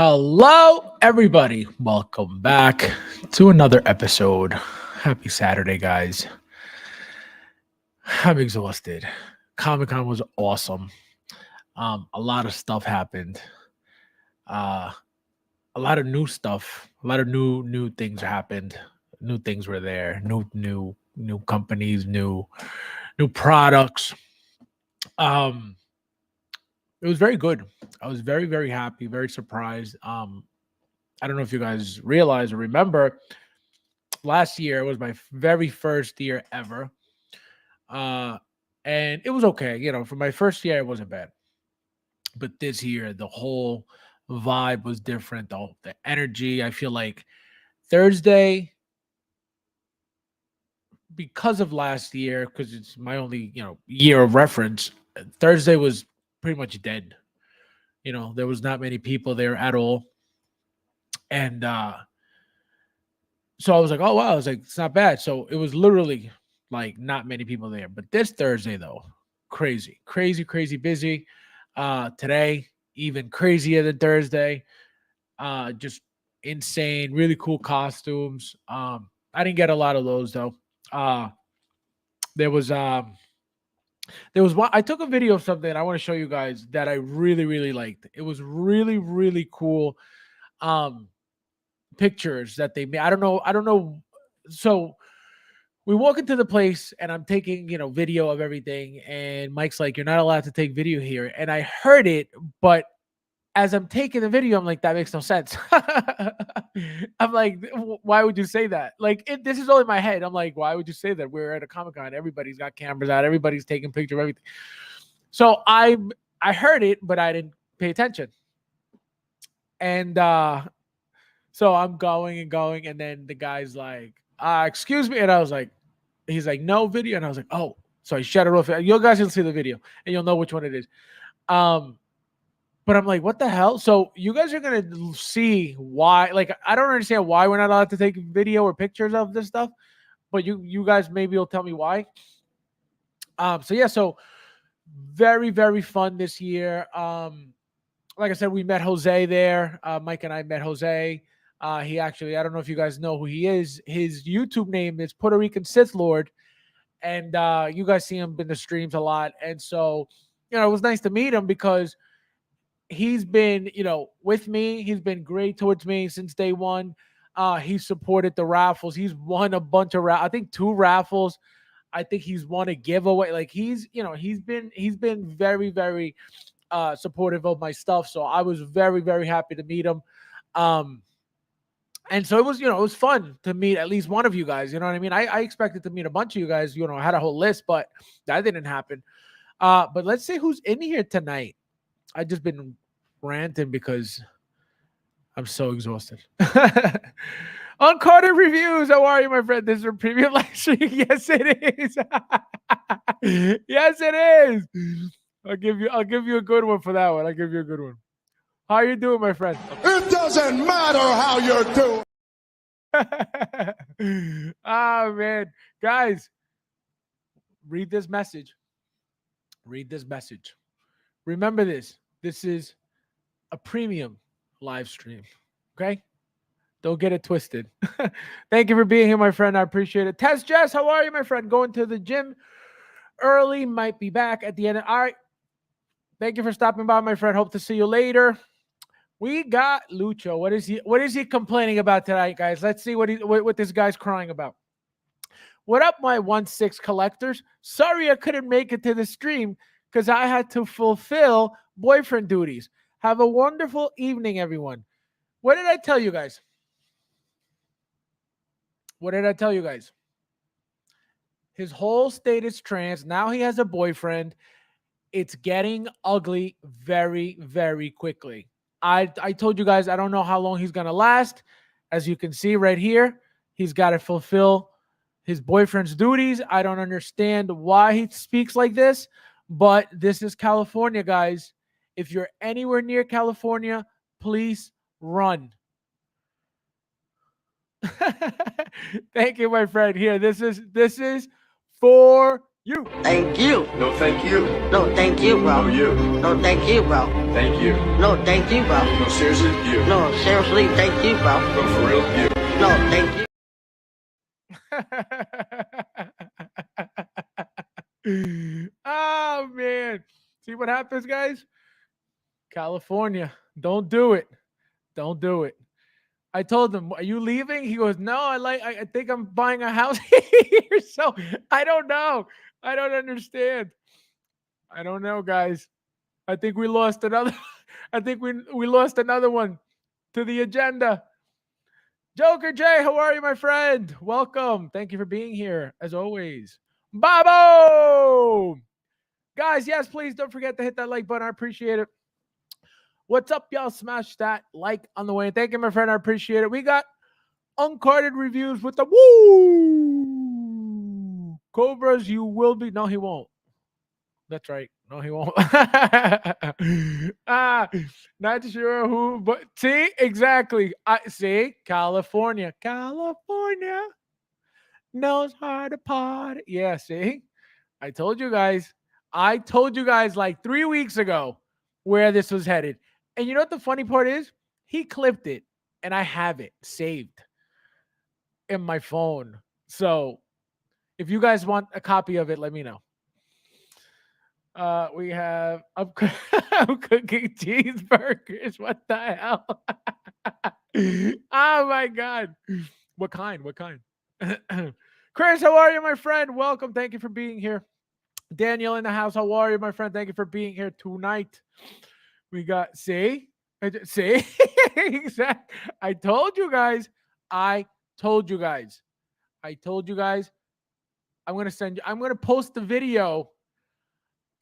Hello, everybody. Welcome back to another episode. Happy Saturday, guys. I'm exhausted. Comic-Con was awesome. A lot of stuff happened. Uh, a lot of new stuff. A lot of new things happened. New things were there. New companies. New products. It was very good. I was very happy. Very surprised. I don't know if you guys realize or remember, last year was my very first year ever. And it was okay. For my first year, it wasn't bad. But this year, the whole vibe was different. The energy, I feel like Thursday, because of last year, because it's my only, year of reference, Thursday was pretty much dead. There was not many people there at all. And so I was like, oh wow, I was like, it's not bad. So it was literally like not many people there. But this Thursday though, crazy busy. Today, even crazier than Thursday. Just insane, really cool costumes. I didn't get a lot of those though. There was one. I took a video of something I want to show you guys that I really liked. It was really cool. Pictures that they made. I don't know. So we walk into the place and I'm taking, video of everything. And Mike's like, you're not allowed to take video here. And I heard it, but as I'm taking the video, I'm like, that makes no sense. I'm like, why would you say that? Like, this is all in my head. I'm like, why would you say that? We're at a Comic-Con. Everybody's got cameras out. Everybody's taking pictures of everything. So I heard it, but I didn't pay attention. And so I'm going, and then the guy's like, excuse me. And I was like, he's like, no video. And I was like, oh. So I shut it off. You guys will see the video and you'll know which one it is. But I'm like, what the hell? So you guys are going to see why. Like, I don't understand why we're not allowed to take video or pictures of this stuff. But you guys maybe will tell me why. So very fun this year. Like I said, we met Jose there. Mike and I met Jose. He actually, I don't know if you guys know who he is. His YouTube name is Puerto Rican Sith Lord. And you guys see him in the streams a lot. And so, it was nice to meet him because he's been, with me. He's been great towards me since day one. He supported the raffles. He's won a bunch of I think 2 raffles. I think he's won a giveaway. Like he's been very supportive of my stuff. So I was very happy to meet him. And so it was fun to meet at least one of you guys. You know what I mean? I expected to meet a bunch of you guys, I had a whole list, but that didn't happen. But let's see who's in here tonight. I just been ranting because I'm so exhausted. Uncarded reviews. How are you, my friend? This is a premium live stream. Yes, it is. Yes, it is. I'll give you a good one for that one. I'll give you a good one. How are you doing, my friend? It doesn't matter how you're doing. Oh, man. Guys, read this message. Remember this. This is a premium live stream. Okay? Don't get it twisted. Thank you for being here, my friend. I appreciate it. Tess Jess, how are you, my friend? Going to the gym early. Might be back at the end. All right. Thank you for stopping by, my friend. Hope to see you later. We got Lucho. What is he complaining about tonight, guys? Let's see what this guy's crying about. What up, my 1/6 collectors? Sorry I couldn't make it to the stream because I had to fulfill boyfriend duties. Have a wonderful evening, everyone. What did I tell you guys? His whole state is trans. Now he has a boyfriend. It's getting ugly very quickly. I told you guys I don't know how long he's going to last. As you can see right here, he's got to fulfill his boyfriend's duties. I don't understand why he speaks like this, but this is California, guys. If you're anywhere near California, please run. Thank you, my friend. Here, this is for you. Thank you. No, thank you. No, thank you, bro. No, you. No, thank you, bro. Thank you. No, thank you, bro. No, seriously, you. No, seriously, thank you, bro. No, for real, you. No, thank you. Oh man. See what happens, guys? California. Don't do it. Don't do it. I told him, "Are you leaving?" He goes, "No, I think I'm buying a house here." So I don't know. I don't understand. I don't know, guys. I think we lost another. I think we lost another one to the agenda. Joker J, how are you, my friend? Welcome. Thank you for being here, as always. Babo! Guys, yes, please don't forget to hit that like button. I appreciate it. What's up, y'all? Smash that like on the way. Thank you, my friend. I appreciate it. We got uncarded reviews with the woo Cobras. You will be. No, he won't. That's right. No, he won't. Not sure who, but see, exactly. I see California. California knows how to party. Yeah, see, I told you guys. I told you guys like 3 weeks ago where this was headed. And you know what the funny part is? He clipped it, and I have it saved in my phone. So if you guys want a copy of it, let me know. We have I'm cooking cheeseburgers. What the hell? Oh my god. What kind? What kind? Chris, how are you, my friend? Welcome. Thank you for being here. Daniel in the house. How are you, my friend? Thank you for being here tonight. We got see? See? Exactly. I told you guys. I told you guys. I told you guys. I'm gonna post the video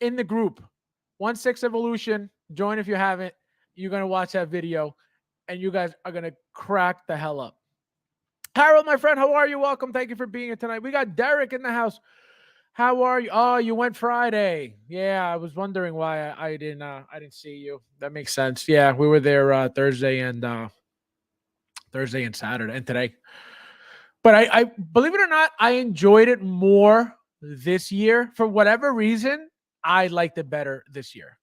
in the group. 1-6 Evolution. Join if you haven't. You're gonna watch that video, and you guys are gonna crack the hell up. Harold, my friend, how are you? Welcome. Thank you for being here tonight. We got Derek in the house. How are you? Oh, you went Friday. Yeah, I was wondering why I didn't see you. That makes sense. Yeah, we were there Thursday and Saturday and today. But I believe it or not, I enjoyed it more this year. For whatever reason, I liked it better this year.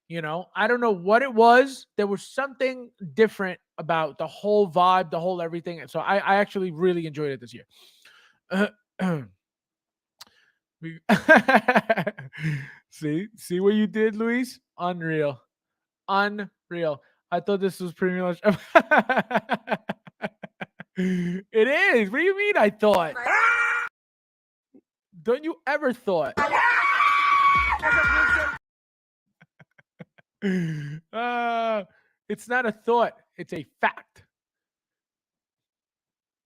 You know, I don't know what it was. There was something different about the whole vibe, the whole everything. So I actually really enjoyed it this year. See what you did, Luis? Unreal. Unreal. I thought this was pretty much. It is. What do you mean I thought? Don't you ever thought? It's not a thought, it's a fact.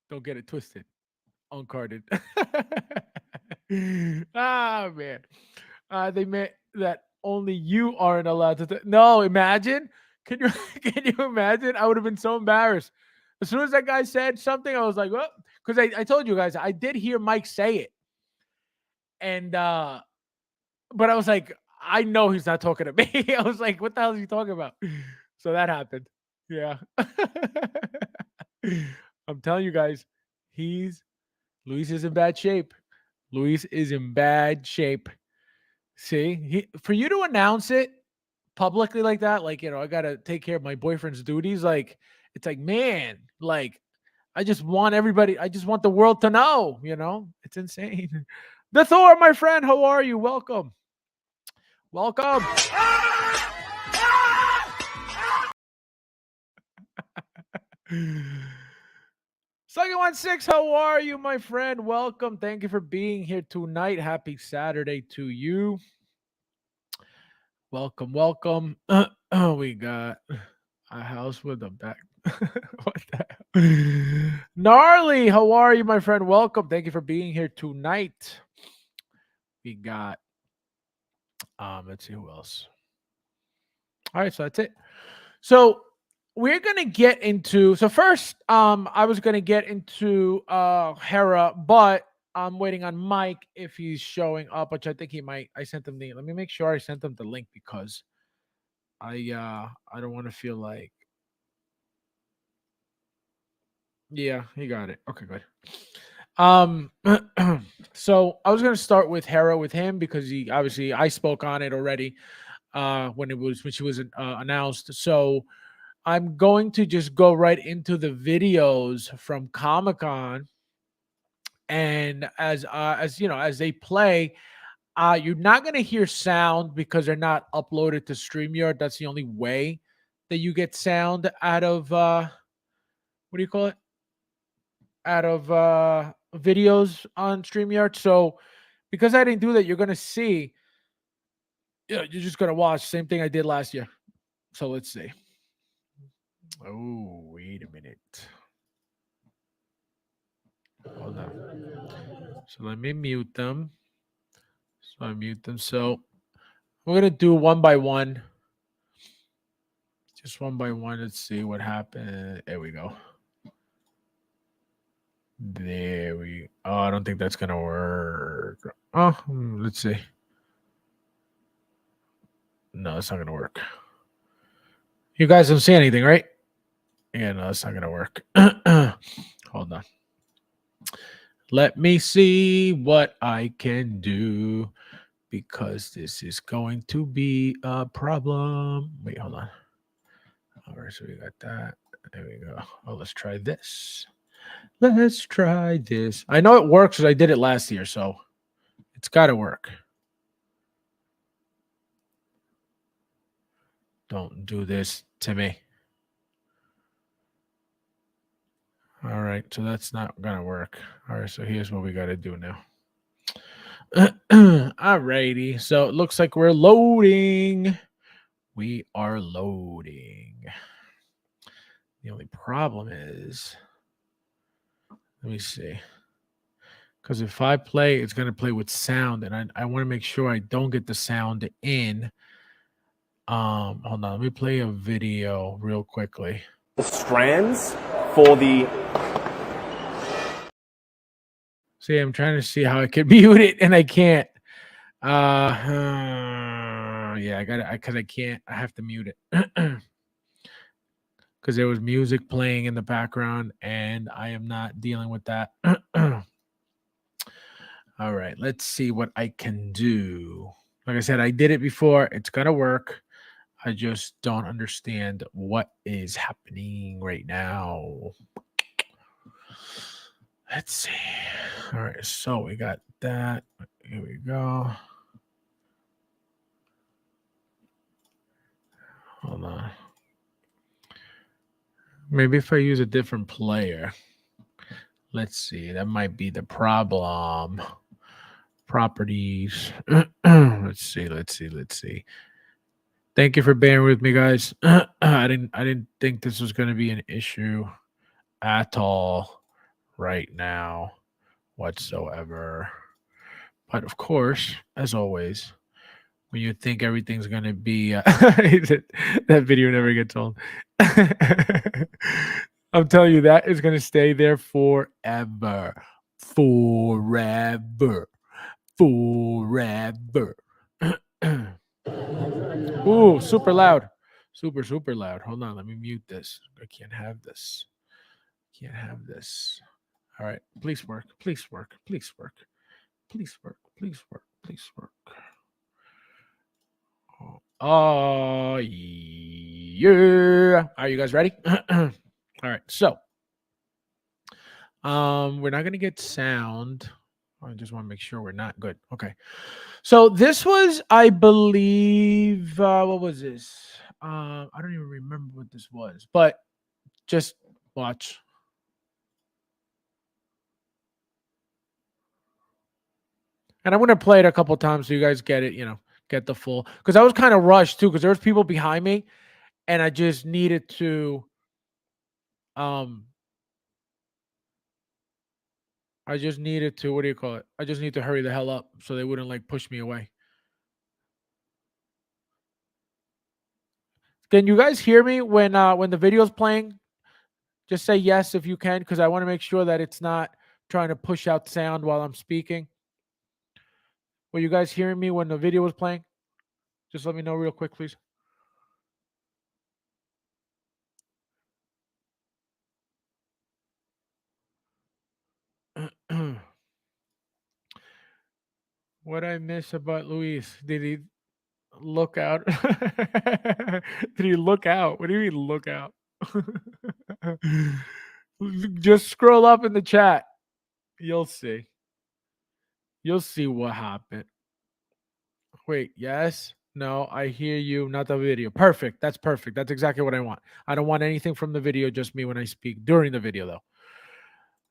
Don't get it twisted. Uncarded. Ah, man. They meant that only you aren't allowed to. No, imagine. Can you can you imagine? I would have been so embarrassed. As soon as that guy said something, I was like, "Well," because I told you guys I did hear Mike say it, and but I was like, I know he's not talking to me. I was like, what the hell is he talking about? So that happened. Yeah. I'm telling you guys, Luis is in bad shape. Luis is in bad shape. See, for you to announce it publicly like that, like, I got to take care of my boyfriend's duties. Like, it's like, man, like, I just want the world to know, it's insane. The Thor, my friend, how are you? Welcome. Welcome. Second 1-6, how are you, my friend? Welcome. Thank you for being here tonight. Happy Saturday to you. Welcome, welcome. We got a house with a back. What the hell? Gnarly, how are you, my friend? Welcome. Thank you for being here tonight. We got let's see who else. All right, so that's it. So we're gonna get into first, I was gonna get into Hera, but I'm waiting on Mike if he's showing up, which I think he might. I sent him let me make sure I sent him the link because I don't want to feel like. Yeah, he got it. Okay, good. So I was gonna start with Hera with him because he obviously I spoke on it already. when she was announced. So I'm going to just go right into the videos from Comic Con, and as you know, as they play, you're not going to hear sound because they're not uploaded to StreamYard. That's the only way that you get sound out of what do you call it? Out of videos on StreamYard. So because I didn't do that, you're going to see, you're just going to watch same thing I did last year. So let's see. Oh, wait a minute. Hold on. So let me mute them. So I mute them. So we're gonna do one by one. Just one by one. Let's see what happened. There we go. There we. Oh, I don't think that's gonna work. Oh, let's see. No, it's not gonna work. You guys don't see anything, right? Yeah, no, it's not gonna work. Hold on. Let me see what I can do, because this is going to be a problem. Wait, hold on. All right, so we got that. There we go. Oh, let's try this. Let's try this. I know it works because I did it last year, so it's got to work. Don't do this to me. All right, so that's not going to work. All right, so here's what we got to do now. All righty, so it looks like we're loading. We are loading. The only problem is, let me see. Because if I play, it's going to play with sound, and I want to make sure I don't get the sound in. Hold on, let me play a video real quickly. The strands for the. See, I'm trying to see how I could mute it, and I can't. Yeah, I got it, because I can't. I have to mute it because there was music playing in the background, and I am not dealing with that. All right, let's see what I can do. Like I said, I did it before. It's gonna work. I just don't understand what is happening right now. Let's see. All right, so we got that. Here we go. Hold on. Maybe if I use a different player. Let's see. That might be the problem. Properties. Let's see. Thank you for bearing with me, guys. I didn't think this was going to be an issue at all right now whatsoever. But of course, as always, when you think everything's going to be that video never gets old. I'm telling you, that is going to stay there forever. Forever. Ooh, super loud. Super loud. Hold on, let me mute this. I can't have this. Can't have this. All right, please work. Please work. Please work. Please work. Please work. Please work. Oh, yeah. Are you guys ready? All right, so we're not gonna get sound. I just want to make sure we're not good. Okay. So this was, I believe, what was this? I don't even remember what this was, but just watch. And I'm gonna play it a couple times so you guys get it, get the full, because I was kind of rushed too, because there was people behind me, and I just needed to what do you call it? I just need to hurry the hell up so they wouldn't like push me away. Can you guys hear me when the video's playing? Just say yes if you can, because I want to make sure that it's not trying to push out sound while I'm speaking. Were you guys hearing me when the video was playing? Just let me know real quick, please. What I miss about Luis? Did he? Look out. Did he look out? What do you mean look out? Just scroll up in the chat. You'll see. You'll see what happened. Wait, yes? No, I hear you, not the video. Perfect. That's perfect. That's exactly what I want. I don't want anything from the video, just me when I speak during the video, though.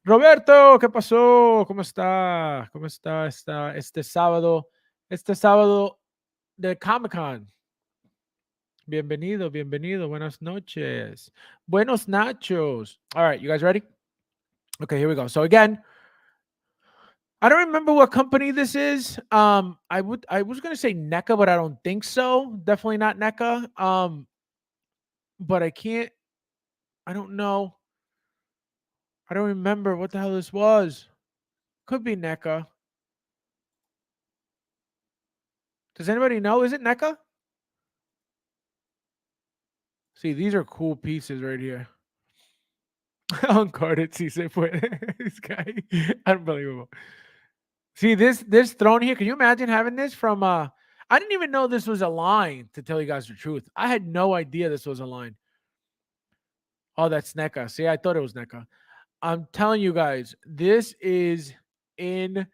Roberto, ¿qué pasó? ¿Cómo está? ¿Cómo está? Está este sábado de Comic Con. Bienvenido, bienvenido. Buenas noches. Buenos nachos. All right, you guys ready? Okay, here we go. So again, I don't remember what company this is. I was gonna say NECA, but I don't think so. Definitely not NECA. But I don't know. I don't remember what the hell this was. Could be NECA. Does anybody know? Is it NECA? See, these are cool pieces right here. Uncarded, sí se fue. This guy, unbelievable. See this throne here. Can you imagine having this from? I didn't even know this was a line. To tell you guys the truth, I had no idea this was a line. Oh, that's NECA. See, I thought it was NECA. I'm telling you guys, this is insane.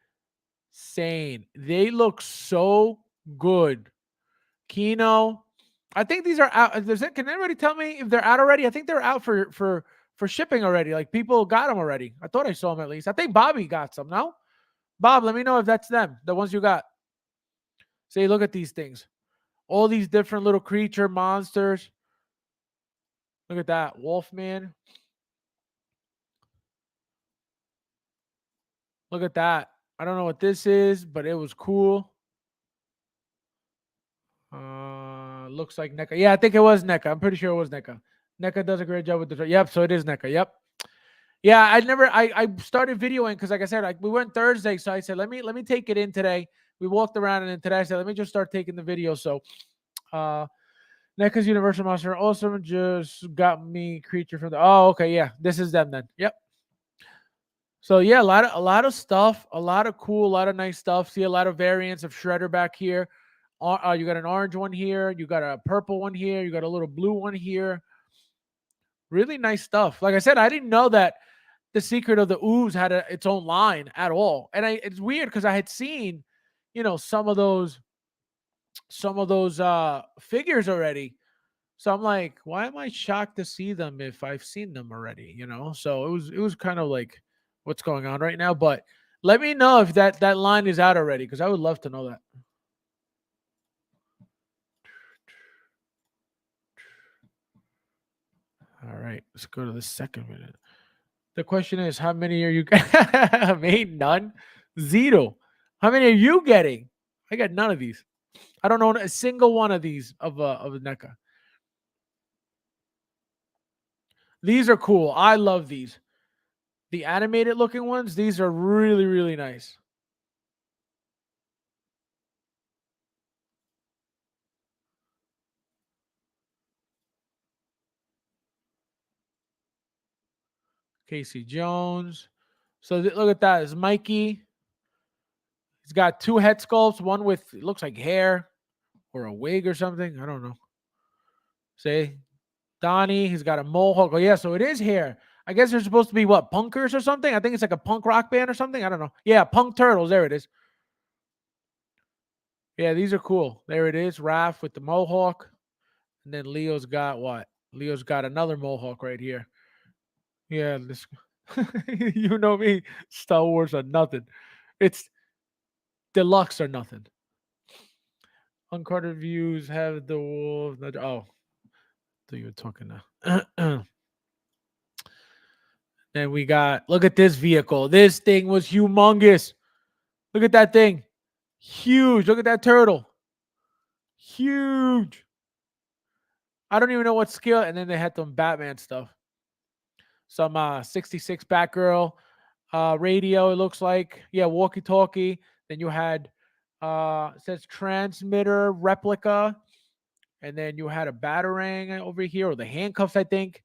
They look so good. Kino, I think these are out. Can anybody tell me if they're out already? I think they're out for shipping already. Like people got them already. I thought I saw them at least. I think Bobby got some. No, Bob, let me know if that's them. The ones you got. See, look at these things. All these different little creature monsters. Look at that Wolfman. Look at that. I don't know what this is, but it was cool. Looks like NECA. Yeah, I think it was NECA. I'm pretty sure it was NECA. NECA does a great job with the. Yep, so it is NECA. Yep. Yeah, I started videoing because, like I said, we went Thursday, so I said let me take it in today. We walked around, and then today I said let me just start taking the video. So, NECA's Universal Monster Awesome just got me creature from the. Oh, okay, yeah, this is them then. Yep. So yeah, a lot of stuff, a lot of cool, a lot of nice stuff. See a lot of variants of Shredder back here. You got an orange one here, you got a purple one here, you got a little blue one here. Really nice stuff. Like I said, I didn't know that the Secret of the Ooze had its own line at all, and it's weird because I had seen, some of those figures already. So I'm like, why am I shocked to see them if I've seen them already? So it was kind of like what's going on right now. But let me know if that line is out already because I would love to know that. All right, let's go to the second minute. The question is, how many are you getting? None. Zero. How many are you getting? I got none of these. I don't own a single one of these of NECA. These are cool. I love these. The animated looking ones, these are really, really nice. Casey Jones. So look at that. It's Mikey. He's got two head sculpts, one with, it looks like hair or a wig or something. I don't know. Say, Donnie, he's got a mohawk. Oh, yeah, so it is hair. I guess they're supposed to be what, punkers or something? I think it's like a punk rock band or something. I don't know. Yeah, Punk Turtles. There it is. Yeah, these are cool. There it is. Raph with the mohawk. And then Leo's got what? Leo's got another mohawk right here. Yeah, this you know me. Star Wars are nothing. It's deluxe or nothing. Uncarded views have the wolf. Oh, so you were talking now. Then we got, look at this vehicle. This thing was humongous. Look at that thing. Huge. Look at that turtle. Huge. I don't even know what scale. And then they had some Batman stuff. Some 66 Batgirl radio, it looks like. Yeah, walkie-talkie. Then you had, it says transmitter replica. And then you had a batarang over here, or the handcuffs, I think.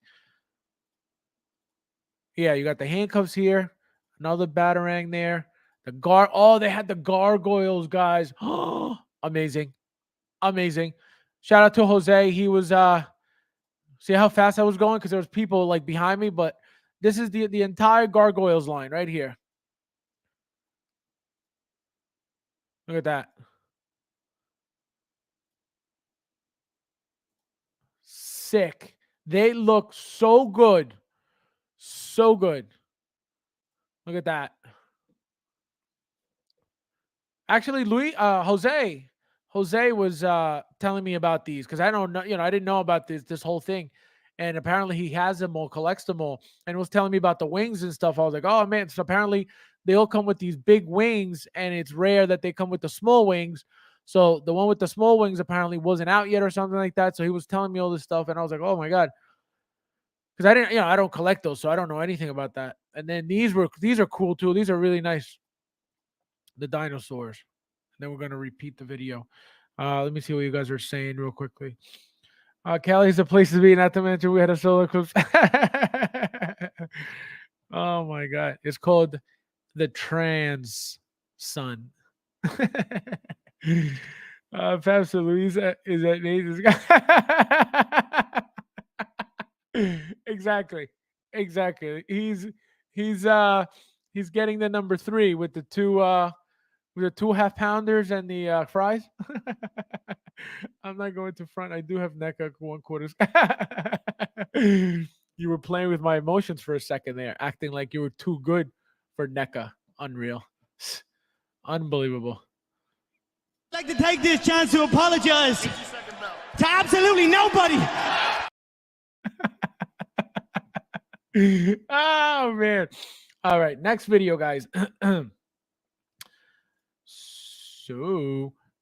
Yeah, you got the handcuffs here. Another batarang there. The they had the gargoyles, guys. Amazing. amazing. Shout out to Jose. He was see how fast I was going because there was people like behind me, but this is the entire gargoyles line right here. Look at that. Sick. They look so good. So good. Look at that. Actually, Jose was telling me about these because I don't know, I didn't know about this whole thing. And apparently he has them all, collects them all, and was telling me about the wings and stuff. I was like, oh man. So apparently they all come with these big wings, and it's rare that they come with the small wings. So the one with the small wings apparently wasn't out yet or something like that. So he was telling me all this stuff, and I was like, oh my God. Because I didn't, I don't collect those, so I don't know anything about that. And then these are cool too. These are really nice. The dinosaurs. And then we're gonna repeat the video. Let me see what you guys are saying real quickly. Cali's the place to be, not to mention we had a solar eclipse. Oh my God. It's called the Trans Sun. Fabs Louisa is at Nathan's. Exactly. Exactly. He's getting the number 3 with the two 2.5 pounders and the fries. I'm not going to front. I do have NECA 1/4. You were playing with my emotions for a second there, acting like you were too good for NECA. Unreal. Unbelievable. I'd like to take this chance to apologize to absolutely nobody. Oh man. All right, next video, guys.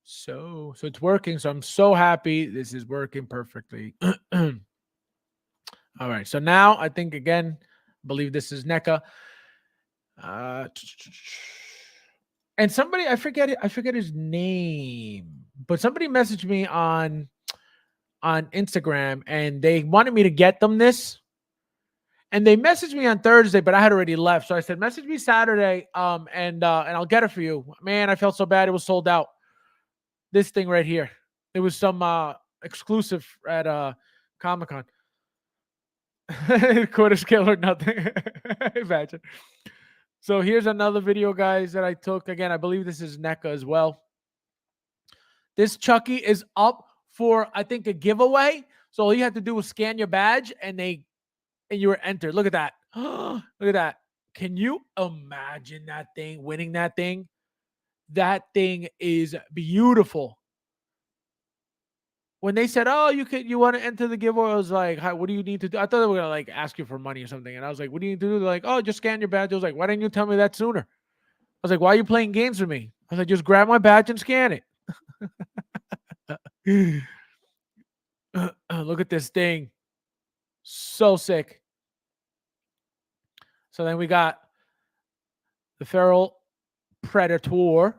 So it's working. So I'm so happy this is working perfectly. All right. So now I think again, believe this is NECA. And somebody, I forget his name, but somebody messaged me on Instagram and they wanted me to get them this. And they messaged me on Thursday, but I had already left. So I said, message me Saturday, and I'll get it for you. Man, I felt so bad. It was sold out. This thing right here. It was some exclusive at Comic-Con. Quarter scale or nothing. Imagine. So here's another video, guys, that I took. Again, I believe this is NECA as well. This Chucky is up for, I think, a giveaway. So all you have to do is scan your badge and you were entered. Look at that. Look at that. Can you imagine that thing, winning that thing? That thing is beautiful. When they said, "Oh, you want to enter the giveaway," I was like, "What do you need to do?" I thought they were gonna like ask you for money or something, and I was like, "What do you need to do?" They're like, "Oh, just scan your badge." I was like, "Why didn't you tell me that sooner?" I was like, "Why are you playing games with me?" I was like, "Just grab my badge and scan it." Look at this thing, so sick. So then we got the feral predator.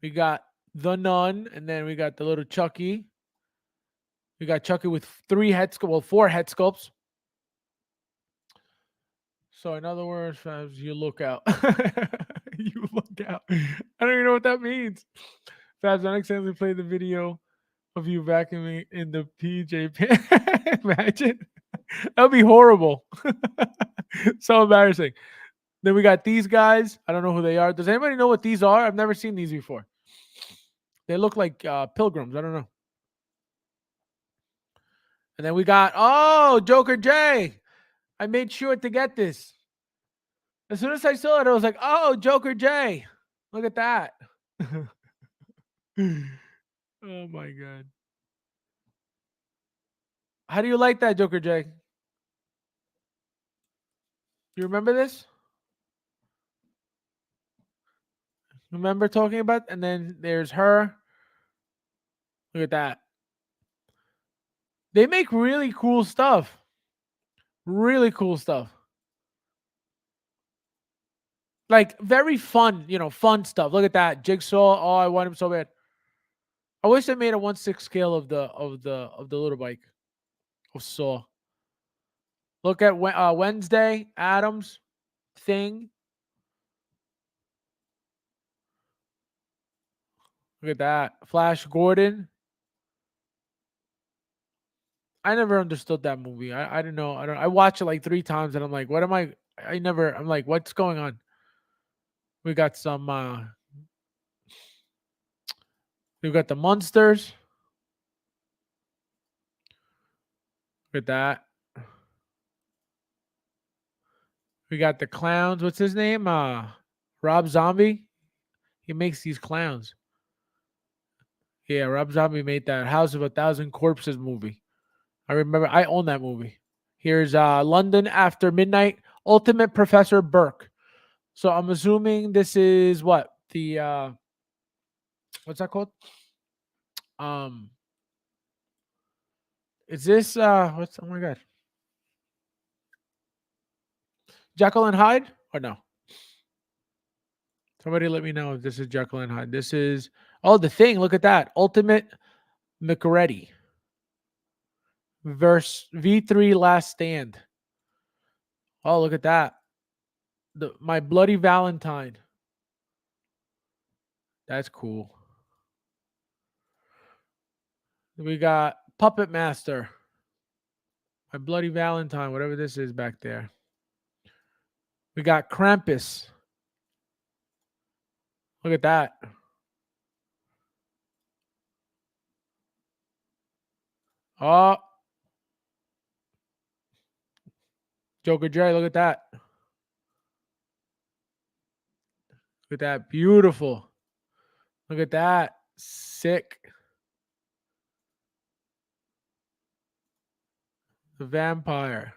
We got the nun, and then we got the little Chucky. We got Chucky with 4 head sculpts. So in other words, Fabs, you look out. You look out. I don't even know what that means. Fabs, I accidentally played the video of you vacuuming in the PJ pan. Imagine. That would be horrible. So embarrassing. Then we got these guys. I don't know who they are. Does anybody know what these are? I've never seen these before. They look like pilgrims. I don't know. And then we got, Joker J. I made sure to get this. As soon as I saw it, I was like, oh, Joker J. Look at that. Oh, my God. How do you like that, Joker J? You remember this? Remember talking about? And then there's her. Look at that. They make really cool stuff. Really cool stuff. Like very fun, fun stuff. Look at that. Jigsaw. Oh, I want him so bad. I wish they made a 1/6 scale of the little bike of Saw. Look at Wednesday, Adams, Thing. Look at that. Flash Gordon. I never understood that movie. I didn't know. I watched it like 3 times and I'm like, what am I'm like, what's going on? We got some we got the monsters. Look at that. We got the clowns. What's his name? Rob Zombie. He makes these clowns. Yeah, Rob Zombie made that House of a Thousand Corpses movie. I remember I own that movie. Here's London After Midnight, Ultimate Professor Burke. So I'm assuming this is what? The what's that called? Um is this what's oh my god. Jekyll and Hyde or no? Somebody let me know if this is Jekyll and Hyde. This is The Thing. Look at that. Ultimate McReady verse V3 Last Stand. Oh, look at that. My Bloody Valentine. That's cool. We got Puppet Master. My Bloody Valentine, whatever this is back there. We got Krampus. Look at that. Oh. Joker J, look at that. Look at that. Beautiful. Look at that. Sick. The Vampire.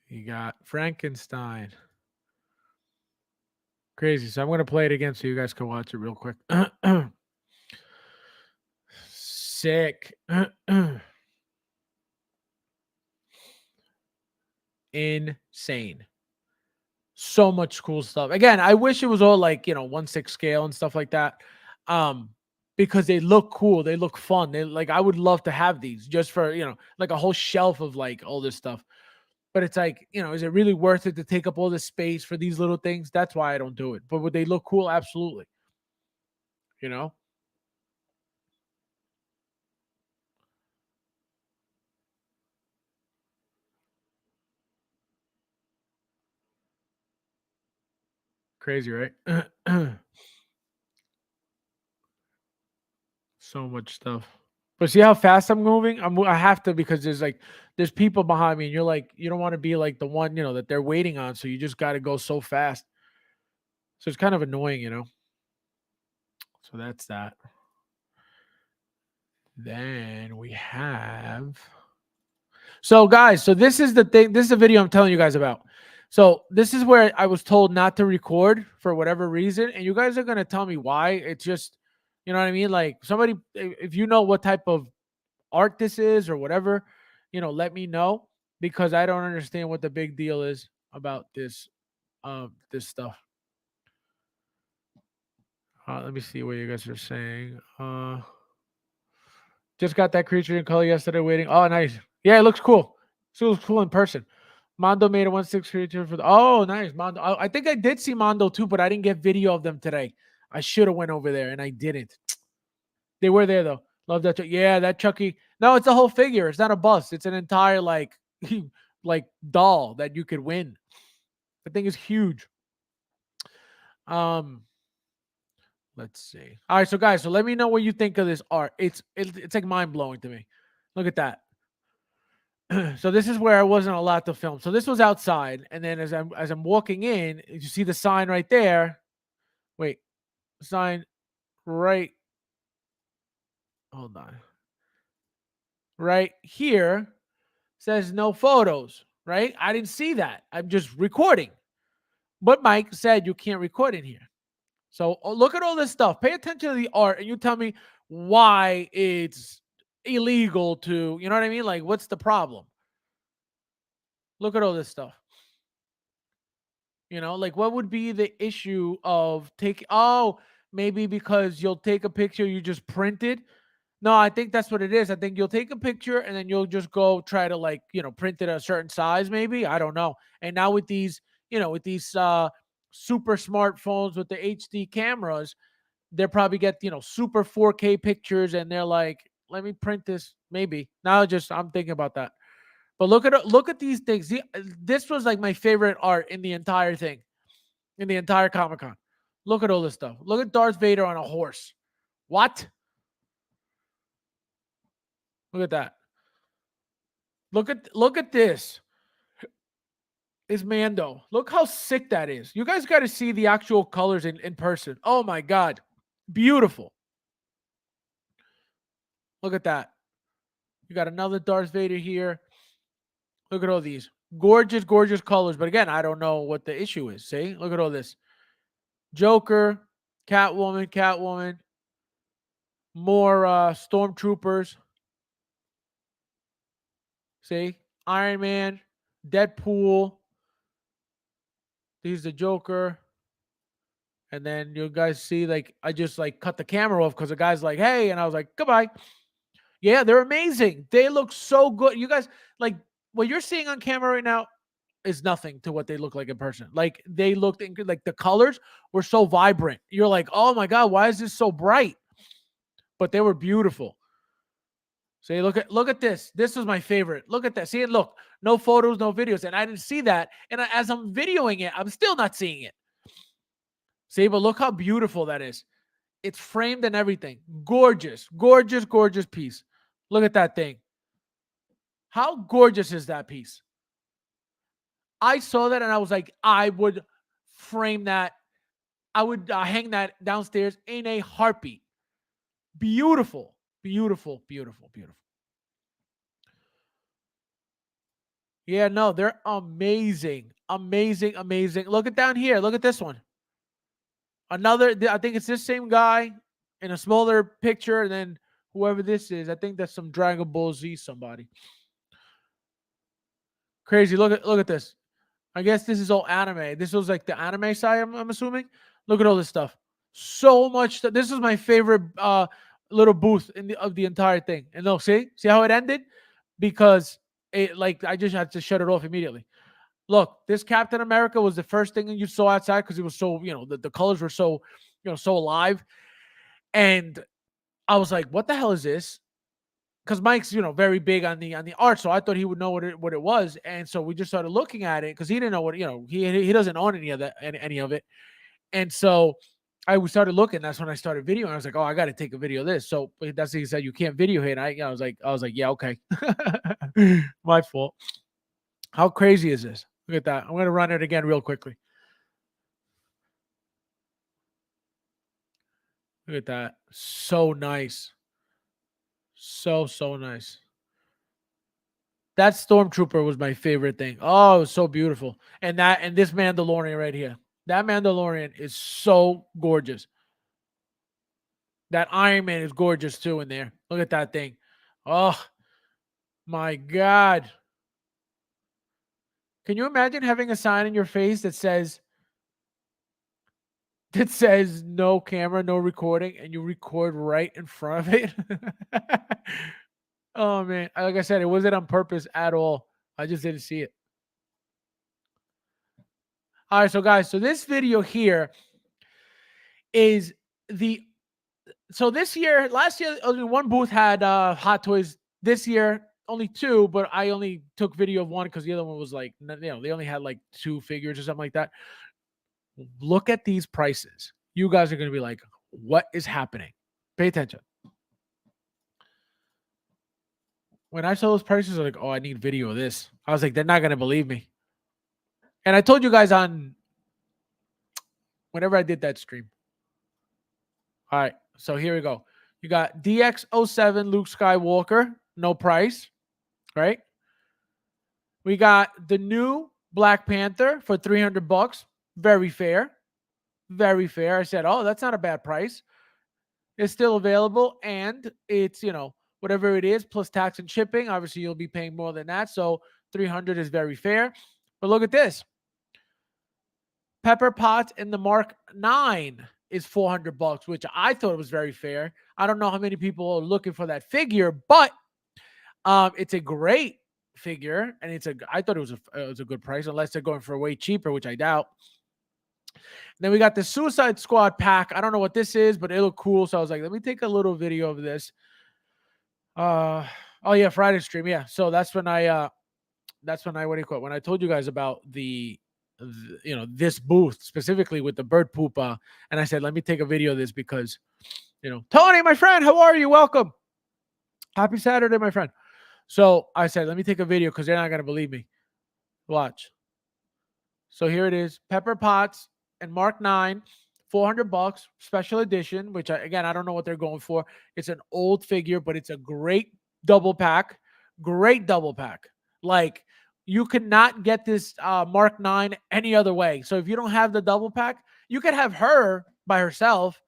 You got Frankenstein. Crazy. So I'm going to play it again so you guys can watch it real quick. Sick. Insane. So much cool stuff. Again, I wish it was all like, 1/6 scale and stuff like that. Because they look cool. They look fun. They like, I would love to have these just for, like a whole shelf of like all this stuff. But it's like, is it really worth it to take up all this space for these little things? That's why I don't do it. But would they look cool? Absolutely. Crazy, right? So much stuff. But see how fast I'm moving? I have to because there's people behind me and you're like, you don't want to be like the one, that they're waiting on. So you just got to go so fast. So it's kind of annoying, So that's that. Then we have. So guys, so this is the thing. This is a video I'm telling you guys about. So this is where I was told not to record for whatever reason. And you guys are going to tell me why. It's just, you know what I mean? Like somebody, if you know what type of art this is or whatever, let me know because I don't understand what the big deal is about this stuff. Let me see what you guys are saying. Just got that creature in color yesterday waiting. Oh, nice. Yeah, it looks cool. So it looks cool in person. Mondo made a 1/6 creature for the nice. Mondo. I think I did see Mondo too, but I didn't get video of them today. I should have went over there and I didn't. They were there though. Love that. Yeah, that Chucky. No, it's a whole figure. It's not a bust. It's an entire like like doll that you could win. The thing is huge. Let's see. All right, so guys, so let me know what you think of this art. It's like mind blowing to me. Look at that. So this is where I wasn't allowed to film. So this was outside, and then as I'm walking in, you see the sign right there. Wait, sign right. Hold on. Right here says no photos. Right? I didn't see that. I'm just recording. But Mike said you can't record in here. So look at all this stuff. Pay attention to the art, and you tell me why it's illegal to. You know what I mean? Like, what's the problem? Look at all this stuff. Like what would be the issue of maybe because you'll take a picture, you just print it. No, I think that's what it is. I think you'll take a picture and then you'll just go try to print it a certain size, maybe. I don't know. And now with these, with these super smartphones with the HD cameras, they probably get, super 4K pictures, and they're like, let me print this. Maybe now, I'm thinking about that. But look at these things. This was like my favorite art in the entire thing, in the entire Comic Con. Look at all this stuff. Look at Darth Vader on a horse. What? Look at that. Look at this. Is Mando. Look how sick that is. You guys got to see the actual colors in person. Oh my God. Beautiful. Look at that. You got another Darth Vader here. Look at all these. Gorgeous, gorgeous colors. But again, I don't know what the issue is. See? Look at all this. Joker, Catwoman, more stormtroopers. See? Iron Man, Deadpool. He's the Joker. And then you guys see, like, I just like cut the camera off because the guy's like, hey, and I was like, goodbye. Yeah, they're amazing. They look so good. You guys, like, what you're seeing on camera right now is nothing to what they look like in person. Like, they looked like the colors were so vibrant. You're like, oh my God, why is this so bright? But they were beautiful. See, look at this. This was my favorite. Look at that. See it? Look, no photos, no videos. And I didn't see that. And as I'm videoing it, I'm still not seeing it. See, but look how beautiful that is. It's framed and everything. Gorgeous, gorgeous, gorgeous piece. Look at that thing. How gorgeous is that piece? I saw that and I was like, I would frame that. I would hang that downstairs in a heartbeat. Beautiful, beautiful, beautiful, beautiful. Yeah, no, they're amazing. Amazing, amazing. Look at down here. Look at this one. Another, I think it's this same guy in a smaller picture, and then whoever this is, I think that's some Dragon Ball Z somebody. Crazy. Look at this. I guess this is all anime. This was like the anime side, I'm assuming. Look at all this stuff. So much stuff. This is my favorite little booth of the entire thing. And no, see how it ended? Because it, like, I just had to shut it off immediately. Look, this Captain America was the first thing you saw outside because it was so, the colors were so, so alive. And I was like, what the hell is this? Because Mike's, very big on the art, so I thought he would know what it was, and so we just started looking at it because he didn't know what, he doesn't own any of that, any of it, and so we started looking. That's when I started videoing. I was like, oh, I got to take a video of this. So that's what he said. You can't video here. And I was like, yeah, okay, my fault. How crazy is this? Look at that. I'm gonna run it again real quickly. Look at that. So nice. So nice. That Stormtrooper was my favorite thing. Oh, it was so beautiful. And this Mandalorian right here. That Mandalorian is so gorgeous. That Iron Man is gorgeous too in there. Look at that thing. Oh my God. Can you imagine having a sign in your face that says no camera, no recording, and you record right in front of it? Oh man. Like I said, it wasn't on purpose at all. I just didn't see it. All right, so guys, so this video here is last year only one booth had Hot Toys. This year only two, but I only took video of one because the other one was like, they only had like 2 figures or something like that. Look at these prices. You guys are going to be like, what is happening? Pay attention. When I saw those prices, I was like, oh, I need video of this. I was like, they're not going to believe me. And I told you guys on whenever I did that stream. All right, so here we go. You got DX07 Luke Skywalker, no price, right? We got the new Black Panther for $300. Very fair. Very fair. I said, oh, that's not a bad price. It's still available, and it's, whatever it is, plus tax and shipping. Obviously, you'll be paying more than that, so $300 is very fair. But look at this. Pepper Potts in the Mark 9 is $400, which I thought was very fair. I don't know how many people are looking for that figure, but it's a great figure, and I thought it was a good price, unless they're going for way cheaper, which I doubt. Then we got the Suicide Squad pack. I don't know what this is, but it looked cool. So I was like, let me take a little video of this. Oh yeah, Friday stream. Yeah. So that's when I what do you call it? When I told you guys about this booth specifically with the bird poop, and I said, let me take a video of this because, Tony, my friend, how are you? Welcome. Happy Saturday, my friend. So I said, let me take a video because they're not gonna believe me. Watch. So here it is, Pepper Potts and Mark 9, $400, special edition, which I don't know what they're going for. It's an old figure, but it's a great double pack. Great double pack. Like, you could not get this Mark 9 any other way. So if you don't have the double pack, you could have her by herself,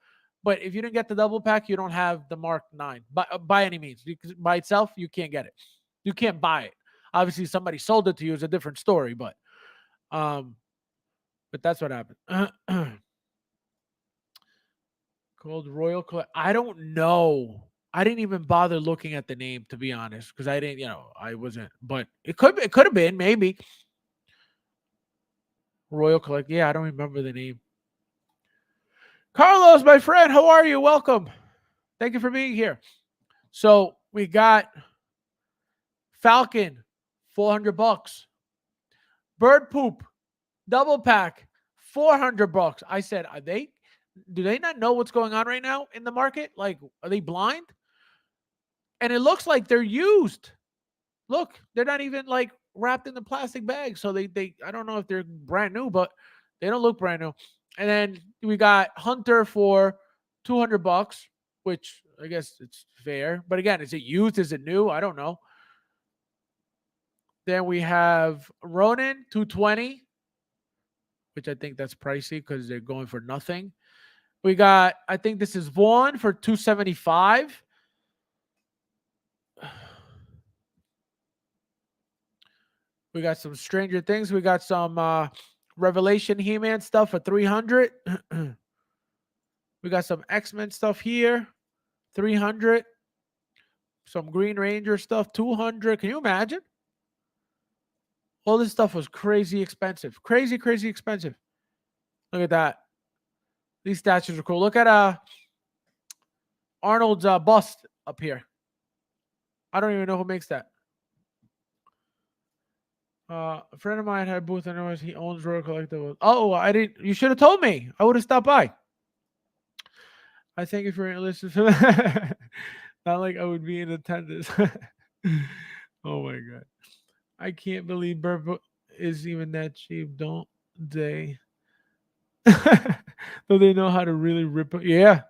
but if you didn't get the double pack, you don't have the Mark 9 by any means. Because by itself, you can't get it. You can't buy it. Obviously, somebody sold it to you. It's a different story, but that's what happened. Called Royal Collect. I don't know. I didn't even bother looking at the name, to be honest, because I didn't, I wasn't. But it could have been, maybe. Royal Collect. Yeah, I don't remember the name. Carlos, my friend, how are you? Welcome. Thank you for being here. So we got Falcon, $400. Bird Poop, double pack, $400. I said, do they not know what's going on right now in the market? Like, are they blind? And it looks like they're used. Look, they're not even like wrapped in the plastic bag. So they I don't know if they're brand new, but they don't look brand new. And then we got Hunter for $200, which I guess it's fair. But again, is it used? Is it new? I don't know. Then we have Ronin, $220, which I think that's pricey because they're going for nothing. We got, I think this is Vaughn for $275. We got some Stranger Things. We got some Revelation He-Man stuff for $300. We got some X-Men stuff here, $300. Some Green Ranger stuff, $200. Can you imagine? All this stuff was crazy expensive. Crazy, crazy expensive. Look at that. These statues are cool. Look at Arnold's bust up here. I don't even know who makes that. A friend of mine had a booth and knows he owns Royal Collectibles. Oh, I didn't. You should have told me. I would have stopped by. I thank you for listening to that. Not like I would be in attendance. Oh my god. I can't believe Burp is even that cheap, don't they? Do they know how to really rip it? Yeah.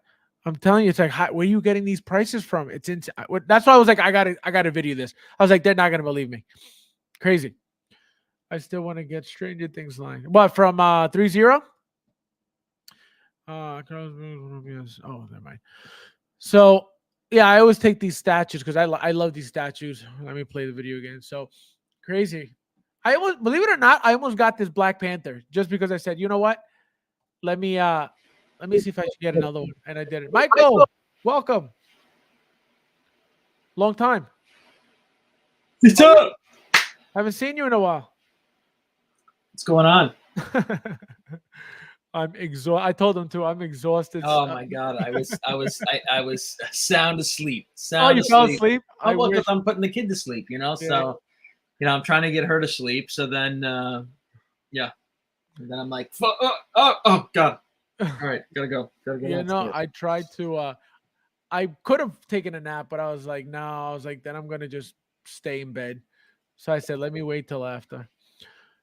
I'm telling you, it's like, where are you getting these prices from? It's insane. That's why I was like, I gotta video this. I was like, they're not gonna believe me. Crazy. I still want to get Stranger Things line. What, from 3-0? Oh, never mind. So yeah, I always take these statues because I love these statues. Let me play the video again. So crazy. I almost, believe it or not, I almost got this Black Panther just because I said, you know what? Let me see if I should get another one. And I did it. Michael, welcome. Long time. What's up? Haven't seen you in a while. What's going on? I'm exhausted. I told him to. I'm exhausted. Oh my god, I was sound asleep. Oh, you fell asleep? Oh, well, because I'm putting the kid to sleep, Yeah. So, I'm trying to get her to sleep. So then, yeah, and then I'm like, oh god. All right, gotta go. Yeah, no, I tried to. I could have taken a nap, but I was like, no. I was like, then I'm gonna just stay in bed. So I said, let me wait till after.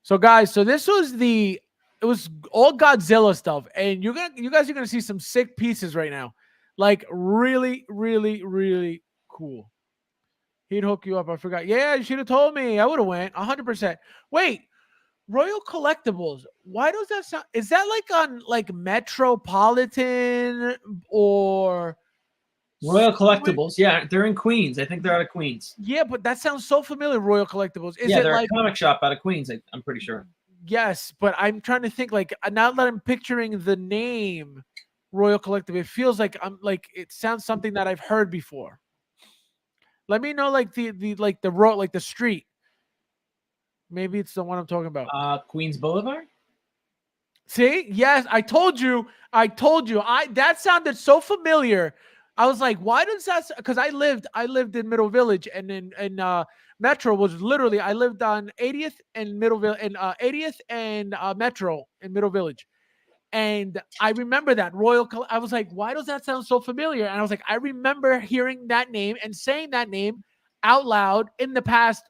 So guys, this was it was all Godzilla stuff, and you guys are gonna see some sick pieces right now, like really, really, really cool. He'd hook you up. I forgot. Yeah, you should have told me. I would have went 100%. Wait, Royal Collectibles. Why does that sound? Is that like on like Metropolitan or Royal Collectibles? Yeah, they're in Queens. I think they're out of Queens. Yeah, but that sounds so familiar. Royal Collectibles. Is yeah, it they're like a comic shop out of Queens. I'm pretty sure. Yes, but I'm trying to think. Like now that I'm picturing the name Royal Collectible, it feels like it sounds something that I've heard before. Let me know, like the road, like the street. Maybe it's the one I'm talking about. Queens Boulevard. See, yes, I told you. That sounded so familiar. I was like, why does that? Because I lived in Middle Village, and in Metro was literally I lived on 80th and Middle Village, and 80th and Metro in Middle Village. And I remember that I was like, why does that sound so familiar? And I was like, I remember hearing that name and saying that name out loud in the past,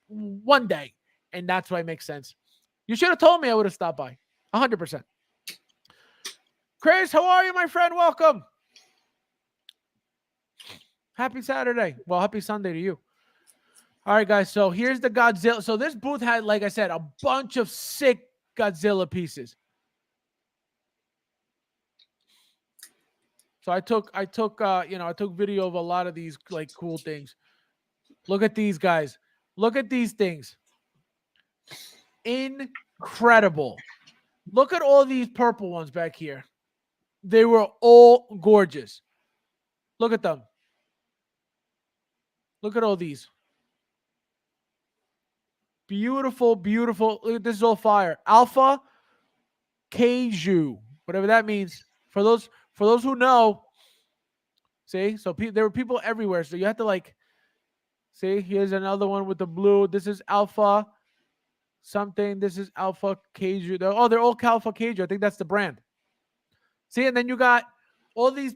one day. And that's why it makes sense. You should have told me. I would have stopped by 100%. Chris, how are you, my friend? Welcome. Happy Saturday. Well, happy Sunday to you. All right, guys. So here's the Godzilla. So this booth had, like I said, a bunch of sick Godzilla pieces. So I took video of a lot of these like cool things. Look at these guys. Look at these things. Incredible. Look at all these purple ones back here. They were all gorgeous. Look at them. Look at all these. Beautiful, beautiful. Look at this, is all fire. Alpha Keiju, whatever that means. For those who know, see, so there were people everywhere. So you have to see, here's another one with the blue. This is Alpha something. This is Alpha Keiju. They're all Alpha Keiju. I think that's the brand. See, and then you got all these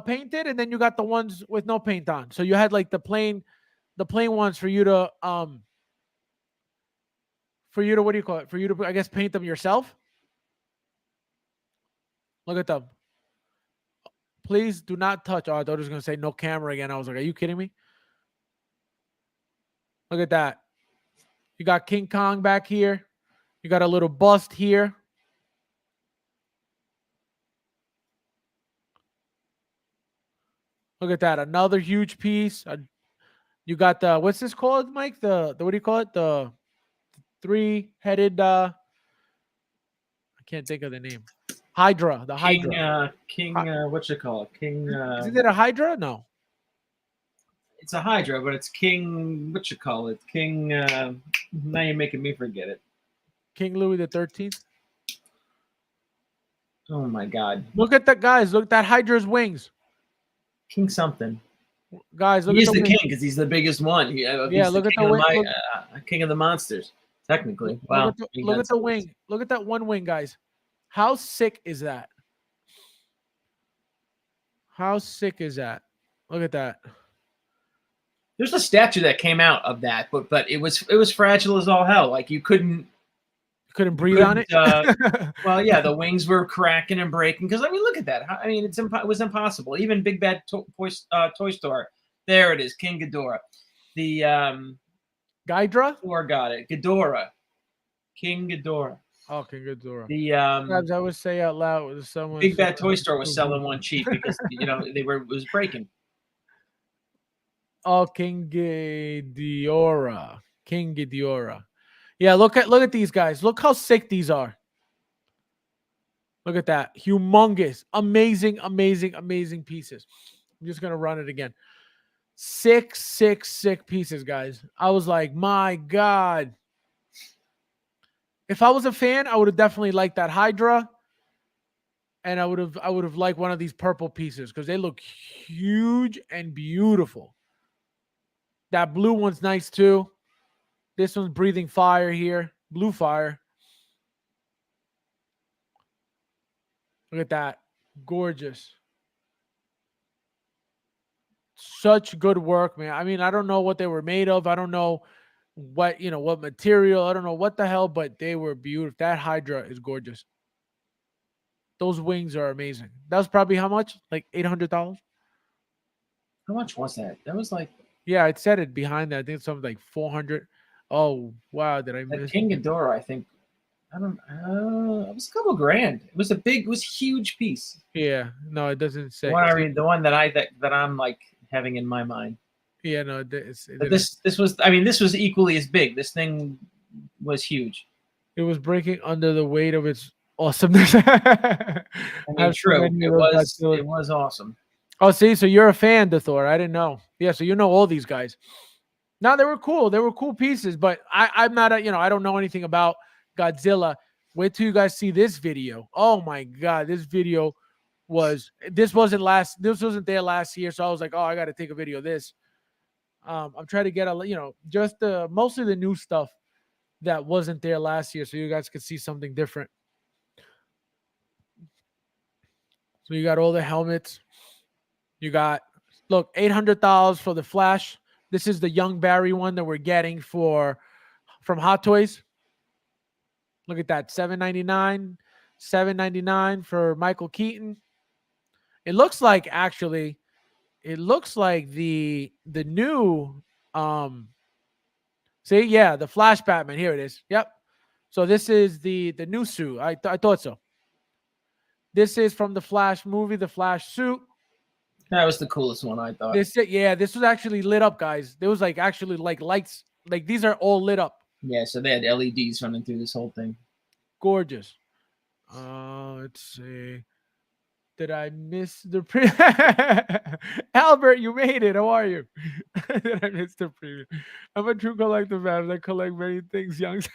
painted, and then you got the ones with no paint on. So you had like the plain ones for you to what do you call it? For you to, I guess, paint them yourself. Look at them. Please do not touch. Oh, I thought I was going to say no camera again. I was like, are you kidding me? Look at that. You got King Kong back here. You got a little bust here. Look at that. Another huge piece. You got the, what's this called, Mike? The what do you call it? The three-headed, I can't think of the name. Hydra. The Hydra. What you call it? King. Isn't it a Hydra? No. It's a Hydra, but it's King. What you call it? King. Now you're making me forget it. King Louis the 13th. Oh my God! Look at that, guys. Look at that Hydra's wings. King something. Guys, look he's at the king because he's the biggest one. Yeah, look at the wing. King of the monsters, technically. Wow. Look at the wing. Look at that one wing, guys. How sick is that? How sick is that? Look at that. There's a statue that came out of that, but it was fragile as all hell. Like you couldn't breathe on it. Well, yeah, the wings were cracking and breaking. Because I mean, look at that. I mean, it was impossible. Even Big Bad Toy Store. There it is, King Ghidorah. The Ghidra? Or got it. Ghidorah. King Ghidorah. Oh, King Ghidorah. The I would say out loud with someone. Big Bad Toy Store was selling one cheap because it was breaking. Oh, King Ghidorah. King Ghidorah. Yeah, look at these guys. Look how sick these are. Look at that. Humongous. Amazing, amazing, amazing pieces. I'm just going to run it again. Sick pieces, guys. I was like, my God. If I was a fan, I would have definitely liked that Hydra. And I would have liked one of these purple pieces because they look huge and beautiful. That blue one's nice too. This one's breathing fire here. Blue fire. Look at that. Gorgeous. Such good work, man. I mean, I don't know what they were made of. I don't know what material. I don't know what the hell, but they were beautiful. That Hydra is gorgeous. Those wings are amazing. That was probably how much? Like $800? How much was that? That was like... Yeah, it said it behind that. I think it's something like 400. Oh, wow. Did I miss King Ghidorah, I think. I don't it was a couple grand. It was a huge piece. Yeah. No, it doesn't say. The one that I'm like having in my mind. Yeah, no, this was equally as big. This thing was huge. It was breaking under the weight of its awesomeness. I mean, true. It was awesome. Oh, see, so you're a fan to Thor. I didn't know. Yeah, so you know all these guys. No, they were cool. They were cool pieces, but I'm not I don't know anything about Godzilla. Wait till you guys see this video. Oh my god, this video this wasn't there last year, so I was like, oh, I got to take a video of this. I'm trying to get just mostly the new stuff that wasn't there last year, so you guys could see something different. So you got all the helmets. You got, look, $800 for the Flash. This is the Young Barry one that we're getting from Hot Toys. Look at that, $7.99, $7.99 for Michael Keaton. It looks like the new the Flash Batman. Here it is. Yep. So this is the new suit. I thought so. This is from the Flash movie, the Flash suit. That was the coolest one, I thought. This was actually lit up, guys. There was actually lights. Like these are all lit up. Yeah, so they had LEDs running through this whole thing. Gorgeous. Let's see. Did I miss the Albert, you made it. How are you? Did I miss the preview? I'm a true collector, man. I collect many things, young. He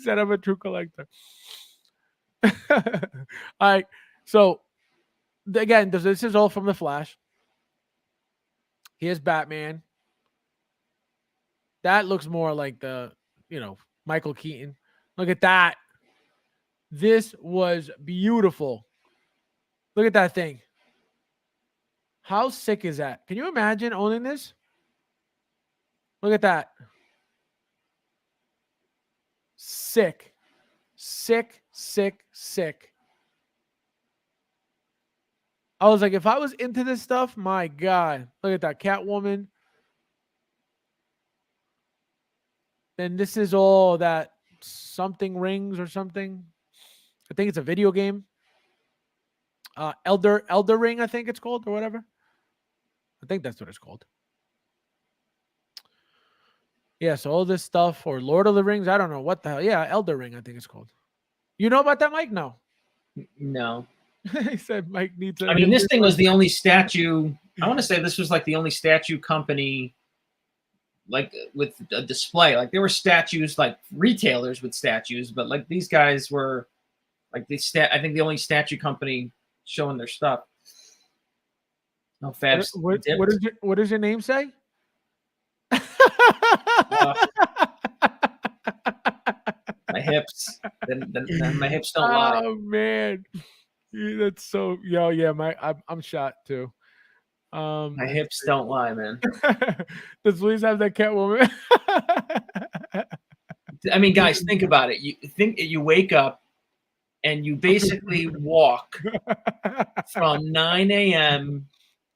said I'm a true collector. All right. So again, this is all from the Flash. Here's Batman. That looks more like the, Michael Keaton. Look at that. This was beautiful. Look at that thing. How sick is that? Can you imagine owning this? Look at that. Sick. Sick, sick, sick. I was like, if I was into this stuff, my God. Look at that Catwoman. Then this is all that something rings or something. I think it's a video game. Elder Ring, I think it's called, or whatever. I think that's what it's called. Yeah, so all this stuff, or Lord of the Rings, I don't know what the hell. Yeah, Elder Ring, I think it's called. You know about that, Mike? No. No. He said Mike needs I mean, this thing was the only statue. I want to say this was like the only statue company, like with a display. Like there were statues, like retailers with statues, but like these guys were like I think the only statue company showing their stuff. No, Fabs. What does your name say? My hips. Then my hips don't lie. Oh man, that's so yeah. I'm shot too. My hips don't lie, man. Does Luis have that Catwoman? I mean, guys, think about it. You wake up and you basically walk from 9 a.m.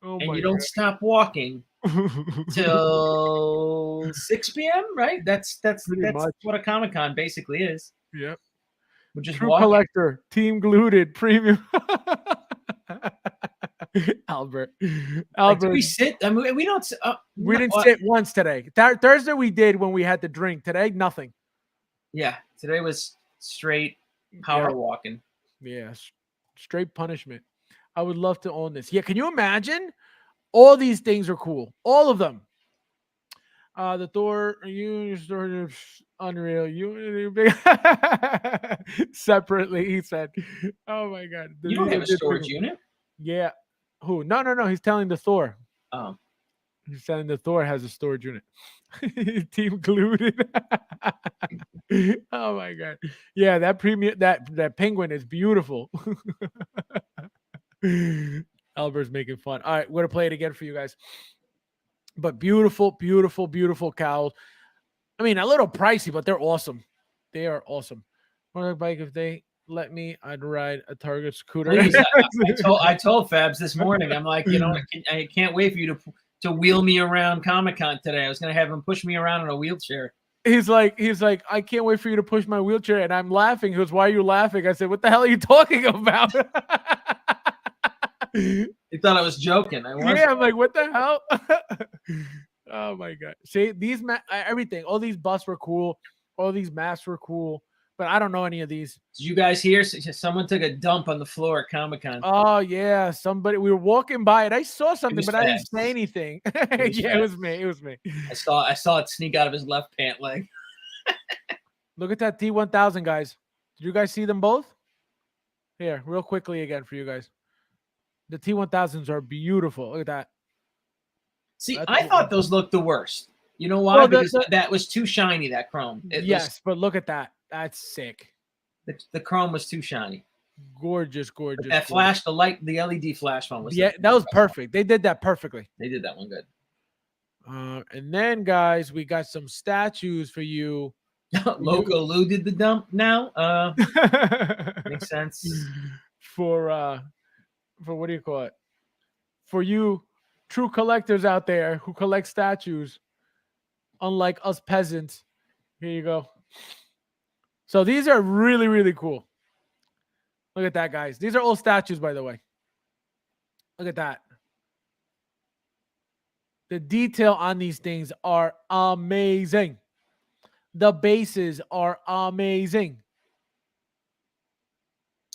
and you don't stop walking till 6 p.m. Right? That's what a Comic-Con basically is. Yep. We're just True walking. collector, team glued, premium. Albert. Like, do we sit? I mean, we don't. We didn't sit once today. Thursday we did when we had to drink. Today, nothing. Yeah, today was straight power walking. Yeah, straight punishment. I would love to own this. Yeah, can you imagine? All these things are cool. All of them. The Thor unit unreal. Separately, he said. Oh my God. You don't have a storage unit? Yeah. Who? No. He's telling the Thor. Oh. He's saying the Thor has a storage unit. Team glued. Oh my God. Yeah, that premium that penguin is beautiful. Albert's making fun. All right, we're gonna play it again for you guys. But beautiful, beautiful, beautiful cows. I mean, a little pricey, but they're awesome. They are awesome. Motorbike, if they let me, I'd ride a Target scooter. Please, I told Fabs this morning. I'm like, I can't wait for you to wheel me around Comic-Con today. I was gonna have him push me around in a wheelchair. He's like, I can't wait for you to push my wheelchair, and I'm laughing. He goes, "Why are you laughing?" I said, "What the hell are you talking about?" He thought I was joking. Yeah, I'm like, what the hell? Oh my God. See, these everything, all these busts were cool, all these masks were cool, but I don't know any of these. Did you guys hear? Someone took a dump on the floor at Comic-Con. Oh yeah, we were walking by it. I saw something, but I didn't say anything. It was me. I saw it sneak out of his left pant leg. Look at that T1000, guys. Did you guys see them both? Here, real quickly again for you guys. The T1000s are beautiful. Look at that. See, That's I thought those looked the worst. You know why? Well, Because that was too shiny, that chrome. yes, but look at that. That's sick. The chrome was too shiny. Gorgeous, gorgeous. But that flash, the LED flash one was that was perfect. They did that perfectly. They did that one good. And then, guys, we got some statues for you. Loco Lou did the dump now. Makes sense. For what do you call it? For you true collectors out there who collect statues, unlike us peasants. Here you go. So these are really, really cool. Look at that, guys. These are old statues, by the way. Look at that. The detail on these things are amazing. The bases are amazing.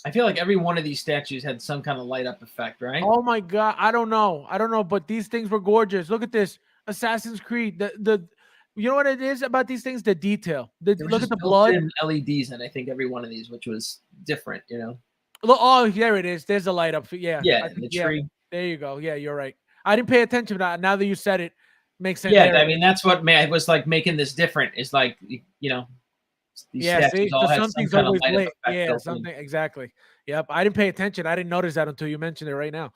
I feel like every one of these statues had some kind of light up effect, right? Oh my God. I don't know, but these things were gorgeous. Look at this. Assassin's Creed. You know what it is about these things? The detail. Look at the blood. LEDs in, I think, every one of these, which was different, you know. Look, oh, there it is. There's a light up. Yeah. Yeah, the tree. There you go. Yeah, you're right. I didn't pay attention to that. Now that you said it, makes sense. Yeah, I mean, that's what was like making this different. Is like, you know, these statues all had some kind of light up effect. Yeah, something exactly. Yep. I didn't pay attention. I didn't notice that until you mentioned it right now.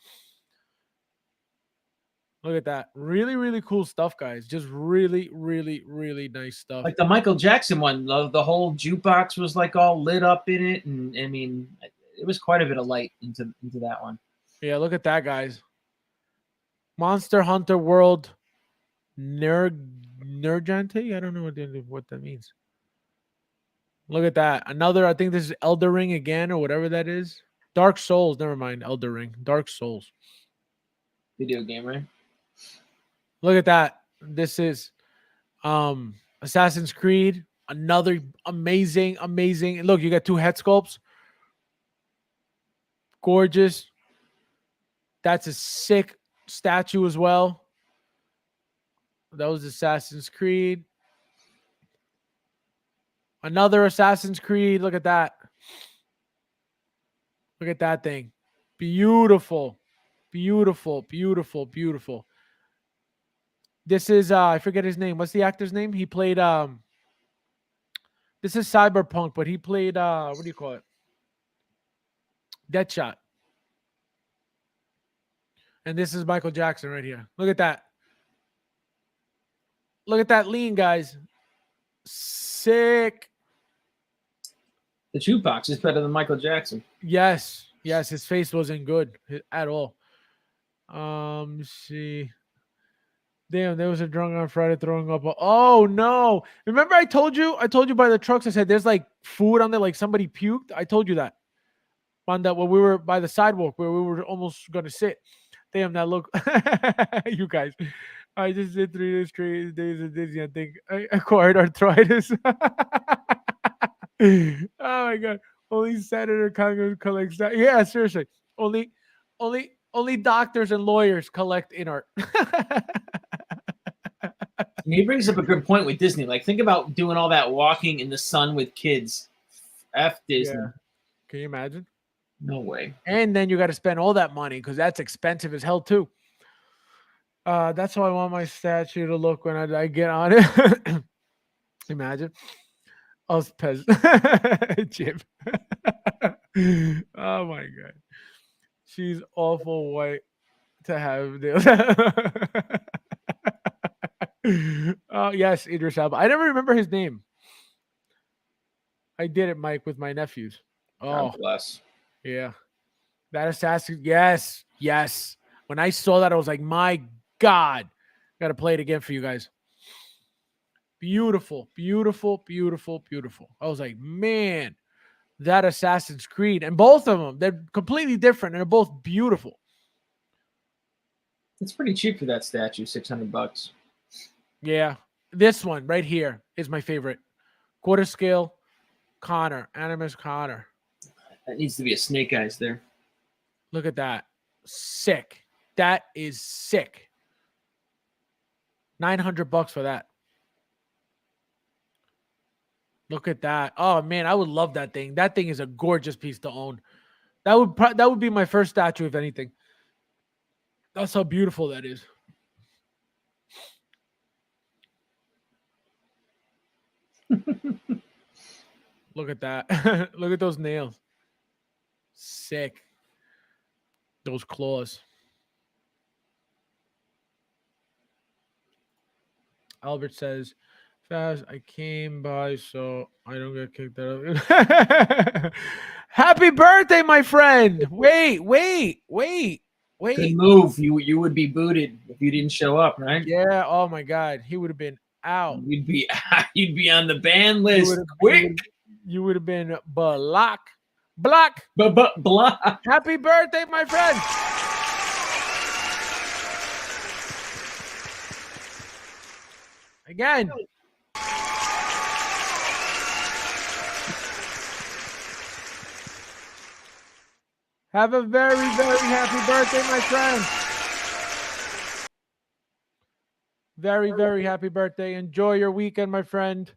Look at that. Really, really cool stuff, guys. Just really, really, really nice stuff. Like the Michael Jackson one, the whole jukebox was like all lit up in it. And I mean, it was quite a bit of light into that one. Yeah, look at that, guys. Monster Hunter World Nergente? I don't know what that means. Look at that. Another, I think this is Elder Ring again, or whatever that is. Dark Souls. Never mind. Elder Ring. Dark Souls. Video game, right? Look at that. This is Assassin's Creed. Another amazing. And look, you got two head sculpts. Gorgeous. That's a sick statue as well. That was Assassin's Creed. Another Assassin's Creed. Look at that. Look at that thing. Beautiful. Beautiful. Beautiful. Beautiful. This is I forget his name. What's the actor's name? He played this is Cyberpunk, but he played what do you call it? Deadshot. And this is Michael Jackson right here. Look at that. Look at that lean, guys. Sick. The jukebox is better than Michael Jackson. Yes. Yes, his face wasn't good at all. Let's see. Damn, there was a drunk on Friday throwing up. Oh no. Remember I told you by the trucks, I said there's like food on there, like somebody puked. I told you that. On that when we were by the sidewalk where we were almost gonna sit. Damn, that look. You guys. I just did 3 days straight days of Disney. I think I acquired arthritis. Oh my God. Only Senator Congress collects that. Yeah, seriously. Only doctors and lawyers collect in art. He brings up a good point with Disney. Like, think about doing all that walking in the sun with kids. F Disney. Yeah. Can you imagine? No way. And then you got to spend all that money because that's expensive as hell too. That's how I want my statue to look when I get on it. Imagine us peasants. Jim. Oh my God. She's awful white to have this. Oh yes, Idris Elba. I never remember his name. I did it, Mike, with my nephews. Oh, God bless. Yeah. That assassin. Yes. Yes. When I saw that, I was like, my God. Got to play it again for you guys. Beautiful, beautiful, beautiful, beautiful. I was like, man, that Assassin's Creed. And both of them, they're completely different and they're both beautiful. It's pretty cheap for that statue, $600. Yeah. This one right here is my favorite. Quarter scale Connor, Animus Connor. That needs to be a snake eyes there. Look at that. Sick. That is sick. $900 for that. Look at that. Oh man, I would love that thing. That thing is a gorgeous piece to own. That would be my first statue, if anything. That's how beautiful that is. Look at that. Look at those nails. Sick. Those claws. Albert says, Fast, I came by so I don't get kicked out. Happy birthday, my friend. Wait. Good move. You would be booted if you didn't show up, right? Yeah. Oh my God. He would have been out. You'd be on the ban list quick. You would have been block. Blah. Happy birthday, my friend. Again. Have a very, very happy birthday, my friend. Very, very happy birthday. Enjoy your weekend, my friend.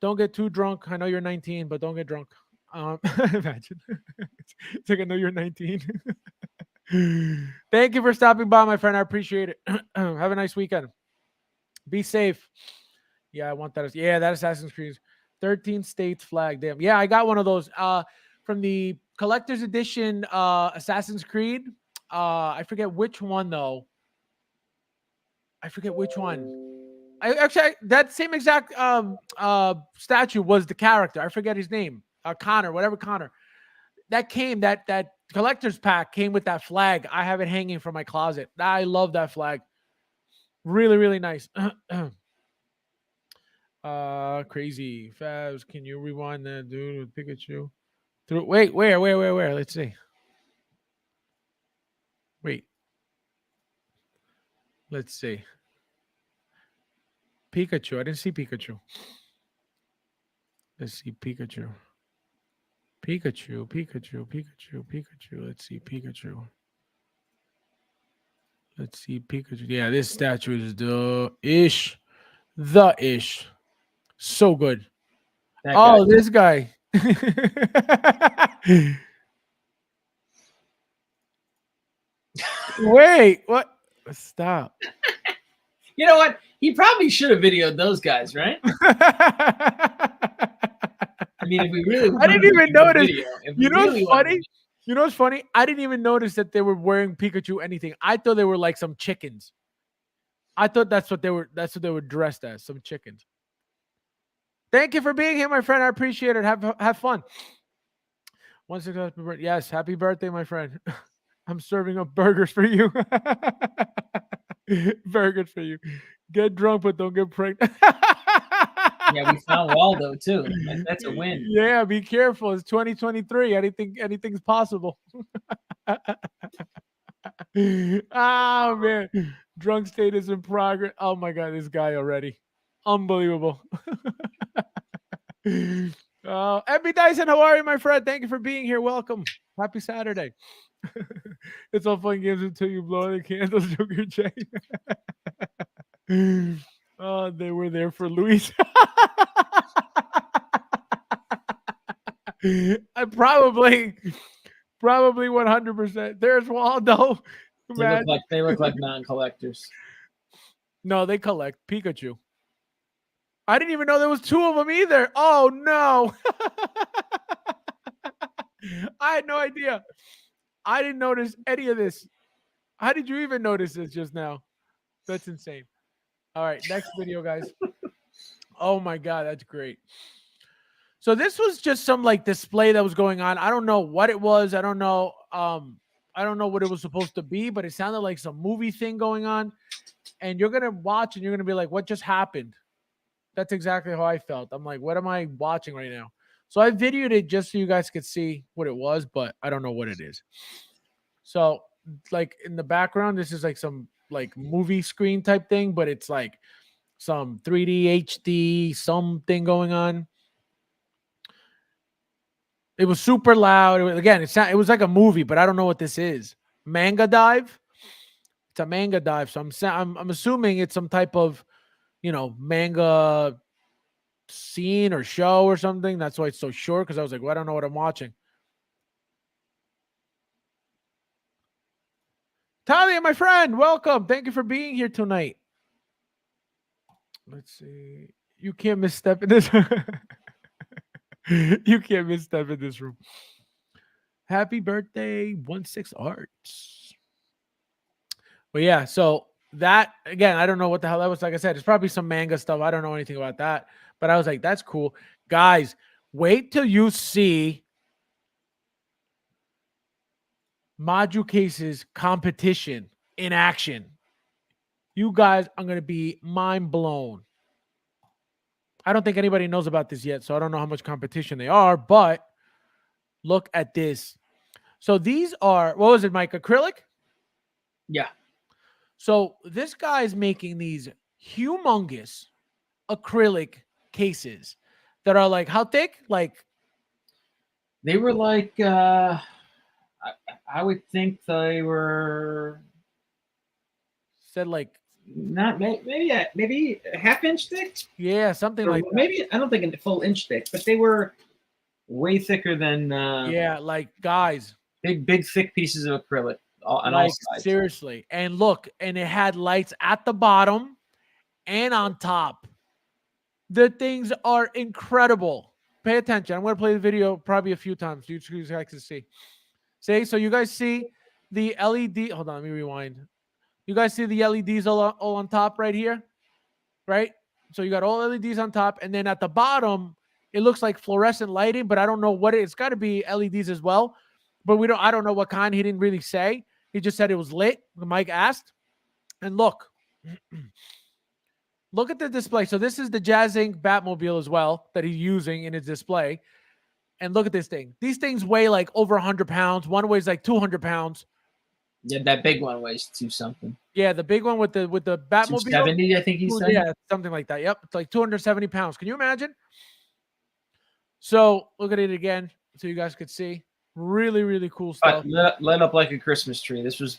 Don't get too drunk. I know you're 19, but don't get drunk. Imagine. It's like, I know you're 19. Thank you for stopping by, my friend. I appreciate it. Have a nice weekend. Be safe. Yeah, I want that. Yeah, that Assassin's Creed. 13 states flag. Damn. Yeah, I got one of those. From the collector's edition Assassin's Creed. I forget which one though. I forget which one. That same exact statue was the character. I forget his name. Connor, whatever Connor. That collector's pack came with that flag. I have it hanging from my closet. I love that flag. Really, really nice. Crazy. Fabs, can you rewind that dude with Pikachu? Wait, where? Let's see. Wait. Let's see. Pikachu. I didn't see Pikachu. Let's see Pikachu. Pikachu. Let's see Pikachu. Yeah, this statue is the ish. So good. This guy. Wait, what? Stop. You know what? He probably should have videoed those guys, right? I mean, if we really, I didn't even notice. You know what's funny? You know what's funny? I didn't even notice that they were wearing Pikachu anything. I thought they were like some chickens. I thought that's what they were dressed as, some chickens. Thank you for being here, my friend. I appreciate it. Have fun. Yes, happy birthday, my friend. I'm serving up burgers for you. Burgers for you. Get drunk, but don't get pregnant. Yeah, we found Waldo too. That's a win. Yeah, be careful. It's 2023. Anything's possible. Oh man, drunk state is in progress. Oh my God, this guy already, unbelievable. Ebby Dyson, how are you, my friend? Thank you for being here. Welcome. Happy Saturday. It's all fun games until you blow the candles, Joker J. Oh, they were there for Luis. I probably 100%. There's Waldo. They look like non-collectors. No, they collect Pikachu. I didn't even know there was two of them either. Oh no. I had no idea. I didn't notice any of this. How did you even notice this just now? That's insane. All right, next video, guys. Oh my God, that's great. So this was just some like display that was going on. I don't know what it was. I don't know what it was supposed to be, but it sounded like some movie thing going on. And you're gonna watch and you're gonna be like, what just happened? That's exactly how I felt. I'm like, what am I watching right now? So I videoed it just so you guys could see what it was, but I don't know what it is. So like in the background, this is like some like movie screen type thing, but it's like some 3D HD something going on. It was super loud. It was like a movie, but I don't know what this is. Manga dive. It's a manga dive. So I'm assuming it's some type of, manga scene or show or something. That's why it's so short, because I was like, well, I don't know what I'm watching. Talia, my friend, welcome. Thank you for being here tonight. Let's see. You can't misstep in this. You can't misstep in this room. Happy birthday, 16 Arts. But yeah, so that again, I don't know what the hell that was. Like I said, it's probably some manga stuff. I don't know anything about that. But I was like, that's cool. Guys, wait till you see Module Case's competition in action. You guys are going to be mind blown. I don't think anybody knows about this yet, so I don't know how much competition they are, but look at this. So these are, what was it, Mike? Acrylic? Yeah. So this guy's making these humongous acrylic cases that are like, how thick? Like, They were like, I would think they were said like, not maybe a half-inch thick. yeah, something Or like that. maybe I don't think a full inch thick, but they were way thicker than Yeah, like guys, big thick pieces of acrylic on all like sides. seriously. And look, and it had lights at the bottom and on top. The things are incredible. Pay attention. I'm going to play the video probably a few times. You guys can see. See, so you guys see the LED. Hold on, let me rewind. You guys see the LEDs all on top right here, right? So you got all LEDs on top, and then at the bottom, it looks like fluorescent lighting, but I don't know what it's got to be LEDs as well. But I don't know what kind. He didn't really say. He just said it was lit. Mike asked. And look. Look at the display. So this is the Jazz Inc. Batmobile as well that he's using in his display. And look at this thing. These things weigh like over 100 pounds. One weighs like 200 pounds. Yeah, that big one weighs 2 something. Yeah, the big one with the Batmobile. 270, I think he said. Yeah, something like that. Yep, it's like 270 pounds. Can you imagine? So look at it again, so you guys could see. Really, really cool stuff. Lit up like a Christmas tree. This was,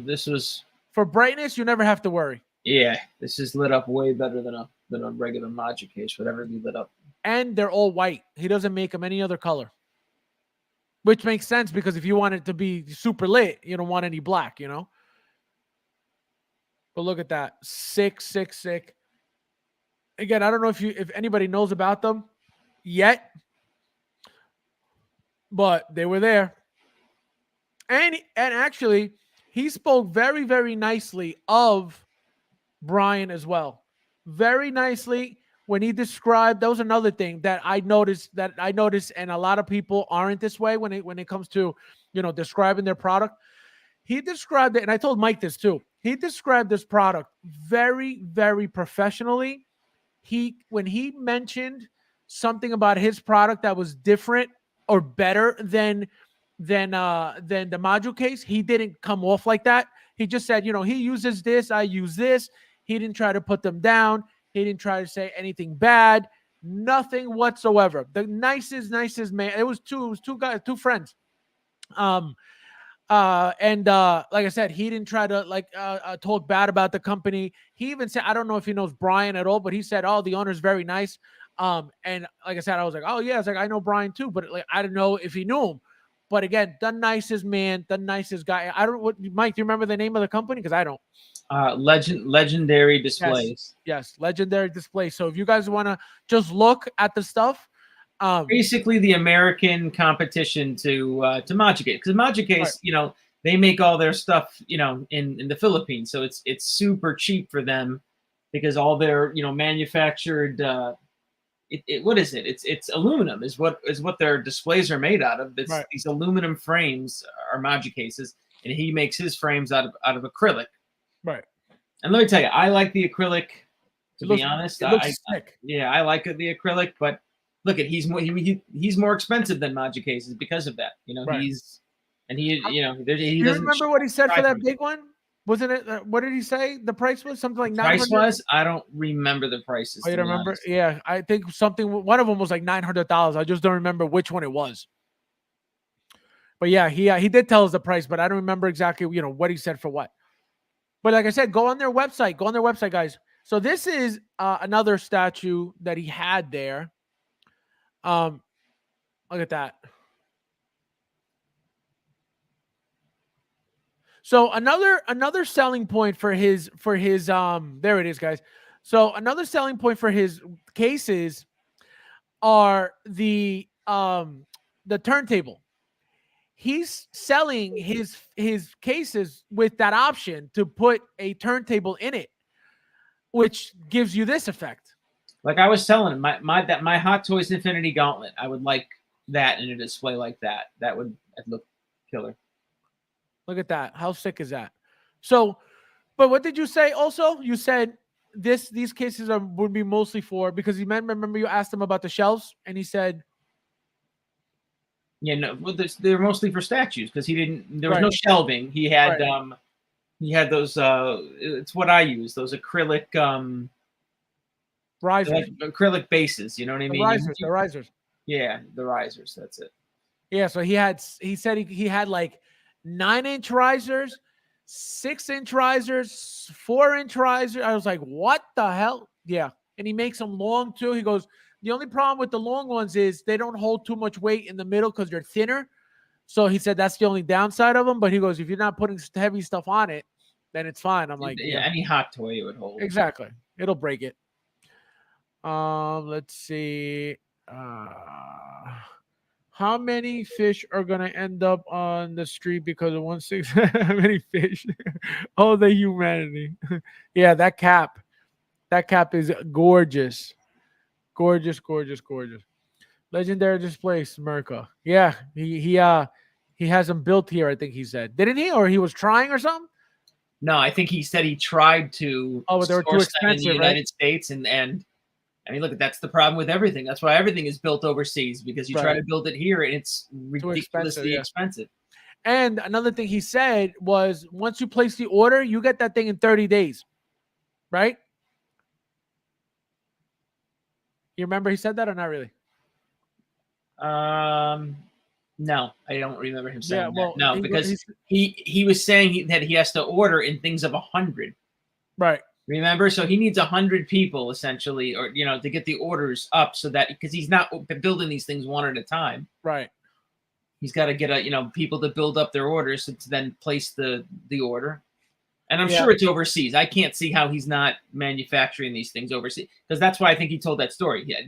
this was for brightness. You never have to worry. Yeah, this is lit up way better than a regular Module case would ever be lit up. And they're all white. He doesn't make them any other color. Which makes sense, because if you want it to be super lit, you don't want any black, you know? But look at that. Sick. Again, I don't know if anybody knows about them yet, but they were there. And actually, he spoke very, very nicely of Brian as well. Very nicely. When he described, that was another thing that I noticed, and a lot of people aren't this way when it comes to, describing their product. He described it, and I told Mike this too. He described this product very, very professionally. When he mentioned something about his product that was different or better than the Module case, he didn't come off like that. He just said, he uses this, I use this. He didn't try to put them down. He didn't try to say anything bad, nothing whatsoever. The nicest man. It was two guys, two friends. Like I said, he didn't try to talk bad about the company. He even said, I don't know if he knows Brian at all, but he said, "Oh, the owner's very nice." And like I said, I was like, "Oh yeah," I was like, "I know Brian too," but I don't know if he knew him. But again, the nicest man, the nicest guy. Mike, do you remember the name of the company? Because I don't. Legendary Displays. Yes, Legendary Displays. So if you guys want to just look at the stuff, basically the American competition to Module Case, because Module Case, right, they make all their stuff, in the Philippines, so it's super cheap for them because all their manufactured. What is it? It's aluminum is what their displays are made out of. Right. These aluminum frames are Module Cases, and he makes his frames out of acrylic. Right. And let me tell you, I like the acrylic. To be honest, it looks sick. I like the acrylic, but look at he's more expensive than Module Cases because of that. Right. He do doesn't. You remember what he said for that big one? Wasn't it? What did he say? The price was something like 900. Price was? I don't remember the prices. Oh, you don't remember? Honest. Yeah, I think one of them was like $900. I just don't remember which one it was. But yeah, he did tell us the price, but I don't remember exactly what he said for what. But like I said, go on their website. Go on their website, guys. So this is another statue that he had there. Look at that. So another selling point for his there it is, guys. So another selling point for his cases are the turntable. He's selling his cases with that option to put a turntable in it, which gives you this effect. Like I was telling him, my Hot Toys Infinity Gauntlet, I would like that in a display like that. That'd look killer. Look at that. How sick is that? So, but what did you say also? You said these cases would be mostly for, because he remember you asked him about the shelves and he said, yeah, no, well, they're mostly for statues because there was Right. no shelving. He had Right. he had those it's what I use, those acrylic risers. like acrylic bases, you know what I mean? The risers. Yeah, the risers, that's it. Yeah, so he said he had like 9-inch risers, 6-inch risers, 4-inch risers. I was like, what the hell? Yeah. And he makes them long too. He goes, the only problem with the long ones is they don't hold too much weight in the middle because they're thinner. So he said that's the only downside of them. But he goes, if you're not putting heavy stuff on it, then it's fine. I'm like, Yeah, any hot toy it would hold. exactly. It'll break it. Let's see. How many fish are gonna end up on the street because of 1/6? How many fish? Oh, the humanity. Yeah, that cap is gorgeous. Gorgeous. Legendary displays, Merca. Yeah, he has them built here, I think he said. Didn't he? Or he was trying or something? No, I think he said he tried to Oh, but they were too source them in expensive, the right? United States, and I mean, look, that's the problem with everything. That's why everything is built overseas, because you try Right. to build it here and it's ridiculously yeah. expensive. And another thing he said was once you place the order, you get that thing in 30 days. Right? You remember he said that or not really? No, I don't remember him saying well, that. No, he- because he's- he was saying that he has to order in things of 100. Right. Remember, so he needs 100 people essentially, or to get the orders up, so that because he's not building these things one at a time. Right. He's got to get people to build up their orders to then place the order. And I'm sure it's overseas. I can't see how he's not manufacturing these things overseas, because that's why I think he told that story. Yeah,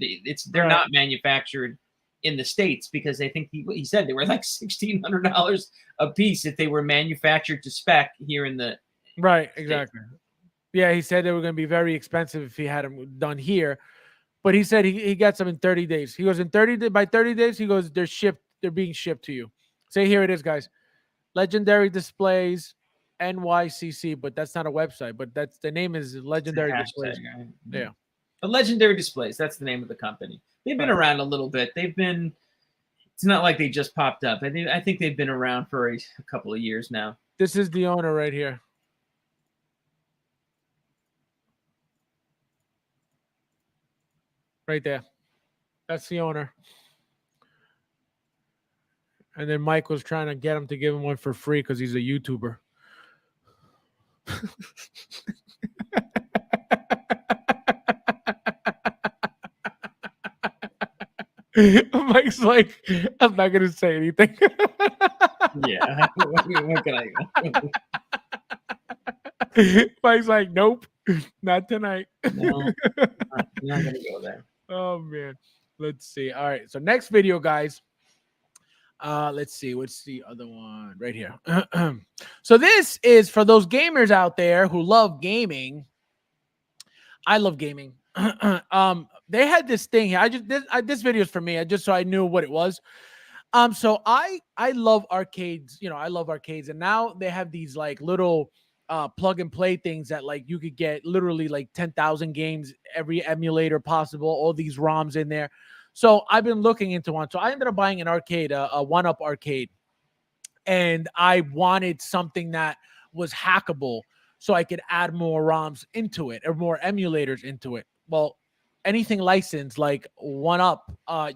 they're not manufactured in the States, because I think he said they were like $1,600 a piece if they were manufactured to spec here in the Right, States. exactly. Yeah, he said they were going to be very expensive if he had them done here, but he said he gets them in 30 days. He goes by 30 days. He goes, they're being shipped to you. Say here it is, guys. Legendary Displays NYCC, but that's not a website. But that's the name is Legendary Displays. Right? Yeah, The Legendary Displays. That's the name of the company. They've been around a little bit. It's not like they just popped up. I think they've been around for a couple of years now. This is the owner right here. Right there. That's the owner. And then Mike was trying to get him to give him one for free because he's a YouTuber. Mike's like, I'm not gonna say anything. Yeah. What can Mike's like, nope, not tonight. No, I'm not gonna go there. Oh man. Let's see. All right. So next video, guys. Let's see. What's the other one right here? So this is for those gamers out there who love gaming. I love gaming. They had this thing here. This video is for me. So I knew what it was. So I love arcades. I love arcades, and now they have these like little plug and play things that like you could get literally like 10,000 games, every emulator possible, all these ROMs in there. So I've been looking into one. So I ended up buying an arcade, a 1UP arcade, and I wanted something that was hackable so I could add more ROMs into it or more emulators into it. Well, anything licensed like 1UP,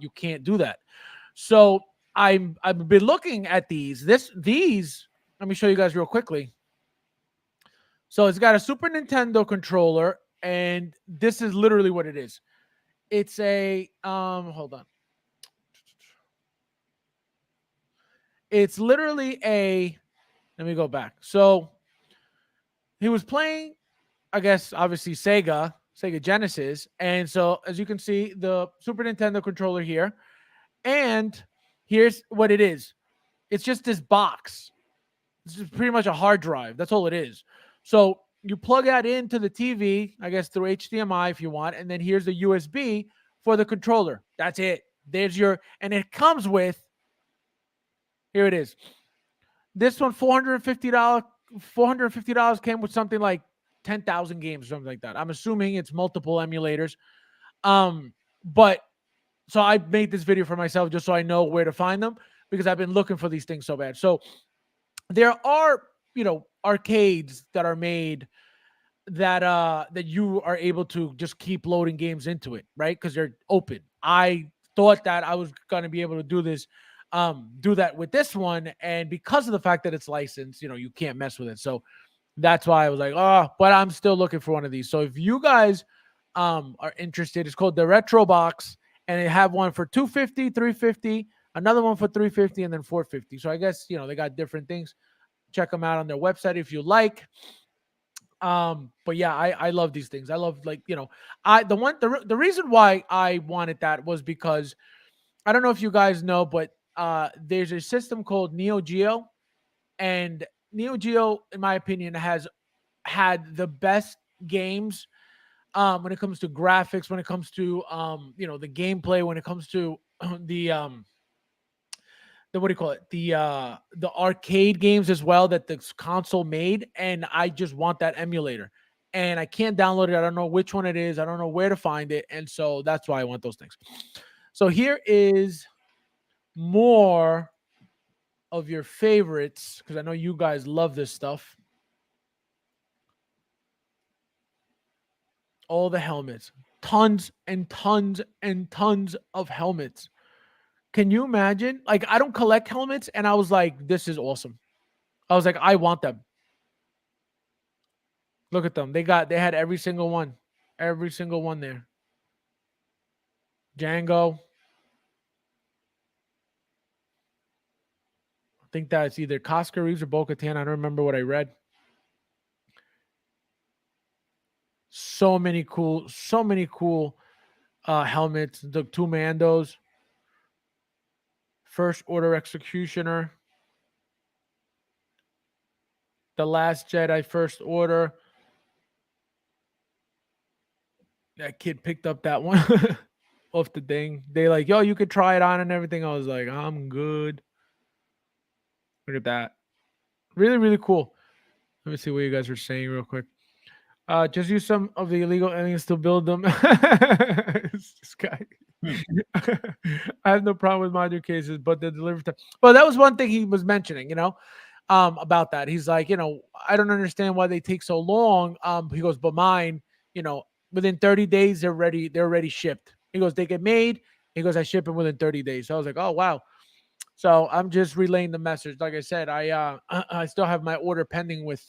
you can't do that. So I've been looking at these. Let me show you guys real quickly. So it's got a Super Nintendo controller and this is literally what it is. It's a hold on. It's literally a, let me go back. So he was playing, I guess, obviously Sega Genesis. And so as you can see, the Super Nintendo controller here. And here's what it is. It's just this box. This is pretty much a hard drive. That's all it is. So you plug that into the TV, I guess through HDMI if you want. And then here's the USB for the controller. That's it. There's your, and it comes with, here it is. This one, $450. $450 came with something like 10,000 games, something like that. I'm assuming it's multiple emulators. But so I made this video for myself just so I know where to find them, because I've been looking for these things so bad. So there are, arcades that are made that you are able to just keep loading games into it, right? Because they're open. I thought that I was going to be able to do that with this one, and because of the fact that it's licensed, you can't mess with it. So that's why I was like, oh, but I'm still looking for one of these. So if you guys are interested, it's called the Retro Box, and they have one for $250, $350, another one for $350, and then $450. So I guess they got different things. Check them out on their website if you like. But yeah, I love these things. I love, the reason why I wanted that was because I don't know if you guys know, but there's a system called Neo Geo, and Neo Geo, in my opinion, has had the best games when it comes to graphics, when it comes to the gameplay, when it comes to the what do you call it? The arcade games as well that the console made, and I just want that emulator. And I can't download it. I don't know which one it is. I don't know where to find it. And so that's why I want those things. So here is more of your favorites, because I know you guys love this stuff. All the helmets. Tons and tons and tons of helmets. Can you imagine? Like, I don't collect helmets, and I was like, this is awesome. I was like, I want them. Look at them. They had every single one. Every single one there. Django. I think that's either Cosca Reeves or Bo-Katan. I don't remember what I read. So many cool helmets. The two Mandos. First Order Executioner. The Last Jedi First Order. That kid picked up that one off the thing. They like, yo, you could try it on and everything. I was like, I'm good. Look at that. Really, really cool. Let me see what you guys are saying real quick. Just use some of the illegal aliens to build them. This guy. I have no problem with module cases, but the delivery time. Well, that was one thing he was mentioning, about that. He's like, I don't understand why they take so long. He goes, but mine, within 30 days, they're already shipped. He goes, they get made. He goes, I ship them within 30 days. So I was like, oh, wow. So I'm just relaying the message. Like I said, I still have my order pending with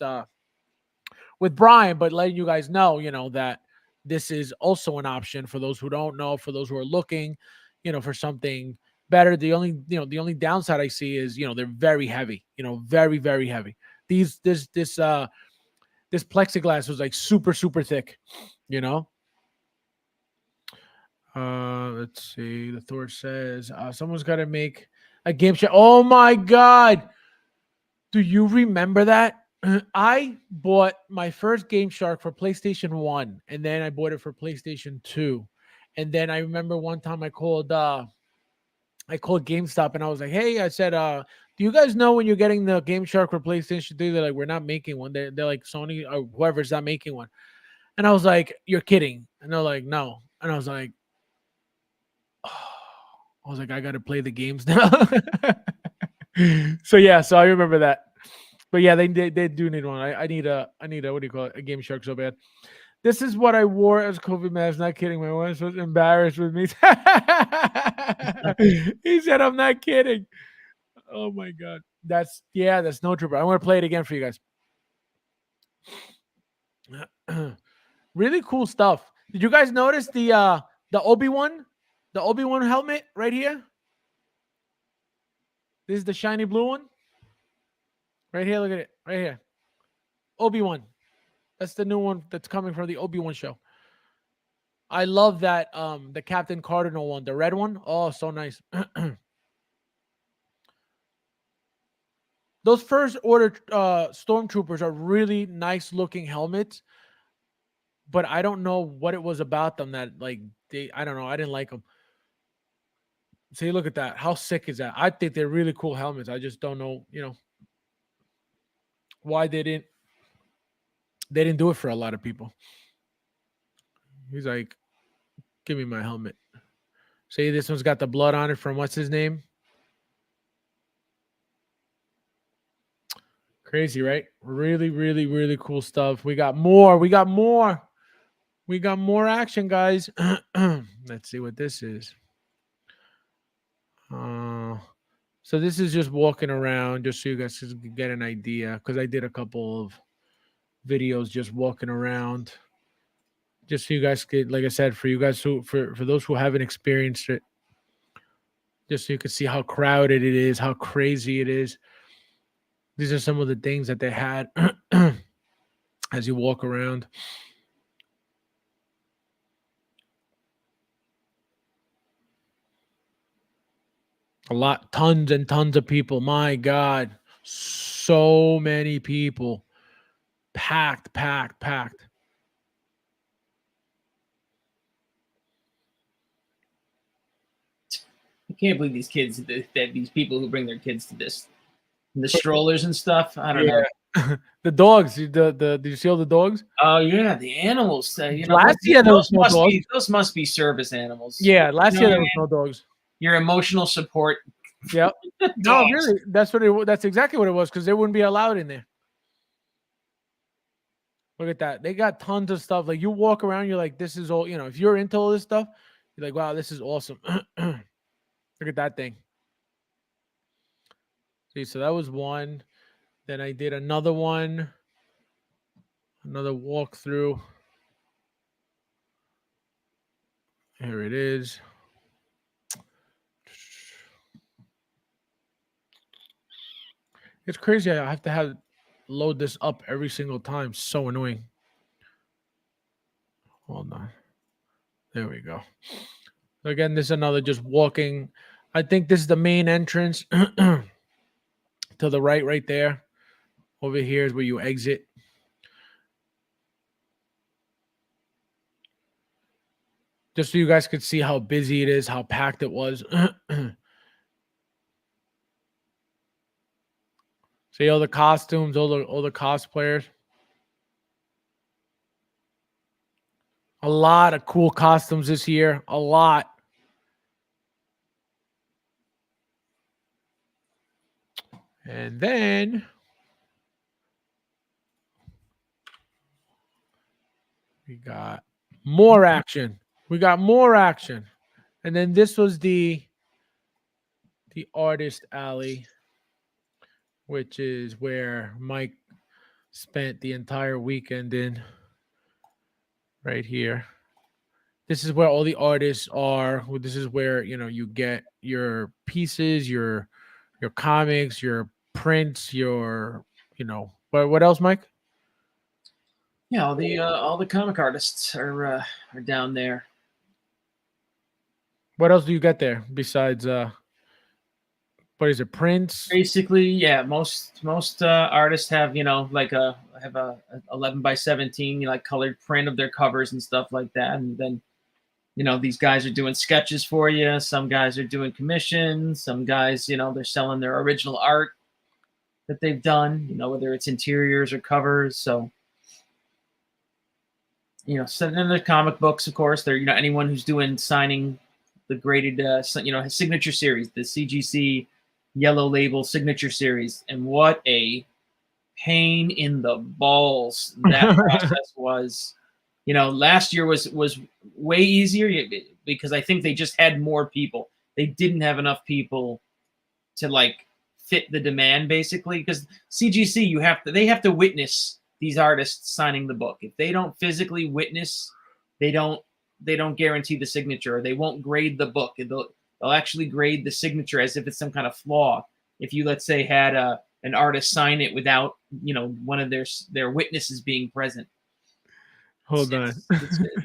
Brian, but letting you guys know, that this is also an option for those who don't know, for those who are looking, for something better. The only downside I see is, they're very heavy, very, very heavy. This plexiglass was like super, super thick, Let's see. The Thor says, someone's got to make a game show. Oh my God. Do you remember that? I bought my first Game Shark for PlayStation 1, and then I bought it for PlayStation 2. And then I remember one time I called GameStop, and I was like, hey, I said, do you guys know when you're getting the Game Shark for PlayStation 3? They're like, we're not making one. They're like, Sony or whoever's not making one. And I was like, you're kidding. And they're like, no. And I was like, I got to play the games now. So I remember that. But yeah, they do need one. I need a what do you call it? A Game Shark so bad. This is what I wore as COVID mask. Not kidding. My wife was embarrassed with me. He said, I'm not kidding. Oh my God. That's no trooper. I'm going to play it again for you guys. Really cool stuff. Did you guys notice the Obi-Wan helmet right here? This is the shiny blue one. Right here, look at it. Right here. Obi-Wan. That's the new one that's coming from the Obi-Wan show. I love that the Captain Cardinal one, the red one. Oh, so nice. Those first order stormtroopers are really nice looking helmets, but I don't know what it was about them that I don't know. I didn't like them. See, look at that. How sick is that? I think they're really cool helmets. I just don't know, why they didn't do it for a lot of people. He's like, give me my helmet. See, this one's got the blood on it from what's his name? Crazy, right? Really, really, really cool stuff. We got more. We got more action, guys. Let's see what this is. So this is just walking around, just so you guys can get an idea, because I did a couple of videos just walking around, just so you guys could, like I said, for you guys for those who haven't experienced it, just so you can see how crowded it is, how crazy it is. These are some of the things that they had as you walk around. Tons and tons of people. My God, so many people. Packed. I can't believe these kids, that these people who bring their kids to this, the strollers and stuff. I don't know. The dogs. Did you see all the dogs? Oh yeah, the animals. Last year there was no dogs. Those must be service animals. Yeah, last year there was no dogs. Your emotional support. Yep. No, really, that's exactly what it was, because they wouldn't be allowed in there. Look at that. They got tons of stuff. Like, you walk around, you're like, this is all, if you're into all this stuff, you're like, wow, this is awesome. Look at that thing. See, so that was one. Then I did another one, another walkthrough. Here it is. It's crazy. I have to load this up every single time. So annoying. Hold on. There we go. Again, this is another just walking. I think this is the main entrance. To the right there. Over here is where you exit. Just so you guys could see how busy it is, how packed it was. See all the costumes, all the cosplayers. A lot of cool costumes this year. A lot. And then we got more action. And then this was the artist alley, which is where Mike spent the entire weekend in. Right here. This is where all the artists are. This is where, you get your pieces, your comics, your prints, your, what else, Mike? Yeah, all the comic artists are down there. What else do you get there besides what is it, prints? Basically, yeah, most artists have, like a 11 by 17, like colored print of their covers and stuff like that. And then, these guys are doing sketches for you. Some guys are doing commissions. Some guys, they're selling their original art that they've done, whether it's interiors or covers. So, so then the comic books, of course, they're, anyone who's doing signing the graded, signature series, the CGC Yellow Label signature series. And what a pain in the balls that process was. Last year was way easier because I think they just had more people. They didn't have enough people to fit the demand, basically, because CGC, they have to witness these artists signing the book. If they don't physically witness, they don't guarantee the signature. Or they won't grade the book. They'll actually grade the signature as if it's some kind of flaw. If you, let's say, had an artist sign it without, one of their witnesses being present. Hold on.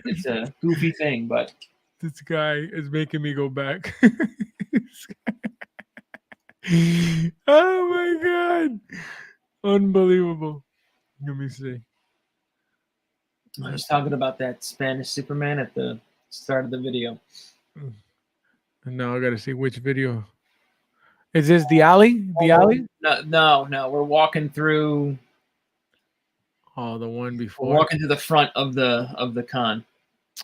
It's a goofy thing, but this guy is making me go back. Oh my god. Unbelievable. Let me see. I was talking about that Spanish Superman at the start of the video. Now I gotta see which video. Is this the alley? The alley? No. We're walking through. Oh, the one before. We're walking to the front of the con.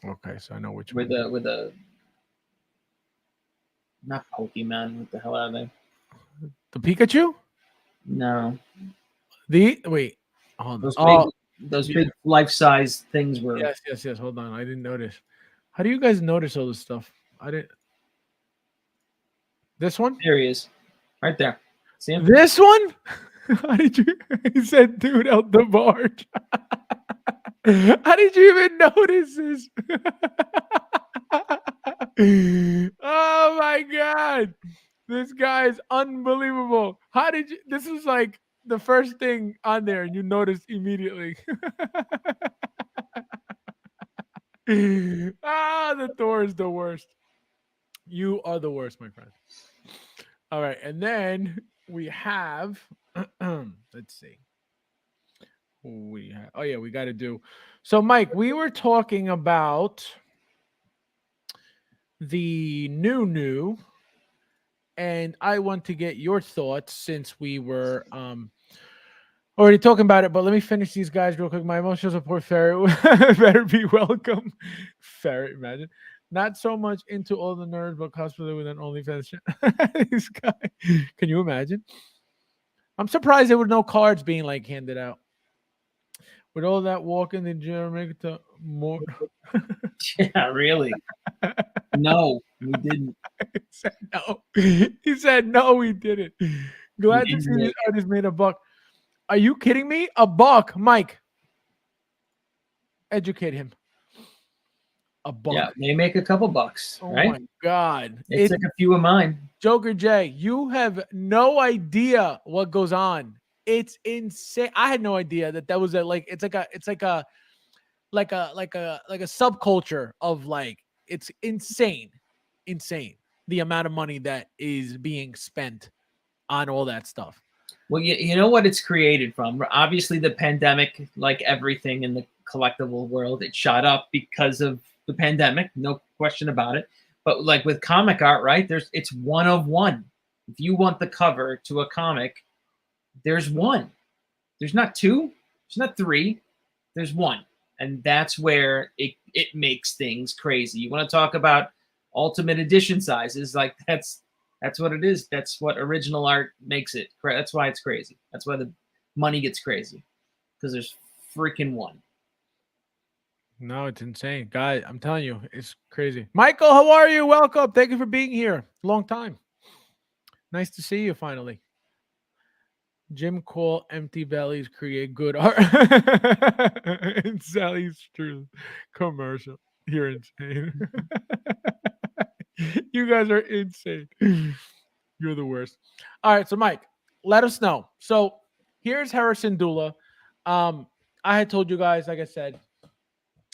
Okay, so I know which with one. with a not Pokemon. What the hell are they? The Pikachu? No. Wait. Hold on. Those big life-size things were. Yes. Hold on. I didn't notice. How do you guys notice all this stuff? I didn't. This one? There he is. Right there. See him? This one? How did you? He said, dude, out the barge. How did you even notice this? Oh my god. This guy is unbelievable. How did you? This is like the first thing on there, and you noticed immediately. The Thor is the worst. You are the worst, my friend. All right, and then we have. Let's see. We got to do. So, Mike, we were talking about the new. And I want to get your thoughts since we were already talking about it. But let me finish these guys real quick. My emotional support ferret better be welcome. Ferret, imagine. Not so much into all the nerds, but cosplay with an OnlyFans. This guy. Can you imagine? I'm surprised there were no cards being like handed out. With all that walking the gym, make it to more. Yeah, really. No, we didn't. He said no. He said no, we didn't. Glad to see these artists made a buck. Are you kidding me? A buck, Mike. Educate him. A buck. Yeah, they make a couple bucks. Oh right? my god. It's like a few of mine. Joker J, you have no idea what goes on. It's insane. I had no idea that was it's like a subculture of like, it's insane the amount of money that is being spent on all that stuff. Well, you know what it's created from? Obviously, the pandemic, like everything in the collectible world, it shot up because of the pandemic, no question about it. But like with comic art, right? It's one of one. If you want the cover to a comic, there's one. There's not two. There's not three. There's one. And that's where it makes things crazy. You want to talk about ultimate edition sizes? Like that's what it is. That's what original art makes it. That's why it's crazy. That's why the money gets crazy, because there's freaking one. No, it's insane, guys. I'm telling you, it's crazy. Michael, how are you? Welcome. Thank you for being here. Long time. Nice to see you finally. Jim Cole, empty bellies create good art. And Sally's true commercial. You're insane. You guys are insane. You're the worst. All right, so Mike, let us know. So here's Harrison Dula. I had told you guys, like I said,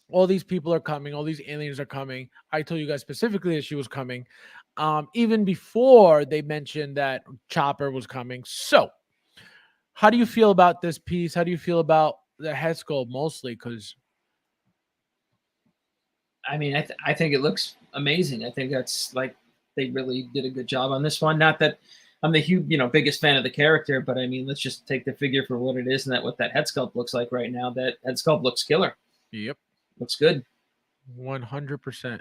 all these people are coming. All these aliens are coming. I told you guys specifically that she was coming, even before they mentioned that Chopper was coming. So how do you feel about this piece? How do you feel about the head sculpt mostly? Because I mean, I think it looks amazing. I think that's like they really did a good job on this one. Not that I'm the huge, biggest fan of the character, but I mean, let's just take the figure for what it is and what that head sculpt looks like right now. That head sculpt looks killer. Yep, looks good. 100%.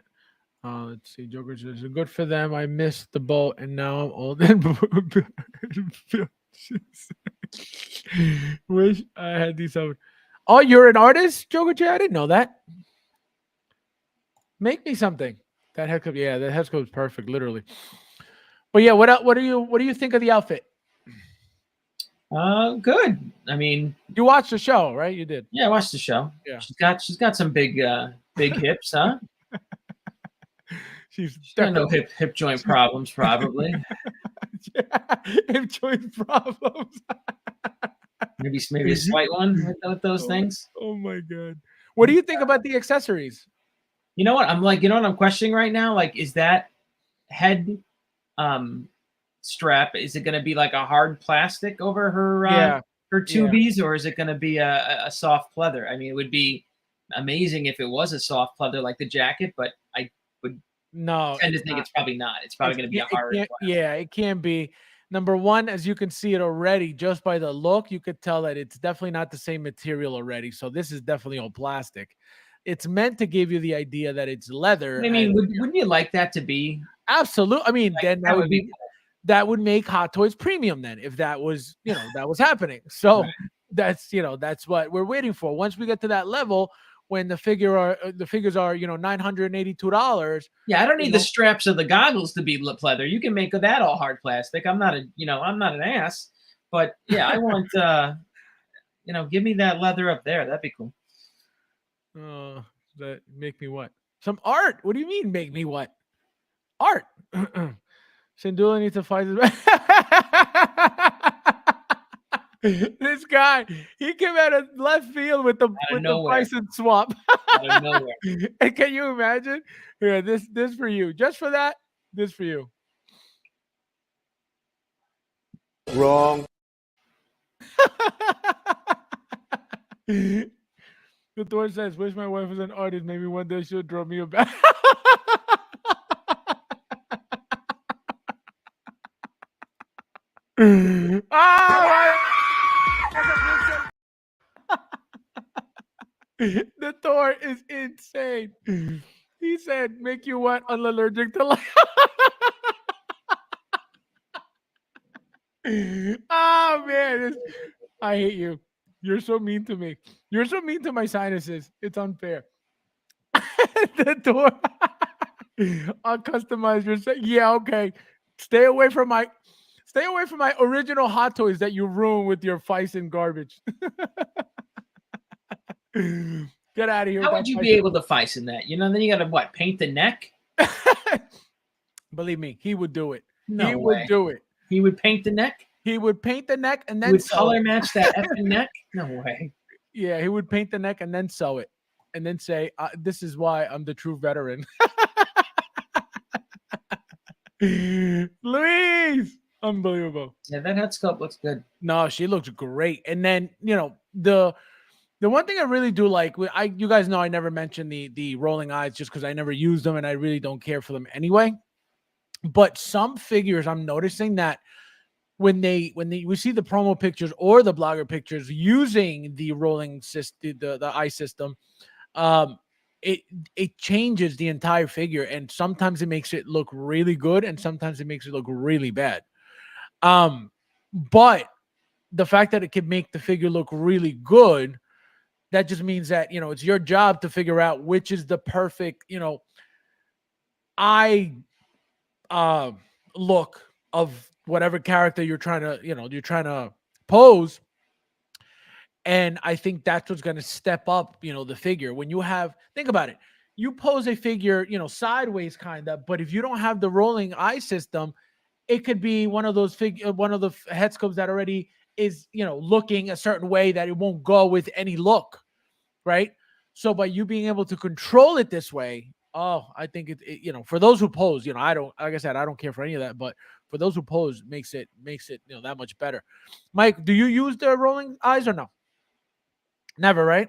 Let's see. Joker says, good for them. I missed the boat, and now I'm old and wish I had these over. Oh, you're an artist, Joker J? I didn't know that. Make me something. That head sculpt, yeah, that head sculpt is perfect, literally. But yeah, what do you think of the outfit? Good. I mean, You watched the show, right? You did. yeah, I watched the show. Yeah. She's got some big hips, huh? She's She's got no definitely hip joint problems, probably. hip joint problems. Maybe a slight one with those things. Oh my god. What do you think about the accessories? You know what? I'm like, you know what I'm questioning right now? Like, is that head strap, is it going to be like a hard plastic over her her tubies, or is it going to be a soft pleather? I mean, it would be amazing if it was a soft pleather like the jacket, but I would tend to think it's probably not. It's probably going to be a hard plastic. Yeah, it can be. Number one, as you can see it already, just by the look, you could tell that it's definitely not the same material already. So this is definitely all plastic. It's meant to give you the idea that it's leather. I mean, wouldn't you like that to be? Absolutely. I mean, Like, then that would be cool. that would make Hot Toys premium then if that was, that was happening. So Right. that's what we're waiting for. Once we get to that level, when the figures are, $982. Yeah, I don't need the straps of the goggles to be pleather. You can make that all hard plastic. I'm not an ass, but yeah, I want give me that leather up there. That'd be cool. That make me what? Some art. What do you mean make me what? Art. Shindula needs to fight this guy, he came out of left field with the bison swap. Out of nowhere. And can you imagine? Yeah, this for you. Just for that, this for you. Wrong. The Thor says, wish my wife was an artist. Maybe one day she'll draw me a back. The Thor is insane. He said, make you what? Allergic to light. Oh man, I hate you. You're so mean to me. You're so mean to my sinuses. It's unfair. The Thor. I'll customize your set. Yeah, okay. Stay away from my original Hot Toys that you ruin with your Fison garbage. Get out of here. How would you be able to Fison that? Then you got to what? Paint the neck? Believe me, he would do it. No would do it. He would paint the neck? He would paint the neck and then he would color match that effing neck? No way. Yeah, he would paint the neck and then sew it. And then say, this is why I'm the true veteran. Louise! Unbelievable. Yeah, that head sculpt looks good. No, she looks great. And then, the one thing I really do like, you guys know I never mentioned the rolling eyes just because I never use them and I really don't care for them anyway. But some figures I'm noticing that when we see the promo pictures or the blogger pictures using the rolling system, the eye system, it changes the entire figure, and sometimes it makes it look really good and sometimes it makes it look really bad. But the fact that it can make the figure look really good, that just means that it's your job to figure out which is the perfect eye look of whatever character you're trying to pose. And I think that's what's going to step up, the figure. When you think about it, you pose a figure, sideways kind of, but if you don't have the rolling eye system, it could be one of those one of the head sculpts that already is, looking a certain way that it won't go with any look, right? So by you being able to control it this way, I think it for those who pose, I don't, like I said, I don't care for any of that, but for those who pose, makes it that much better. Mike, do you use the rolling eyes or no? Never, right?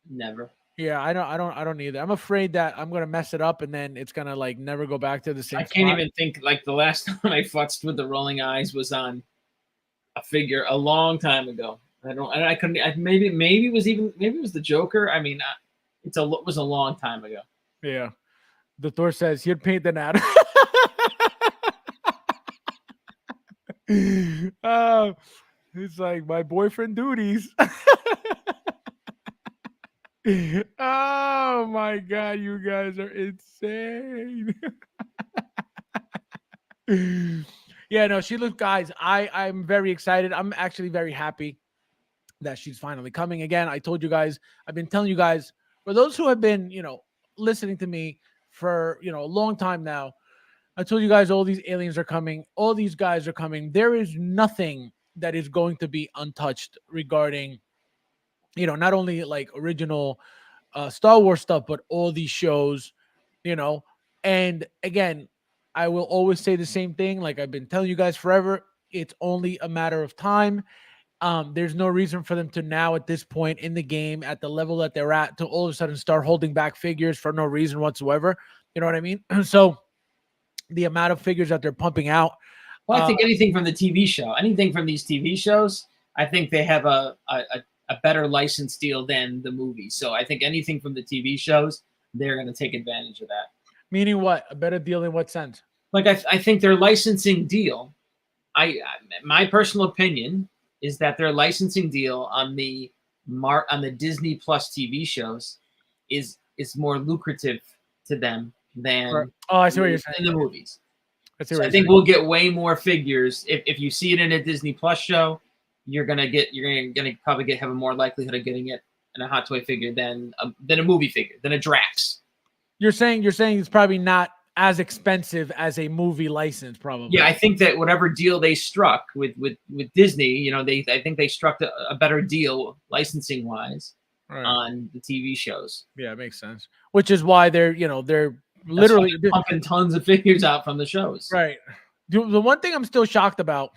Never. Yeah, I don't either. I'm afraid that I'm gonna mess it up and then it's gonna never go back to the same. I can't even think, the last time I futzed with the rolling eyes was on a figure a long time ago. I couldn't. Maybe it was the Joker. I mean, it was a long time ago. Yeah, the Thor says he'd paint the ad. It's like my boyfriend duties. Oh my god, you guys are insane. Yeah, no, she looks, guys. I'm very excited. I'm actually very happy that she's finally coming. Again, I told you guys, I've been telling you guys, for those who have been, listening to me for, a long time now, I told you guys all these aliens are coming, all these guys are coming. There is nothing that is going to be untouched regarding, not only like original Star Wars stuff, but all these shows, you know. And again, I will always say the same thing. Like I've been telling you guys forever, it's only a matter of time. There's no reason for them to now at this point in the game, at the level that they're at, to all of a sudden start holding back figures for no reason whatsoever. You know what I mean? So the amount of figures that they're pumping out. Well, I think anything from the TV show, anything from these TV shows, I think they have a better license deal than the movies. So I think anything from the TV shows, they're going to take advantage of that. Meaning what? A better deal in what sense? Like I think their licensing deal, my personal opinion is that their licensing deal on the Disney Plus TV shows is more lucrative to them than I see what you're saying. in the movies. So I think we'll get way more figures if you see it in a Disney Plus show. You're gonna probably have a more likelihood of getting it in a Hot Toy figure than a movie figure, than a Drax. You're saying it's probably not as expensive as a movie license, probably. Yeah, I think that whatever deal they struck with Disney, I think they struck a better deal licensing wise on the TV shows. Yeah, it makes sense. Which is why they're literally they're pumping tons of figures out from the shows. Right. The one thing I'm still shocked about,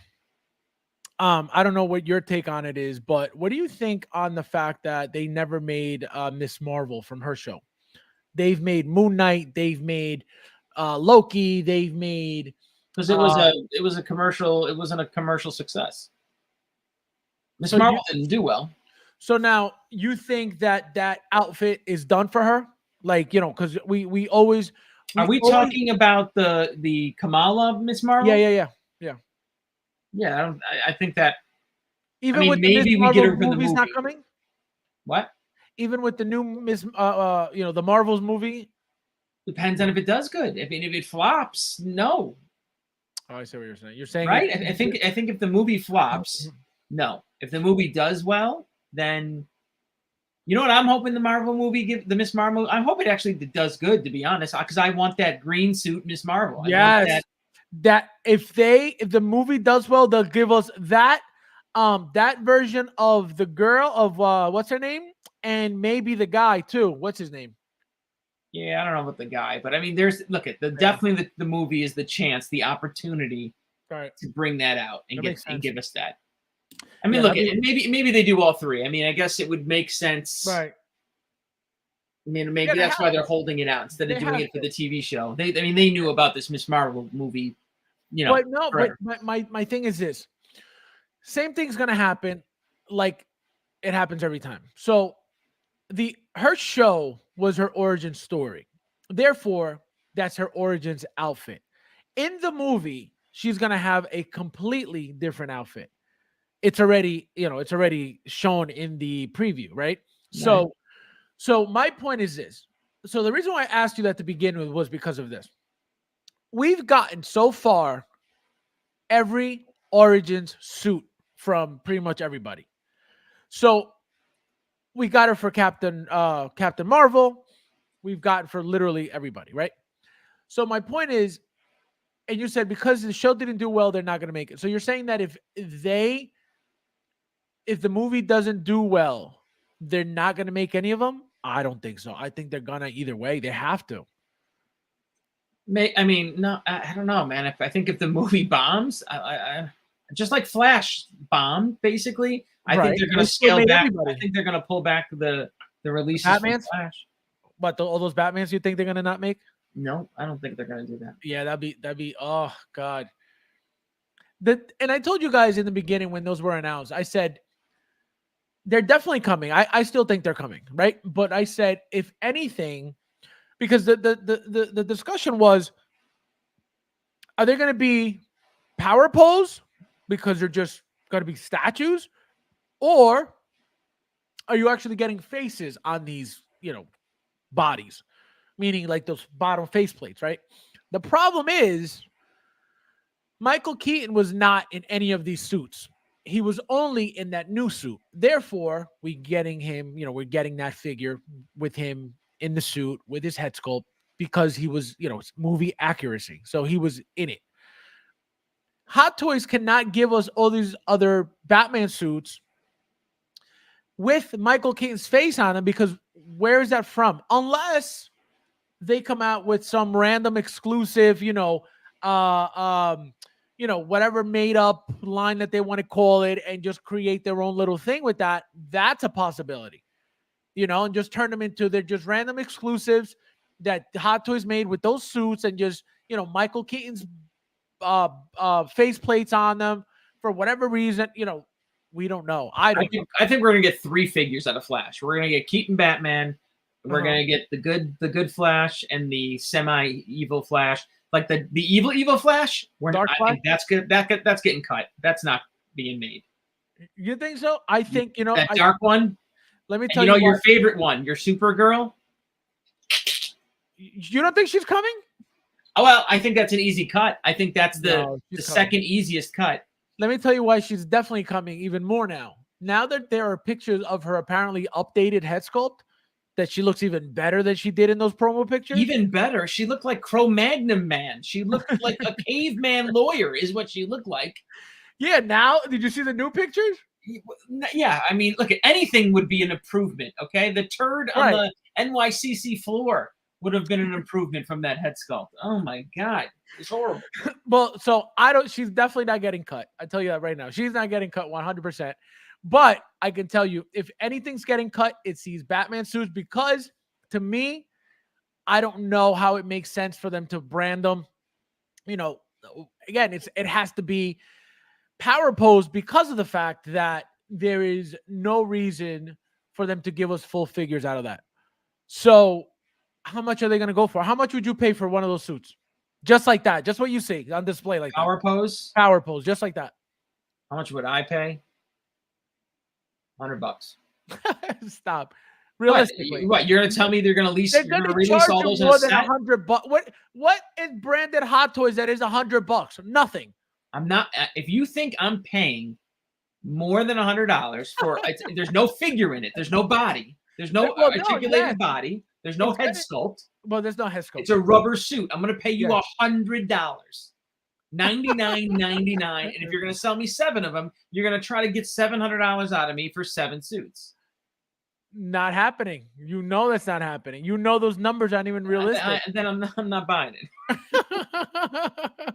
I don't know what your take on it is, but what do you think on the fact that they never made Miss Marvel from her show? They've made Moon Knight, they've made Loki, they've made, because it was a commercial. It wasn't a commercial success. Miss Marvel didn't do well. So now you think that outfit is done for her? Like, because we always are we talking about the Kamala Miss Marvel? Yeah. Yeah, I think that even with maybe the we get her for the movie's movie. not coming. What? Even with the new Miss, the Marvels movie. Depends on if it does good. If it flops, no. Oh, I see what you're saying. You're saying right. I think if the movie flops, no. If the movie does well, then you know what I'm hoping the Marvel movie the Miss Marvel. I hope it actually does good, to be honest, because I want that green suit Miss Marvel. Yes. That if the movie does well, they'll give us that version of the girl of what's her name, and maybe the guy too. What's his name? Yeah, I don't know about the guy, but definitely the movie is the chance, the opportunity to bring that out and give us that. I mean, maybe they do all three. I mean, I guess it would make sense. Right. I mean, maybe that's why they're holding it out instead of doing it for the TV show. They knew about this Miss Marvel movie, But no, but my thing is this. Same thing's gonna happen, like it happens every time. So her show was her origin story. Therefore, that's her origins outfit. In the movie, she's gonna have a completely different outfit. It's already shown in the preview, right? Right. So my point is this. So the reason why I asked you that to begin with was because of this. We've gotten so far every origins suit from pretty much everybody. So we got her for Captain Marvel. We've gotten for literally everybody, right? So my point is, and you said because the show didn't do well, they're not going to make it. So you're saying that if the movie doesn't do well, they're not going to make any of them? I don't think so. I think they're going to either way. They have to. I mean, no, I don't know, man. I think if the movie bombs, I just like Flash bombed, basically. I think they're going to scale back. Everybody. I think they're going to pull back the releases of Flash. But all those Batmans, you think they're going to not make? No, I don't think they're going to do that. Yeah, that'd be. Oh God. And I told you guys in the beginning when those were announced, I said they're definitely coming. I still think they're coming, right? But I said if anything, because the discussion was, are they going to be power pose because they're just going to be statues, or are you actually getting faces on these, bodies, meaning like those bottom face plates, right? The problem is Michael Keaton was not in any of these suits. He was only in that new suit. Therefore, we're getting that figure with him in the suit with his head sculpt because he was, it's movie accuracy. So he was in it. Hot Toys cannot give us all these other Batman suits with Michael Keaton's face on them because where is that from? Unless they come out with some random exclusive, whatever made up line that they want to call it and just create their own little thing with that. That's a possibility, and just turn them into, they're just random exclusives that Hot Toys made with those suits and just, Michael Keaton's face plates on them for whatever reason, we don't know. I think we're gonna get 3 figures out of Flash. We're gonna get Keaton Batman. We're gonna get the good Flash and the semi-evil Flash, like the evil Flash. I think that's good. That's getting cut. That's not being made. You think so? I think that dark one. Let me tell you, your favorite one, your Supergirl. You don't think she's coming? Oh well, I think that's an easy cut. I think that's the second easiest cut. Let me tell you why she's definitely coming even more now. Now that there are pictures of her apparently updated head sculpt, that she looks even better than she did in those promo pictures. Even better. She looked like Cro-Magnon Man. She looked like a caveman lawyer is what she looked like. Yeah, now, did you see the new pictures? Yeah, I mean, look, anything would be an improvement, okay? The turd on the NYCC floor would have been an improvement from that head sculpt. Oh, my God. It's horrible. Well, so she's definitely not getting cut. I tell you that right now. She's not getting cut 100%. But I can tell you, if anything's getting cut, it's these Batman suits because, to me, I don't know how it makes sense for them to brand them. Again, it has to be power pose because of the fact that there is no reason for them to give us full figures out of that. So how much are they going to go for? How much would you pay for one of those suits? Just like that. Just what you see on display like power pose? Power pose, just like that. How much would I pay? $100. Stop. Realistically, what you're gonna tell me they're gonna release all those more than $100? What is branded Hot Toys that is $100? Nothing. I'm not. If you think I'm paying more than $100 for, there's no figure in it. There's no body. There's no articulated body. There's no head sculpt. Well, there's no head sculpt. It's a rubber suit. I'm gonna pay you $100. $99.99, and if you're going to sell me 7 of them, you're going to try to get $700 out of me for 7 suits. Not happening. That's not happening. Those numbers aren't even realistic. Then I'm not buying it.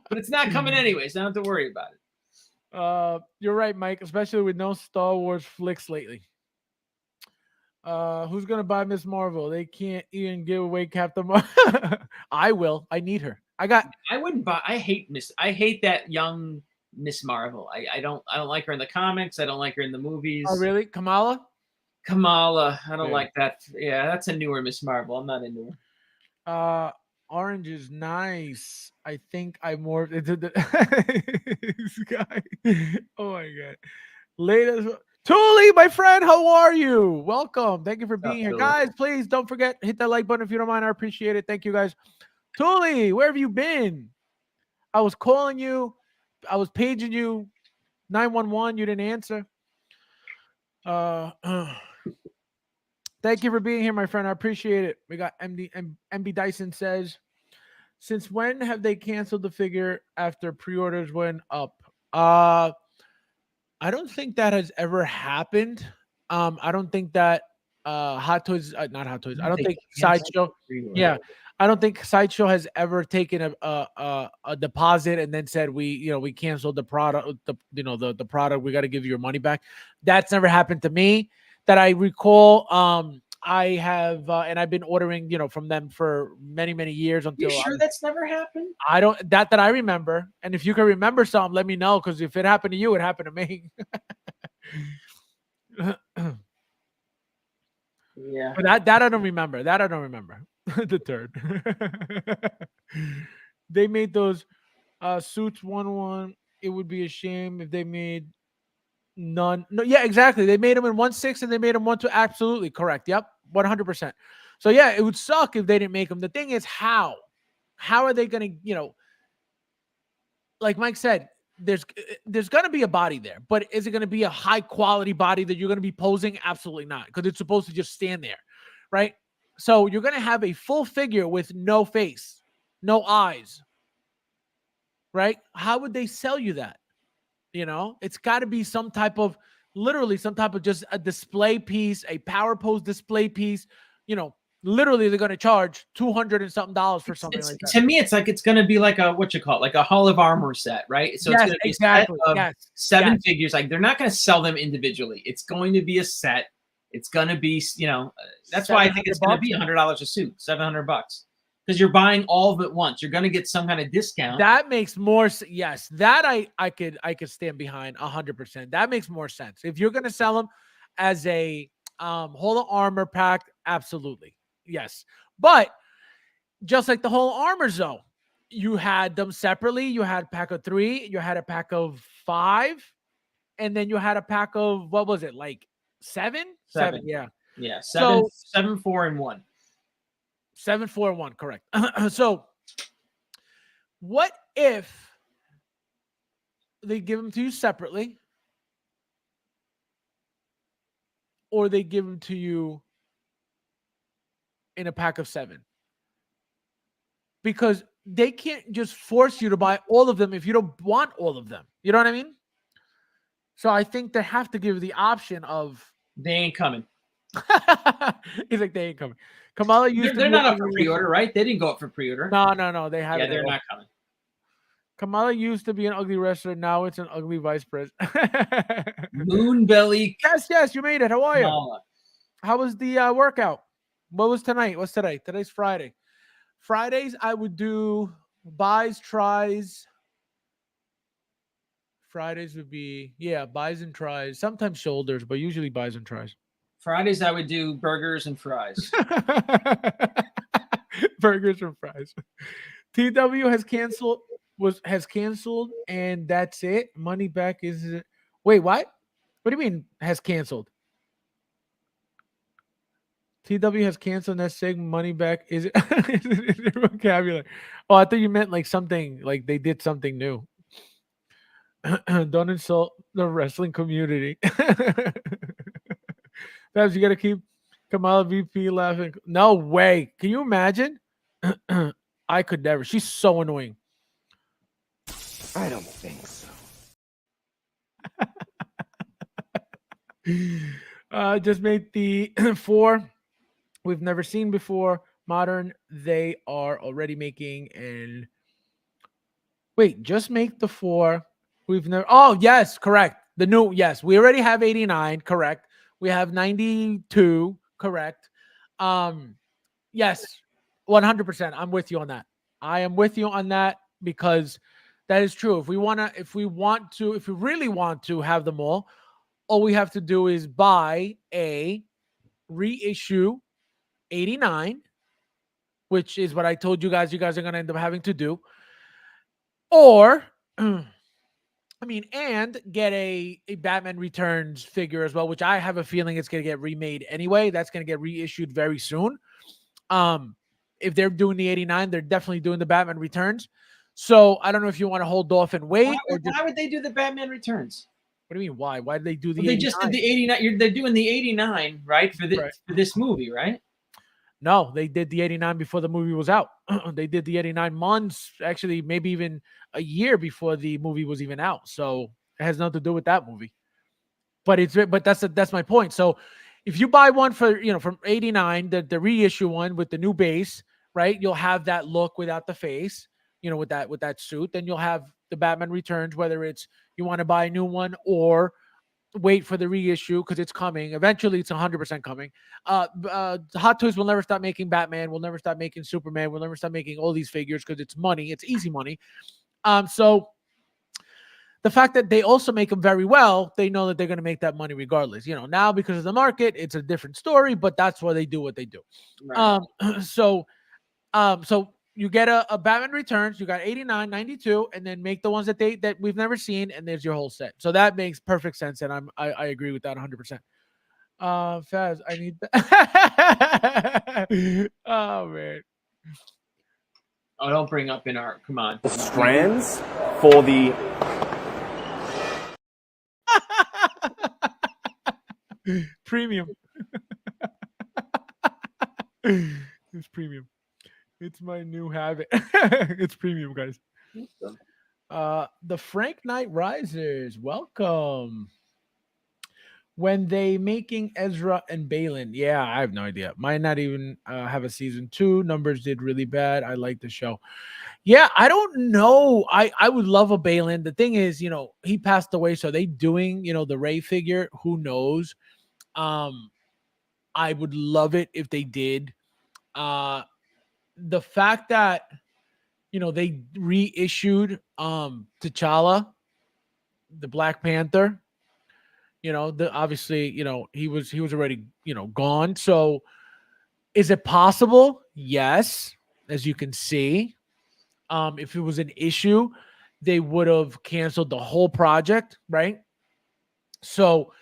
But it's not coming anyways. So I don't have to worry about it. You're right, Mike. Especially with no Star Wars flicks lately. Who's gonna buy Miss Marvel? They can't even give away Captain Marvel. I will. I need her. I wouldn't buy. I hate that young Miss Marvel. I don't like her in the comics. I don't like her in the movies. Oh, really? Kamala? I don't like that. Yeah, that's a newer Miss Marvel. I'm not into her. Orange is nice. I think I morphed into this guy. Oh my God. Latest Tuli, my friend, how are you? Welcome. Thank you for being here. Guys, please don't forget, hit that like button if you don't mind. I appreciate it. Thank you, guys. Tuli, where have you been? I was calling you. I was paging you. 911, you didn't answer. Thank you for being here, my friend. I appreciate it. We got MB Dyson says, since when have they canceled the figure after pre-orders went up? I don't think that has ever happened. I don't think that Hot Toys, not Hot Toys. I don't think Sideshow. Yeah, I don't think Sideshow has ever taken a deposit and then said we canceled the product. The product, we got to give you your money back. That's never happened to me that I recall. I have and I've been ordering from them for many years. Until you sure that's never happened? I don't that I remember. And if you can remember something, let me know, because if it happened to you, it happened to me. Yeah, but that I don't remember. That I don't remember. The third. They made those suits 1-1. It would be a shame if they made none. No, yeah, exactly. They made them in 1/6 and they made them 1/2. Absolutely correct. Yep, 100%. So yeah, it would suck if they didn't make them. The thing is, how are they going to, like Mike said, there's going to be a body there, but is it going to be a high quality body that you're going to be posing? Absolutely not, because it's supposed to just stand there, right? So you're going to have a full figure with no face, no eyes, right? How would they sell you that? You know, it's got to be some type of, literally some type of just a display piece, a power pose display piece. You know, literally they're going to charge $200 and something for something like that. To me, it's like it's going to be like a what you call it, like a Hall of Armor set, right? So it's Yes, going to be exactly. a set of Yes, 7 yes. figures. Like they're not going to sell them individually. It's going to be a set. It's going to be, you know, that's why I think it's going to be $100 a suit, $700, because you're buying all of it once. You're going to get some kind of discount. That makes more. Yes, that I could stand behind 100%. That makes more sense. If you're going to sell them as a whole of armor pack, absolutely. Yes. But just like the whole armor zone, you had them separately. You had a pack of 3, you had a pack of 5, and then you had a pack of, what was it, like 7? 7, yeah. Yeah, 7, 4, and 1. 7, 4, 1, correct. So what if they give them to you separately, or they give them to you in a pack of 7? Because they can't just force you to buy all of them if you don't want all of them. You know what I mean? So I think they have to give the option of they ain't coming. He's like, they ain't coming. Kamala used they're not up for pre-order, right? They didn't go up for pre-order. No, they haven't. Yeah, they're not coming. Kamala used to be an ugly wrestler. Now it's an ugly vice president. Moonbelly. Yes, you made it. How are you? Kamala. How was the workout? What was tonight? What's today? Today's Friday. Fridays, I would do buys, tries. Fridays would be, buys and tries. Sometimes shoulders, but usually buys and tries. Fridays, I would do burgers and fries. Burgers and fries. TW has canceled, and that's it. Money back is it? Wait, what? What do you mean has canceled? TW has canceled, and that's saying money back. Is it? Is it vocabulary? Oh, I thought you meant like something, like they did something new. Don't insult the wrestling community. Fabs, you got to keep Kamala VP laughing. No way. Can you imagine? I could never. She's so annoying. I don't think so. Just made the 4 we've never seen before. Modern, they are already making. And wait, just make the 4 we've never. Oh, yes, correct. The new, yes, we already have 89, correct. We have 92, correct. Yes, 100%. I'm with you on that. I am with you on that, because that is true. If we really want to have them all we have to do is buy a reissue 89, which is what I told you guys are going to end up having to do. Or, and get a Batman Returns figure as well, which I have a feeling it's going to get remade anyway. That's going to get reissued very soon. If they're doing the 89, they're definitely doing the Batman Returns. So I don't know if you want to hold off and wait. Why would they do the Batman Returns? What do you mean? Why? Why did they do the? Well, they just did the 89. They're doing the 89, right? For this movie, right? No, they did the 89 before the movie was out. They did the 89 months, actually, maybe even a year before the movie was even out. So it has nothing to do with that movie. But that's my point. So if you buy one for from 89, the reissue one with the new base, right? You'll have that look without the face, with that suit. Then you'll have the Batman Returns, whether it's you want to buy a new one or wait for the reissue because it's coming. Eventually, it's 100% coming. Hot Toys will never stop making Batman. We'll never stop making Superman. We'll never stop making all these figures because it's money. It's easy money. So the fact that they also make them very well, they know that they're going to make that money regardless. Now because of the market, it's a different story, but that's why they do what they do. Right. So you get a Batman Returns, you got 89, 92, and then make the ones that we've never seen, and there's your whole set. So that makes perfect sense, and I agree with that 100%. Faz, I need that. Oh man. Oh, don't bring up in our. Come on. strands for the Premium. It's premium. It's my new habit. It's premium, guys. The Frank Knight Risers, welcome. When they making Ezra and Balin, yeah, I have no idea. Might not even have a season 2. Numbers did really bad. I like the show. Yeah, I don't know. I would love a Balin. The thing is, he passed away, so they doing, the Ray figure. Who knows? I would love it if they did. The fact that they reissued T'Challa, the Black Panther. Obviously, he was already, gone. So is it possible? Yes, as you can see. If it was an issue, they would have canceled the whole project, right? So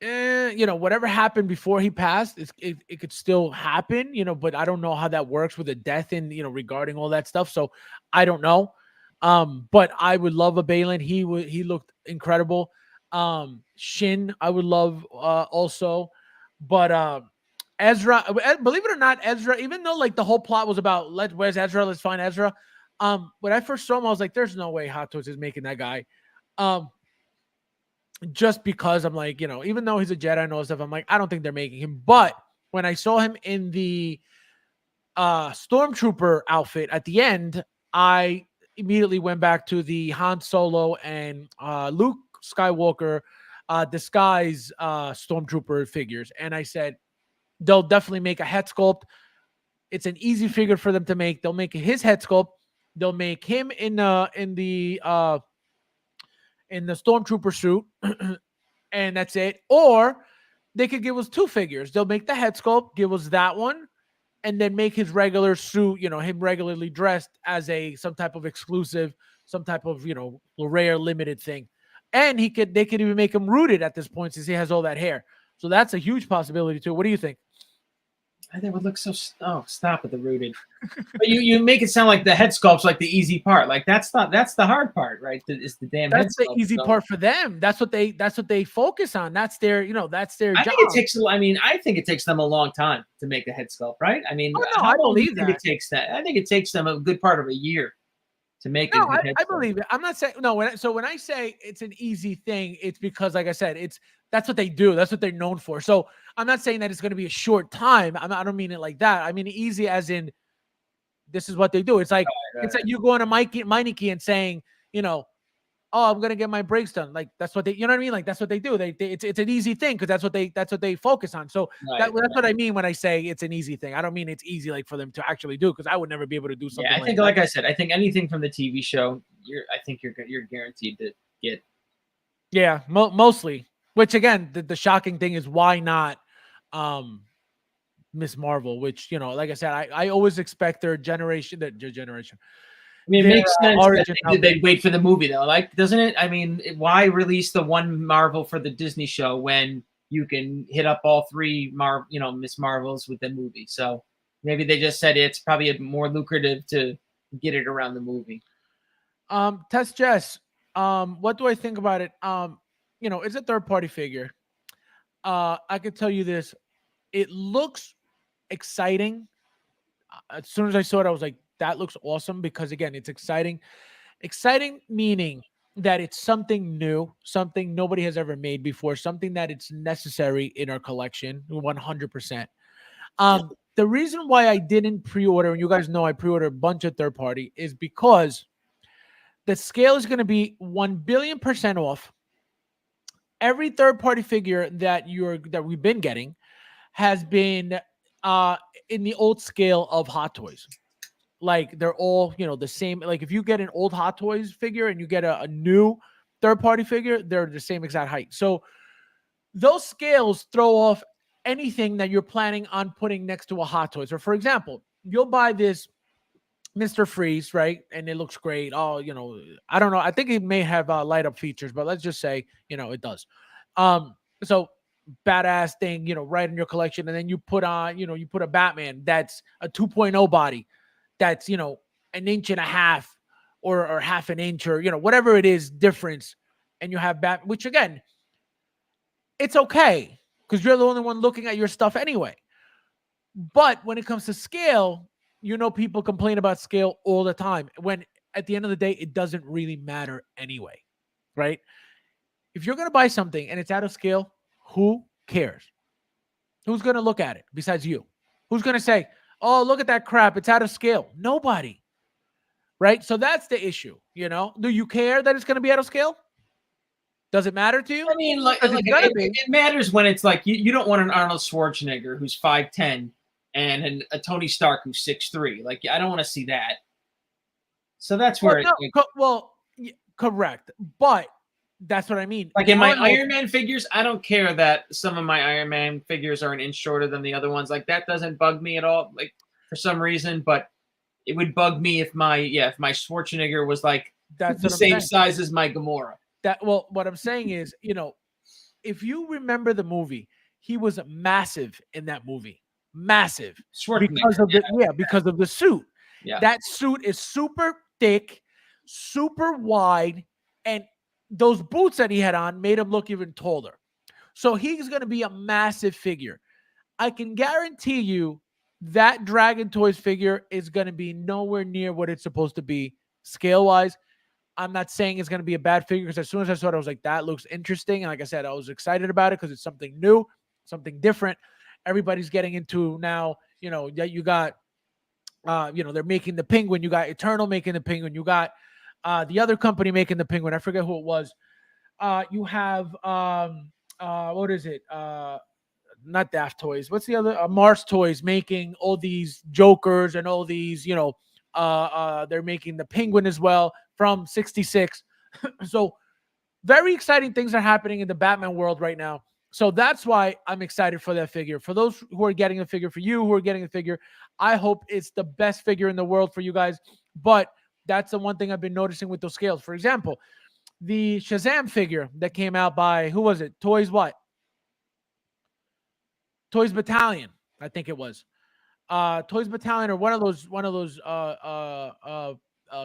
whatever happened before he passed, it could still happen, but I don't know how that works with a death and, regarding all that stuff. So I don't know. But I would love a Balin. He looked incredible. Shin, I would love also. But Ezra, believe it or not, Ezra, even though like the whole plot was about where's Ezra? Let's find Ezra. When I first saw him, I was like, there's no way Hot Toys is making that guy. Just because I'm like, even though he's a Jedi and all stuff, I'm like, I don't think they're making him. But when I saw him in the Stormtrooper outfit at the end, I immediately went back to the Han Solo and Luke Skywalker disguise Stormtrooper figures. And I said, they'll definitely make a head sculpt. It's an easy figure for them to make. They'll make his head sculpt. They'll make him in the Stormtrooper suit, and that's it. Or they could give us 2 figures. They'll make the head sculpt, give us that one, and then make his regular suit, him regularly dressed as some type of exclusive, some type of, rare limited thing. And they could even make him rooted at this point since he has all that hair. So that's a huge possibility too. What do you think? I think it would look so. Oh, stop with the rooted. But you make it sound like the head sculpt's like the easy part. Like that's the hard part, right? Is the damn. That's head the sculpt, easy part for them. That's what they focus on. That's their that's their I job. think it takes. I mean, I think it takes them a long time to make the head sculpt, right? I mean, I believe that. It takes that. I think it takes them a good part of a year to make it. No, I believe it. I'm not saying no. When I say it's an easy thing, it's because, like I said, that's what they do. That's what they're known for. So I'm not saying that it's going to be a short time. I don't mean it like that. I mean easy as in this is what they do. It's like it's like you going to Meineke and saying, oh, I'm going to get my brakes done. Like that's what they, you know what I mean? Like that's what they do. It's an easy thing because that's what they focus on. So that's what I mean when I say it's an easy thing. I don't mean it's easy like for them to actually do because I would never be able to do something. Yeah, I think like I said, I think anything from the TV show, I think you're guaranteed to get. Yeah, mostly. Which again, the shocking thing is why not Miss Marvel? Which like I said, I always expect their generation. I mean, it makes sense that they'd wait for the movie though. Like, doesn't it? I mean, why release the one Marvel for the Disney show when you can hit up all 3 Miss Marvels with the movie? So maybe they just said it's probably more lucrative to get it around the movie. Test Jess, what do I think about it? It's a third-party figure. I could tell you this. It looks exciting. As soon as I saw it, I was like, that looks awesome because, again, it's exciting. Exciting meaning that it's something new, something nobody has ever made before, something that it's necessary in our collection, 100%. The reason why I didn't pre-order, and you guys know I pre-ordered a bunch of third-party, is because the scale is going to be 1,000,000,000% off. Every third-party figure that we've been getting has been in the old scale of Hot Toys. Like they're all, the same. Like if you get an old Hot Toys figure and you get a new third-party figure, they're the same exact height. So those scales throw off anything that you're planning on putting next to a Hot Toys. Or for example, you'll buy this Mr. Freeze, right? And it looks great. Oh, I don't know. I think it may have light up features, but let's just say, it does. So badass thing, right in your collection. And then you put on, you put a Batman that's a 2.0 body. That's, an inch and a half or half an inch or whatever it is difference, and you have Batman, which again, it's okay because you're the only one looking at your stuff anyway. But when it comes to scale, people complain about scale all the time when at the end of the day, it doesn't really matter anyway, right? If you're going to buy something and it's out of scale, who cares? Who's going to look at it besides you? Who's going to say, oh, look at that crap, it's out of scale? Nobody, right? So that's the issue, Do you care that it's going to be out of scale? Does it matter to you? I mean, it matters when it's like you don't want an Arnold Schwarzenegger who's 5'10" and a Tony Stark who's 6'3". Like, I don't want to see that. So that's where correct. But that's what I mean. Like in my Iron Man figures, I don't care that some of my Iron Man figures are an inch shorter than the other ones. Like, that doesn't bug me at all, like, for some reason. But it would bug me if my Schwarzenegger was like the same size as my Gamora. What I'm saying is, if you remember the movie, he was massive in that movie. Massive. Because of the suit. Yeah. That suit is super thick, super wide, and those boots that he had on made him look even taller. So he's going to be a massive figure. I can guarantee you that Dragon Toys figure is going to be nowhere near what it's supposed to be scale-wise. I'm not saying it's going to be a bad figure because as soon as I saw it, I was like, that looks interesting. And like I said, I was excited about it because it's something new, something different. Everybody's getting into now, you got, they're making the Penguin. You got Eternal making the Penguin. You got the other company making the Penguin. I forget who it was. You have, what is it? Not Daft Toys. What's the other? Mars Toys making all these Jokers and all these, they're making the Penguin as well from 66. So very exciting things are happening in the Batman world right now. So that's why I'm excited for that figure. For those who are getting a figure, for you who are getting a figure, I hope it's the best figure in the world for you guys. But that's the one thing I've been noticing with those scales. For example, the Shazam figure that came out by, who was it? Toys what? Toys Battalion, I think it was. Toys Battalion or one of those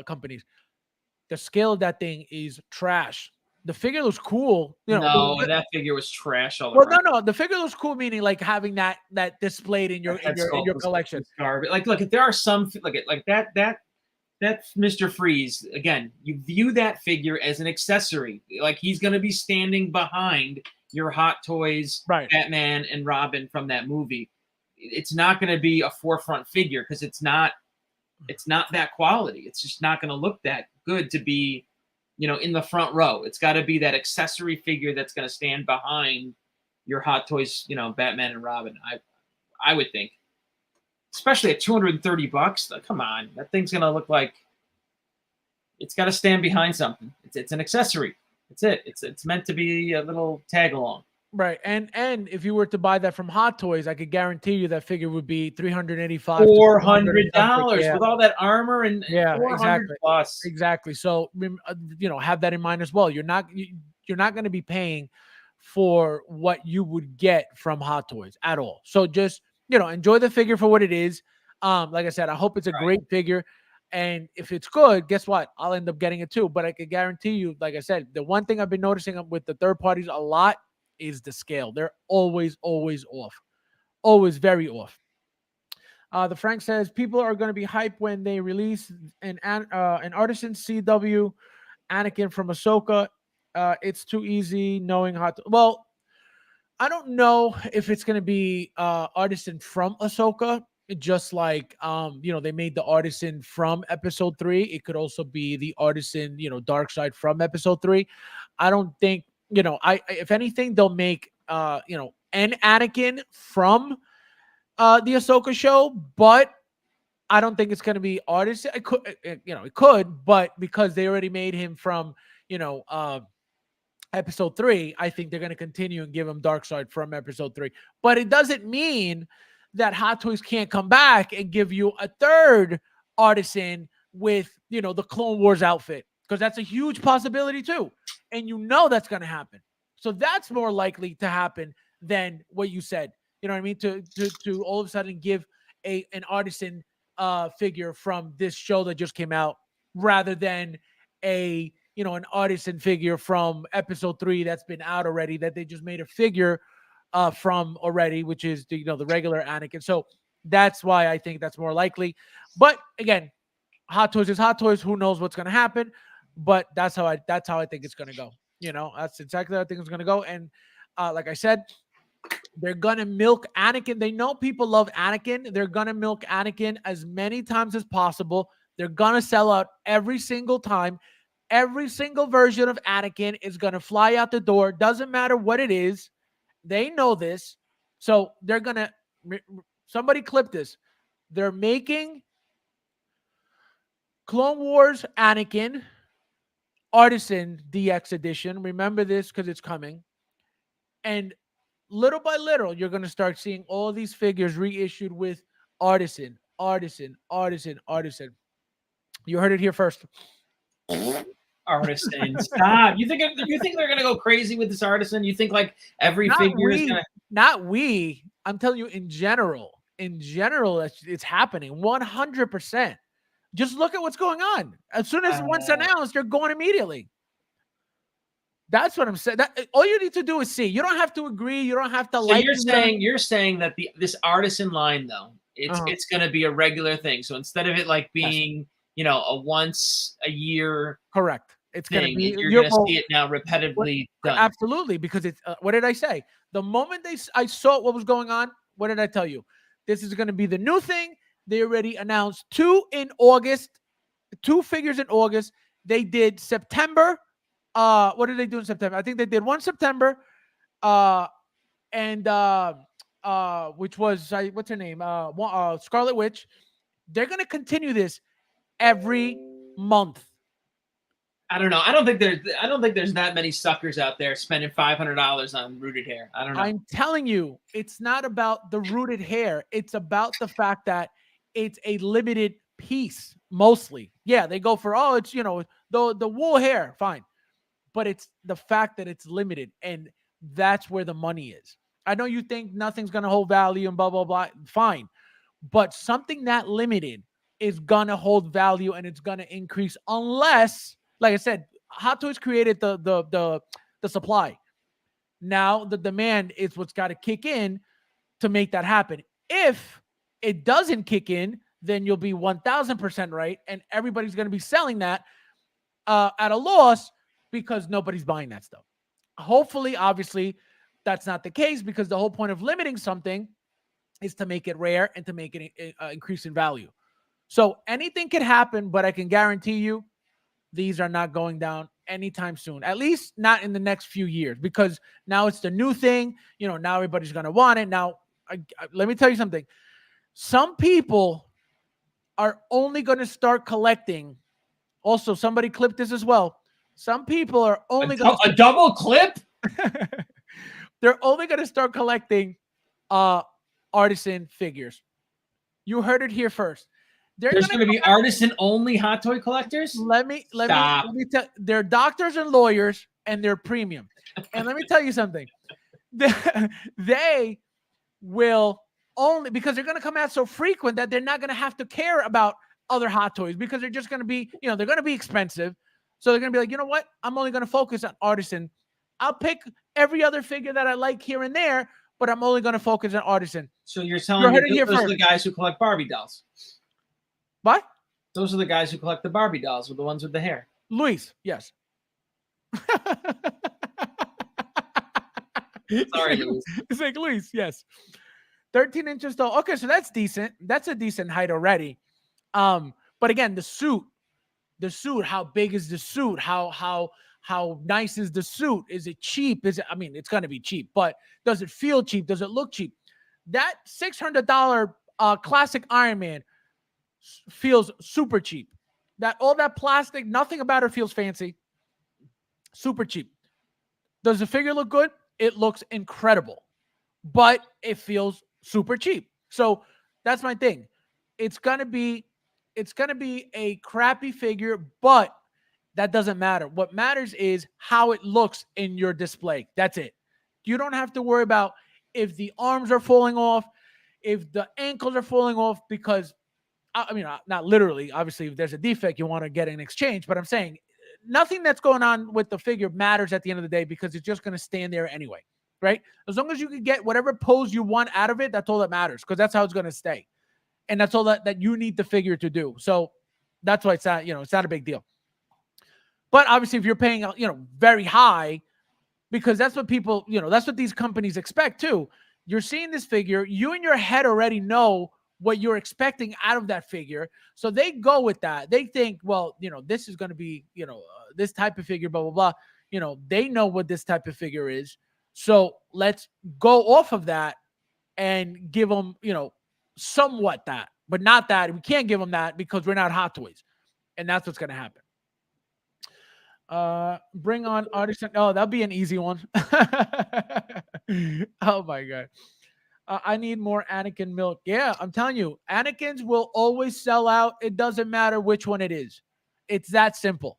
companies. The scale of that thing is trash. The figure looks cool. That figure was trash all around. No. The figure looks cool, meaning like having that displayed in your collection. Like, look, if there are some like that Mr. Freeze, again, you view that figure as an accessory. Like, he's going to be standing behind your Hot Toys, right, Batman and Robin from that movie. It's not going to be a forefront figure because it's not that quality. It's just not going to look that good to be, in the front row. It's got to be that accessory figure that's going to stand behind your Hot Toys, Batman and Robin. I would think, especially at $230. Come on, that thing's going to look like it's got to stand behind something. It's an accessory. That's it. It's meant to be a little tag along. Right. And if you were to buy that from Hot Toys, I could guarantee you that figure would be $385, $400 with all that armor and exactly. Plus. Exactly. So have that in mind as well. You're not going to be paying for what you would get from Hot Toys at all. So just enjoy the figure for what it is. Like I said, I hope it's a great figure. And if it's good, guess what? I'll end up getting it too. But I can guarantee you, like I said, the one thing I've been noticing with the third parties a lot is the scale. They're always off. Always very off. The Frank says people are going to be hyped when they release an Artisan CW Anakin from Ahsoka. It's too easy knowing how to. Well, I don't know if it's going to be Artisan from Ahsoka. Just like they made the Artisan from Episode 3. It could also be the Artisan, Dark Side from Episode 3. I don't think, if anything, they'll make an Anakin from the Ahsoka show, but I don't think it's going to be Artisan. It could, but because they already made him from, Episode 3, I think they're going to continue and give him Dark Side from Episode 3. But it doesn't mean that Hot Toys can't come back and give you a third Artisan with, the Clone Wars outfit, because that's a huge possibility too. And that's going to happen. So that's more likely to happen than what you said. You know what I mean? To all of a sudden give an Artisan figure from this show that just came out, rather than a an artisan figure from episode 3 that's been out already, that they just made a figure from already, which is the regular Anakin. So that's why I think that's more likely. But again, Hot Toys is Hot Toys. Who knows what's going to happen? But that's how I think it's going to go. That's exactly how I think it's going to go. And like I said, they're going to milk Anakin. They know people love Anakin. They're going to milk Anakin as many times as possible. They're going to sell out every single time. Every single version of Anakin is going to fly out the door. Doesn't matter what it is. They know this. So they're going to, somebody clip this. They're making Clone Wars Anakin Artisan DX edition. Remember this because it's coming. And little by little, you're going to start seeing all these figures reissued with Artisan. You heard it here first. Artisan, stop. You think they're going to go crazy with this Artisan? You think like every figure is going to... Not we. I'm telling you in general. In general, it's happening 100%. Just look at what's going on. As soon as once announced, you're going immediately. That's what I'm saying. All you need to do is see. You don't have to agree. You don't have to like. You're saying that this Artisan line though, it's going to be a regular thing. So instead of it like being a once a year, correct. It's going to be. You're going to see it now repetitively done. Absolutely, because it's. What did I say? The moment I saw what was going on, what did I tell you? This is going to be the new thing. They already announced 2 in August, 2 figures in August. They did September. What did they do in September? I think they did 1 September, and which was what's her name? Scarlet Witch. They're gonna continue this every month. I don't know. I don't think there's that many suckers out there spending $500 on rooted hair. I don't know. I'm telling you, it's not about the rooted hair. It's about the fact that it's a limited piece mostly. Yeah, they go for it's the wool hair, fine. But it's the fact that it's limited, and that's where the money is. I know you think nothing's going to hold value and blah, blah, blah. Fine. But something that limited is going to hold value, and it's going to increase unless, like I said, Hot Toys created the supply. Now the demand is what's got to kick in to make that happen. If it doesn't kick in, then you'll be 1,000% right, and everybody's going to be selling that at a loss, because nobody's buying that stuff. Hopefully, obviously, that's not the case, because the whole point of limiting something is to make it rare and to make it increase in value. So anything can happen, but I can guarantee you these are not going down anytime soon, at least not in the next few years, because now it's the new thing. Now everybody's going to want it. Now, let me tell you something. Some people are only going to start collecting. Also, somebody clipped this as well. Some people are only a double clip. They're only going to start collecting artisan figures. You heard it here first. There's going to be artisan only Hot Toy collectors. Let me tell. They're doctors and lawyers, and they're premium. And let me tell you something. They will only, because they're going to come out so frequent that they're not going to have to care about other Hot Toys, because they're just going to be, they're going to be expensive. So they're going to be like, you know what? I'm only going to focus on artisan. I'll pick every other figure that I like here and there, but I'm only going to focus on artisan. So you're telling me those are the guys who collect Barbie dolls? What? Those are the guys who collect the Barbie dolls, with the ones with the hair. Luis, yes. Sorry, Luis. It's like Luis, yes. 13 inches tall. Okay, so that's decent. That's a decent height already. But again, the suit, how big is the suit? How nice is the suit? Is it cheap? It's going to be cheap, but does it feel cheap? Does it look cheap? That $600 classic Iron Man feels super cheap. All that plastic, nothing about it feels fancy. Super cheap. Does the figure look good? It looks incredible, but it feels super cheap. So that's my thing. It's going to be a crappy figure, but that doesn't matter. What matters is how it looks in your display. That's it. You don't have to worry about if the arms are falling off, if the ankles are falling off, because I mean, not literally. Obviously, if there's a defect, you want to get an exchange. But I'm saying nothing that's going on with the figure matters at the end of the day because it's just going to stand there anyway, right? As long as you can get whatever pose you want out of it, that's all that matters because that's how it's going to stay. And that's all that you need the figure to do. So that's why it's not, it's not a big deal. But obviously, if you're paying, very high, because that's what people, that's what these companies expect too. You're seeing this figure, you in your head already know what you're expecting out of that figure. So they go with that. They think, well, this is going to be, this type of figure, blah, blah, blah. They know what this type of figure is. So let's go off of that and give them, somewhat that, but not that. We can't give them that because we're not Hot Toys. And that's what's going to happen. Bring on artisan. Oh, that'll be an easy one. Oh my god. I need more Anakin milk. Yeah, I'm telling you, Anakins will always sell out. It doesn't matter which one it is. It's that simple.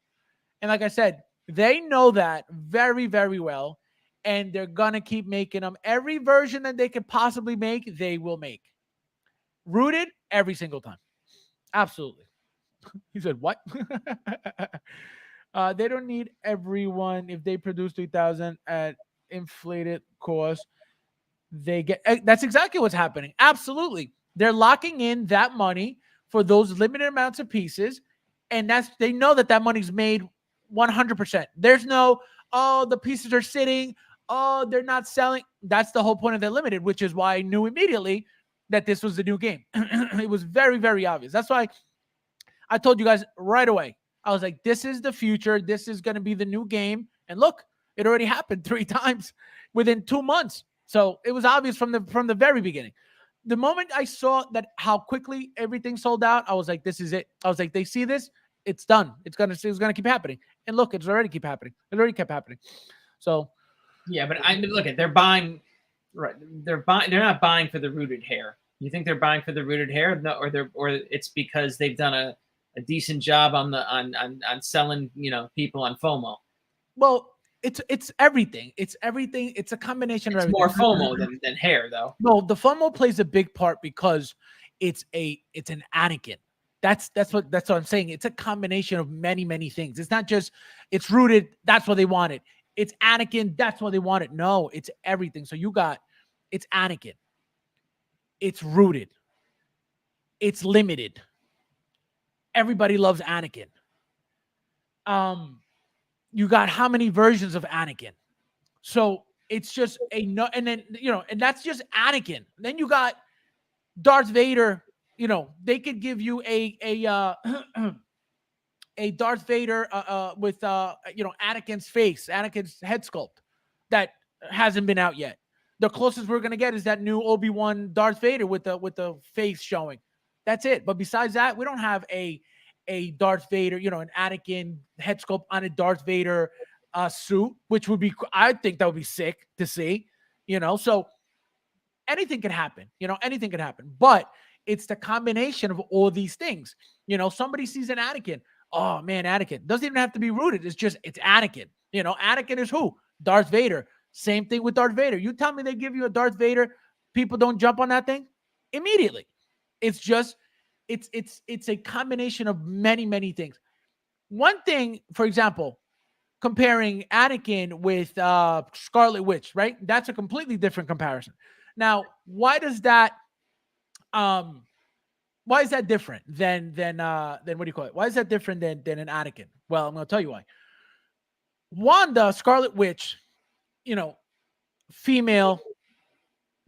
And like I said, they know that very, very well. And they're gonna keep making them. Every version that they could possibly make, they will make. Rooted every single time. Absolutely. He said, what? They don't need everyone. If they produce 3,000 at inflated cost, they get. That's exactly what's happening. Absolutely. They're locking in that money for those limited amounts of pieces. And they know that money's made 100%. There's no, oh, the pieces are sitting. Oh, they're not selling. That's the whole point of the limited, which is why I knew immediately that this was the new game. It was very, very obvious. That's why I told you guys right away. I was like, this is the future. This is going to be the new game. And look, it already happened 3 times within 2 months. So it was obvious from the very beginning. The moment I saw that how quickly everything sold out, I was like, this is it. I was like, they see this, it's done. It's gonna keep happening. And look, it's already keep happening. It already kept happening. So yeah, but I mean, look at they're buying, right? They're not buying for the rooted hair. You think they're buying for the rooted hair? No, or it's because they've done a decent job on selling, people on FOMO. Well, it's everything. It's everything. It's a combination of everything. More FOMO than hair, though. No, the FOMO plays a big part because it's an Anakin. That's what I'm saying. It's a combination of many, many things. It's not just it's rooted. That's what they wanted. It's Anakin. That's what they wanted. No, it's everything. So it's Anakin. It's rooted. It's limited. Everybody loves Anakin. You got how many versions of Anakin? So it's just and then and that's just Anakin. Then you got Darth Vader. They could give you a Darth Vader with Anakin's face, Anakin's head sculpt that hasn't been out yet. The closest we're gonna get is that new Obi-Wan Darth Vader with the face showing. That's it. But besides that, we don't have a Darth Vader, an Anakin head sculpt on a Darth Vader suit, which would be, I think that would be sick to see, so anything can happen, anything can happen, but it's the combination of all these things. Somebody sees an Anakin. Oh man, Anakin doesn't even have to be rooted. It's Anakin, Anakin is who? Darth Vader. Same thing with Darth Vader. You tell me they give you a Darth Vader, people don't jump on that thing immediately. It's just, it's a combination of many, many things. One thing, for example, comparing Anakin with Scarlet Witch, right? That's a completely different comparison. Now, why is that different than what do you call it? Why is that different than an Anakin? Well, I'm going to tell you why. Wanda, Scarlet Witch, female,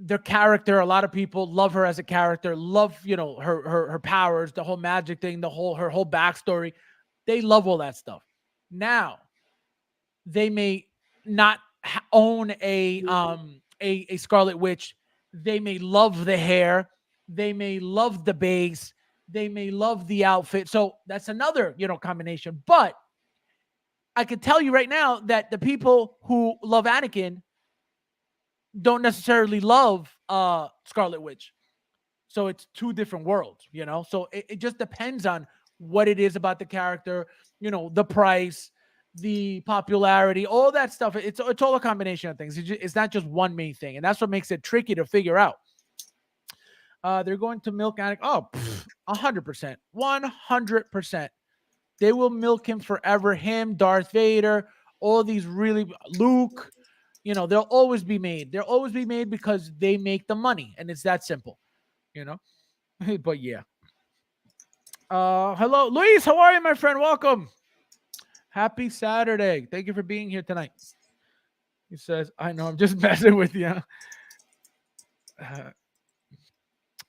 their character, a lot of people love her as a character, love, her powers, the whole magic thing, her whole backstory. They love all that stuff. Now, they may not own a Scarlet Witch. They may love the hair. They may love the base. They may love the outfit. So that's another, combination. But I can tell you right now that the people who love Anakin don't necessarily love Scarlet Witch. So it's 2 different worlds, So it just depends on what it is about the character, the price, the popularity, all that stuff. It's all a combination of things. It's not just one main thing. And that's what makes it tricky to figure out. They're going to milk Anakin. Oh, 100%, 100%. They will milk him forever. Him, Darth Vader, all these really Luke. You know, they'll always be made. They'll always be made because they make the money, and it's that simple. You know, but yeah. Hello, Luis. How are you, my friend? Welcome. Happy Saturday. Thank you for being here tonight. He says, I know I'm just messing with you.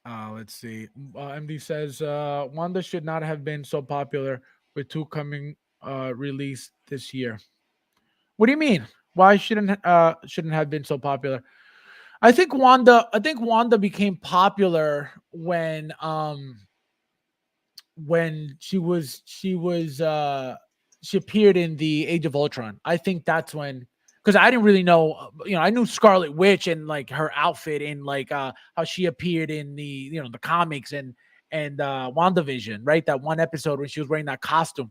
Let's see. MD says, Wanda should not have been so popular with 2 coming released this year. What do you mean? Why shouldn't have been so popular? I think Wanda became popular when she appeared in the Age of Ultron. I think that's when, because I didn't really know, I knew Scarlet Witch and like her outfit and like how she appeared in the the comics and WandaVision, right? That one episode when she was wearing that costume.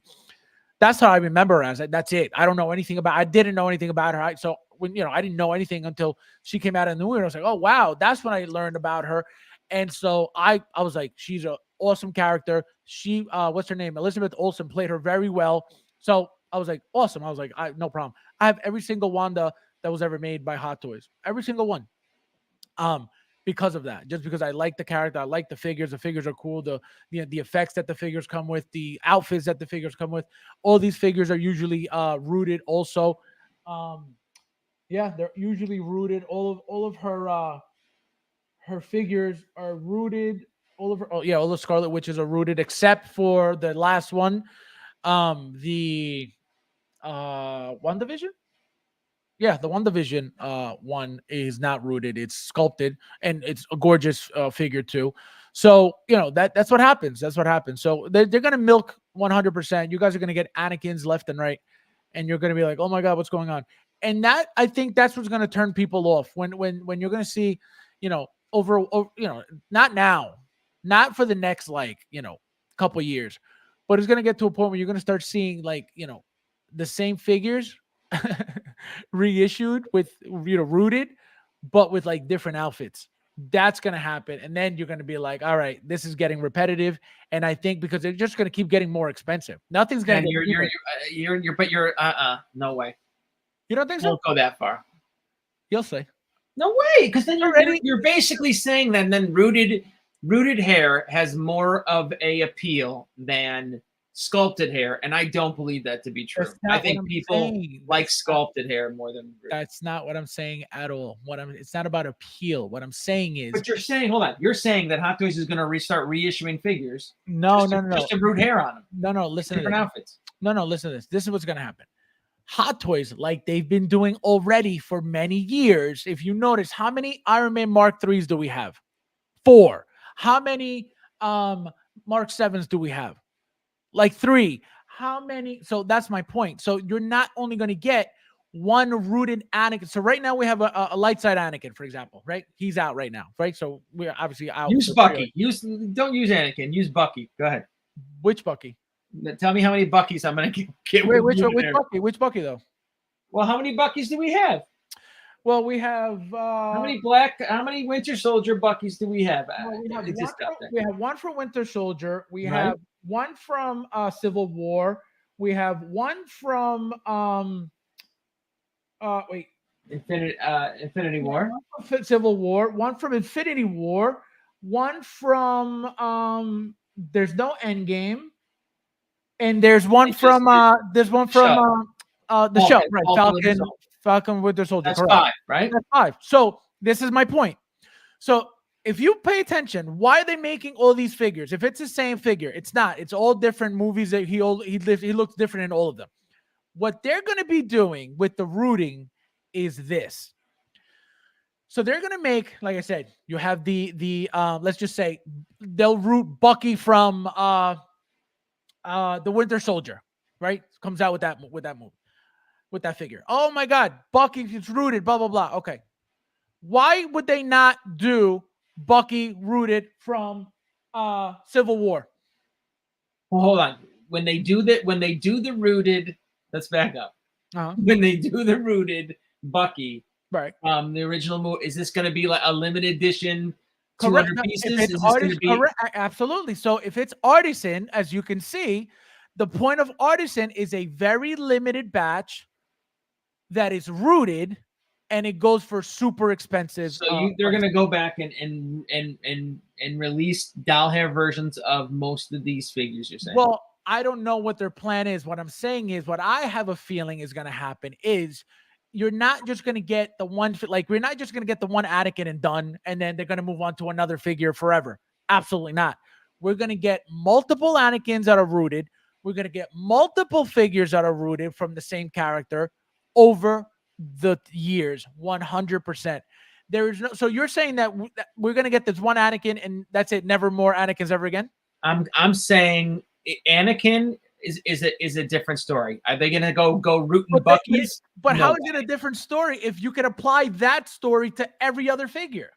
That's how I remember her as. That's it. I didn't know anything about her. So when I didn't know anything until she came out in the movie. I was like, oh wow, that's when I learned about her. And so I was like, she's an awesome character. She what's her name? Elizabeth Olsen played her very well. So I was like, awesome. I was like, no problem. I have every single Wanda that was ever made by Hot Toys. Every single one. Because of that, just because I like the character, I like the figures. The figures are cool. The effects that the figures come with, the outfits that the figures come with. All these figures are usually rooted. Also, they're usually rooted. All of her figures are rooted. All the Scarlet Witches are rooted, except for the last one, the WandaVision. Yeah, the WandaVision one is not rooted; it's sculpted, and it's a gorgeous figure too. So that's what happens. That's what happens. So they're gonna milk 100%. You guys are gonna get Anakin's left and right, and you're gonna be like, oh my god, what's going on? And that, I think that's what's gonna turn people off when you're gonna see, over not now, not for the next couple years, but it's gonna get to a point where you're gonna start seeing the same figures reissued with rooted, but with like different outfits. That's gonna happen, and then you're gonna be like, all right, this is getting repetitive. And I think because they're just gonna keep getting more expensive, nothing's gonna. No way. You don't think so? Don't go that far. You'll say. No way, because then you're basically saying that then rooted hair has more of a appeal than sculpted hair, and I don't believe that to be true. I think people like sculpted hair more than rooted. That's not what I'm saying at all. It's not about appeal. What I'm saying is, but you're saying, hold on, you're saying that Hot Toys is going to restart reissuing figures. No, just to root hair on them. No, listen to different this. Outfits. No, listen to this. This is what's going to happen. Hot Toys, like they've been doing already for many years. If you notice, how many Iron Man Mark IIIs do we have? 4. How many Mark 7s do we have? Like 3. How many? So that's my point. So you're not only going to get one rooted Anakin. So right now we have a light side Anakin, for example, right? He's out right now, right? So we're obviously out. Use Bucky. Don't use Anakin. Use Bucky. Go ahead. Which Bucky? Tell me how many Buckies I'm going to get. Wait, which Bucky? Which Bucky though? Well, how many Buckies do we have? Well, we have how many Winter Soldier Buckies do we have? We have one from Winter Soldier. We have one from Civil War. We have one from Infinity War. Civil War. One from Infinity War. One from there's no Endgame. And there's one from the show, right? Falcon Winter Soldier. That's correct. 5, right? That's 5. So this is my point. So if you pay attention, why are they making all these figures? If it's the same figure, it's not. It's all different movies that he looks different in all of them. What they're going to be doing with the rooting is this. So they're going to make, like I said, you have the let's just say they'll root Bucky from the Winter Soldier, right? Comes out with that movie, with that figure. Oh my God, Bucky is rooted, blah blah blah. Okay, why would they not do Bucky rooted from Civil War? Well, hold on. When they do the rooted, let's back up. When they do the rooted Bucky, right? The original movie, is this going to be like a limited edition Correct. 200 No, pieces? if Is it's this going to artisan, be? correct, absolutely. So if it's artisan, as you can see, the point of artisan is a very limited batch that is rooted, and it goes for super expensive. So they're going to go back and release doll hair versions of most of these figures. You're saying? Well, I don't know what their plan is. What I'm saying is, what I have a feeling is going to happen is you're not just going to get the one, like, we're not just going to get the one Anakin and done, and then they're going to move on to another figure forever. Absolutely not. We're going to get multiple Anakins that are rooted. We're going to get multiple figures that are rooted from the same character over the years, 100%. There is no, so you're saying that we're going to get this one Anakin and that's it, never more Anakins ever again? I'm saying Anakin is a different story. Are they going to go rooting Bucky's? But No how is it a different story if you could apply that story to every other figure?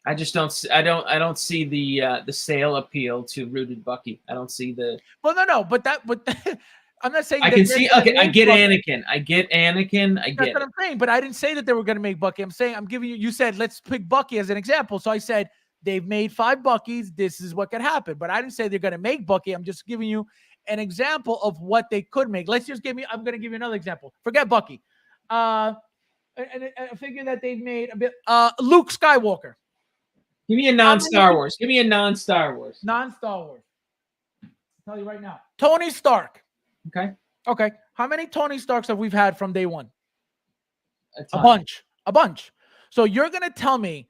I just don't. I don't see the sale appeal to rooted Bucky. I don't see the. Well, no, but I'm not saying. I can see. Okay, I get Anakin. I get Anakin. I That's get what it. I'm saying. But I didn't say that they were going to make Bucky. I'm saying I'm giving you. You said let's pick Bucky as an example. So I said they've made 5 Buckys. This is what could happen. But I didn't say they're going to make Bucky. I'm just giving you an example of what they could make. Let's just give me. I'm going to give you another example. Forget Bucky. A figure that they've made a bit. Luke Skywalker. Give me a non-Star Wars. Give me a non-Star Wars. Non-Star Wars. I'll tell you right now. Tony Stark. Okay. How many Tony Starks have we had from day one? A bunch. So you're going to tell me,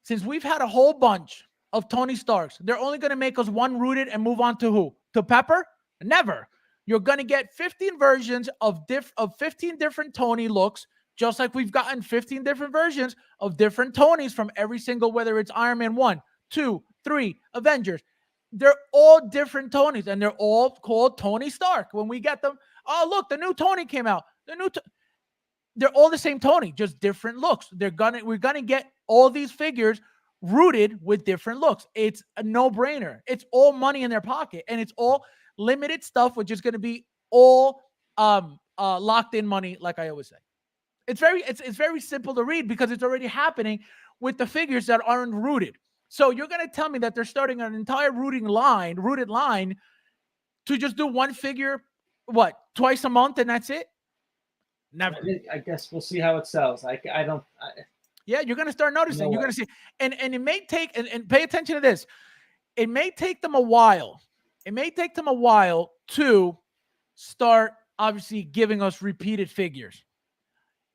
since we've had a whole bunch of Tony Starks, they're only going to make us one rooted and move on to who? To Pepper? Never. You're going to get 15 versions of 15 different Tony looks, just like we've gotten 15 different versions of different Tonys from every single, whether it's Iron Man 1, 2, 3, Avengers. They're all different Tonys, and they're all called Tony Stark. When we get them, oh, look, the new Tony came out. They're all the same Tony, just different looks. We're gonna get all these figures rooted with different looks. It's a no-brainer. It's all money in their pocket, and it's all limited stuff, which is going to be all locked in money, like I always say. It's very simple to read because it's already happening with the figures that aren't rooted. So you're going to tell me that they're starting an entire rooted line to just do one figure, what, twice a month, and that's it? Never. I guess we'll see how it sells. Yeah, you're going to start noticing. You're going to see. And it may take, and pay attention to this. It may take them a while. To start, obviously, giving us repeated figures.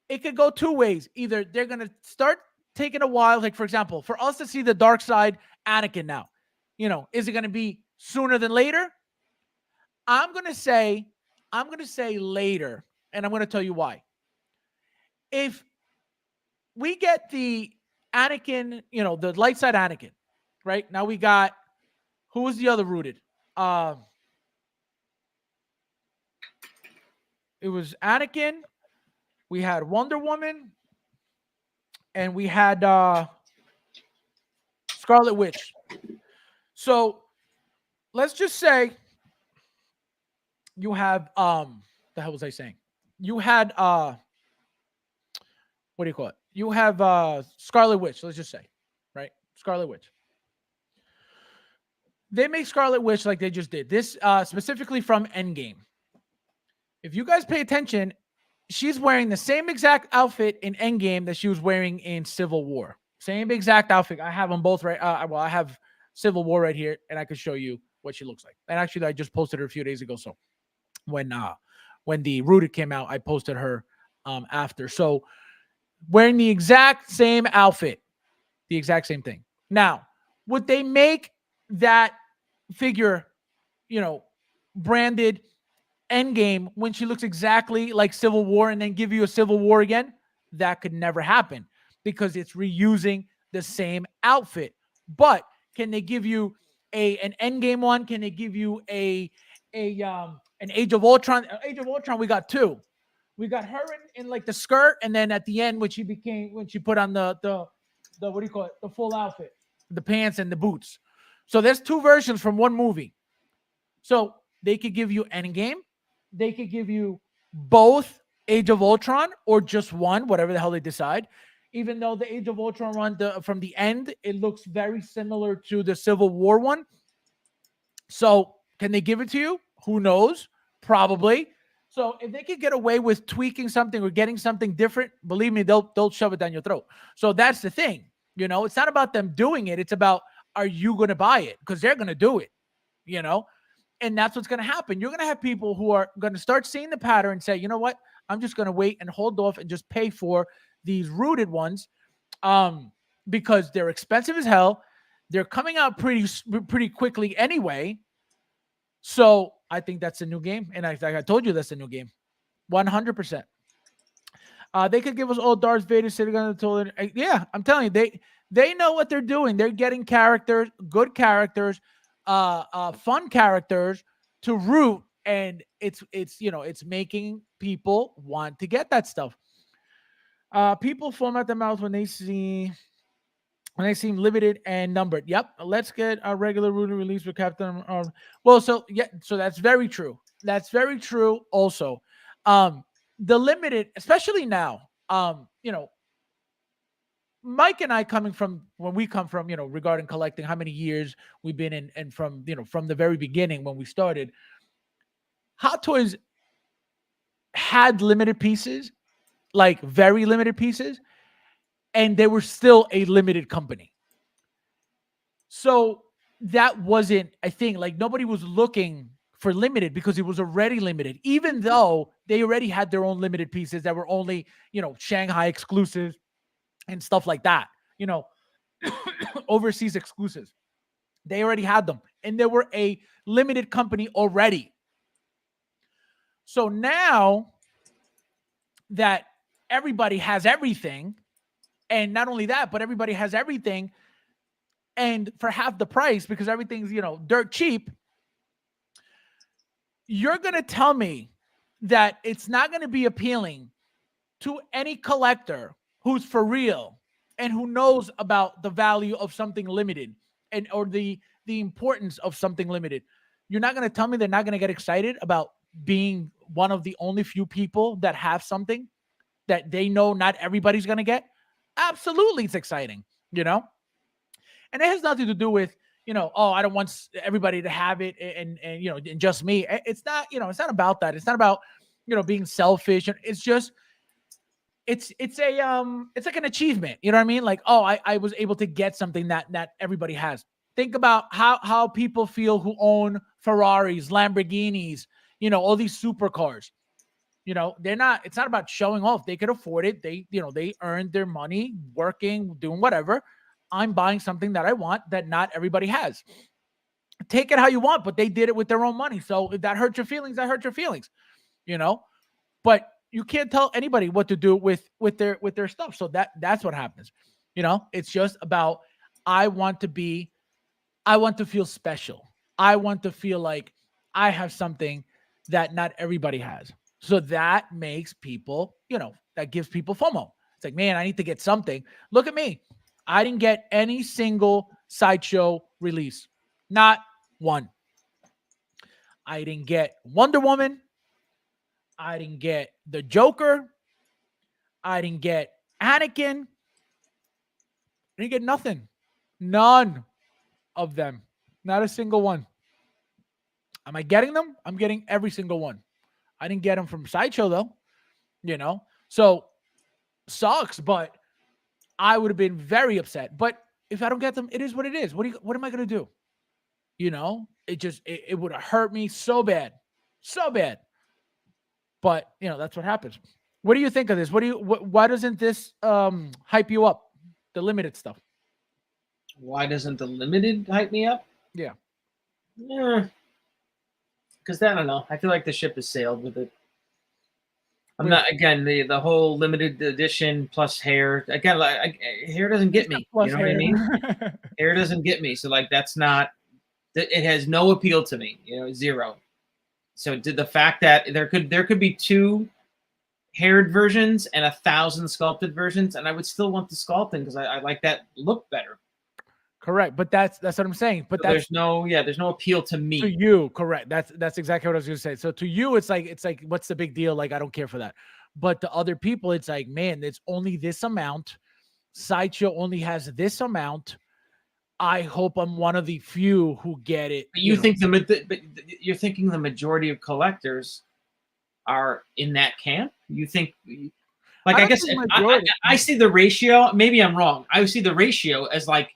It could go 2 ways. Either they're going to start taking a while, like, for example, for us to see the dark side Anakin now, is it going to be sooner than later? I'm going to say later, and I'm going to tell you why. If we get the Anakin, the light side Anakin, right? Now we got, who was the other rooted? It was Anakin. We had Wonder Woman, and we had Scarlet Witch. So let's just say you have the hell was I saying? You had what do you call it? You have Scarlet Witch, let's just say, right? Scarlet Witch. They make Scarlet Witch like they just did. This specifically from Endgame. If you guys pay attention, she's wearing the same exact outfit in Endgame that she was wearing in Civil War. Same exact outfit. I have them both right. I have Civil War right here, and I can show you what she looks like. And actually, I just posted her a few days ago. So when the Rooted came out, I posted her after. So wearing the exact same outfit, the exact same thing. Now, would they make that figure, branded Endgame when she looks exactly like Civil War and then give you a Civil War again? That could never happen because it's reusing the same outfit. But can they give you an Endgame one? Can they give you an Age of Ultron? Age of Ultron, we got 2. We got her in like the skirt, and then at the end when she put on the what do you call it? The full outfit, the pants and the boots. So there's 2 versions from one movie. So they could give you Endgame. They could give you both Age of Ultron or just one, whatever the hell they decide. Even though the Age of Ultron run from the end, it looks very similar to the Civil War one. So can they give it to you? Who knows? Probably. So if they could get away with tweaking something or getting something different, believe me, they'll shove it down your throat. So that's the thing. You know, it's not about them doing it. It's about, are you going to buy it? Because they're going to do it, you know? And that's what's going to happen. You're going to have people who are going to start seeing the pattern and say, you know what? I'm just going to wait and hold off and just pay for these rooted ones because they're expensive as hell. They're coming out pretty quickly anyway. So I think that's a new game. And I told you that's a new game. 100%. They could give us all Darth Vader sitting on the toilet. Yeah, I'm telling you, they know what they're doing. They're getting characters, good characters, fun characters to root, and it's making people want to get that stuff. People foam at the mouth when they seem limited and numbered. Yep, let's get a regular rooted release with Captain. Well, so that's very true. That's very true. Also, the limited, especially now, Mike and I coming from when we come from, regarding collecting, how many years we've been in, and from the very beginning when we started, Hot Toys had limited pieces, like very limited pieces, and they were still a limited company. So that wasn't a thing. Like, nobody was looking for limited because it was already limited, even though they already had their own limited pieces that were only, Shanghai exclusives and stuff like that, overseas exclusives. They already had them, and they were a limited company already. So now that everybody has everything, and not only that, but everybody has everything, and for half the price because everything's, dirt cheap, you're going to tell me that it's not going to be appealing to any collector who's for real and who knows about the value of something limited or the importance of something limited. You're not going to tell me they're not going to get excited about being one of the only few people that have something that they know not everybody's going to get. Absolutely, it's exciting, and it has nothing to do with, I don't want everybody to have it and just me. It's not, it's not about that. It's not about, being selfish. It's just, it's like an achievement. You know what I mean? Like, I was able to get something that everybody has. Think about how people feel who own Ferraris, Lamborghinis, all these supercars. It's not about showing off. They could afford it. They earned their money working, doing whatever. I'm buying something that I want that not everybody has. Take it how you want, but they did it with their own money. So if that hurts your feelings, that hurts your feelings, but you can't tell anybody what to do with their stuff. So that's what happens. It's just about, I want to feel special. I want to feel like I have something that not everybody has. So that makes people, that gives people FOMO. It's like, man, I need to get something. Look at me. I didn't get any single Sideshow release. Not one. I didn't get Wonder Woman. I didn't get the Joker. I didn't get Anakin. I didn't get nothing. None of them. Not a single one. Am I getting them? I'm getting every single one. I didn't get them from Sideshow, though. So sucks, but I would have been very upset. But if I don't get them, it is what it is. What am I going to do? It would have hurt me so bad. So bad. But, that's what happens. What do you think of this? Why doesn't this hype you up? The limited stuff. Why doesn't the limited hype me up? Yeah. Yeah. Because I don't know. I feel like the ship has sailed with it. I'm not, again, the whole limited edition plus hair. Again, hair doesn't get me. You know what I mean? Hair doesn't get me. So, that's not, it has no appeal to me. Zero. So the fact that there could be 2 haired versions and 1,000 sculpted versions, and I would still want the sculpting because I like that look better. Correct, but that's what I'm saying. But so there's no appeal to me. To you, correct. That's exactly what I was going to say. So to you, it's like, what's the big deal? Like, I don't care for that. But to other people, it's like, man, it's only this amount. Sideshow only has this amount. I hope I'm one of the few who get it. But you know. think but you're thinking the majority of collectors are in that camp? You think, like, I don't guess think if majority. I see the ratio, maybe I'm wrong. I see the ratio as like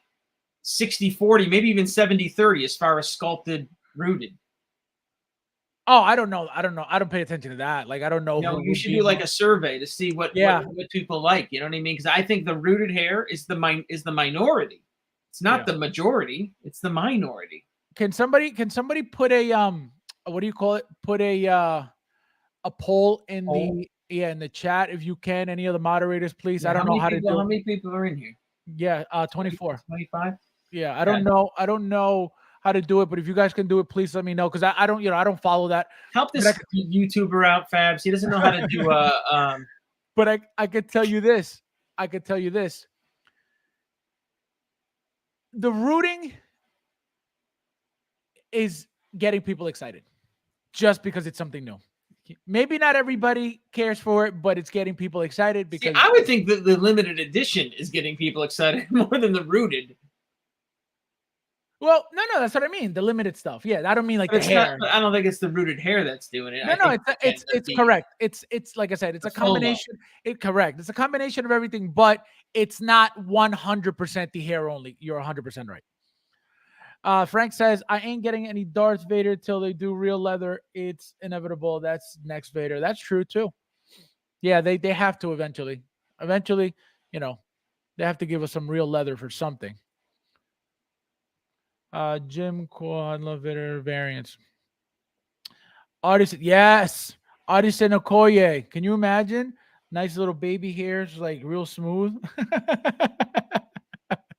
60-40, maybe even 70-30 as far as sculpted rooted. Oh, I don't know. I don't pay attention to that. Like, I don't know. No, who you would should be do like more- a survey to see what people like. You know what I mean? Because I think the rooted hair is the minority. It's not the majority. It's the minority. Can somebody put a what do you call it? Put a poll in in the chat if you can. Any of the moderators, please. Yeah, I don't know how to do. How many people are in here? Yeah, 24. 25. Yeah, I don't know. I don't know how to do it, but if you guys can do it, please let me know because I don't, I don't follow that. Help this YouTuber out, Fabs. He doesn't know how to do But I could tell you this. I could tell you this. The rooting is getting people excited just because it's something new. Maybe not everybody cares for it, but it's getting people excited because I would think that the limited edition is getting people excited more than the rooted. Well, no, that's what I mean. The limited stuff. Yeah, I don't mean like the hair. I don't think it's the rooted hair that's doing it. No, it's correct. It's like I said, it's a combination. Correct. It's a combination of everything, but it's not 100% the hair only. You're 100% right. Frank says, I ain't getting any Darth Vader till they do real leather. It's inevitable. That's next Vader. That's true too. Yeah, they have to eventually. Eventually, they have to give us some real leather for something. Jim Quad Love Vader variants. Artist, yes. Artist and Okoye. Can you imagine? Nice little baby hairs, like real smooth.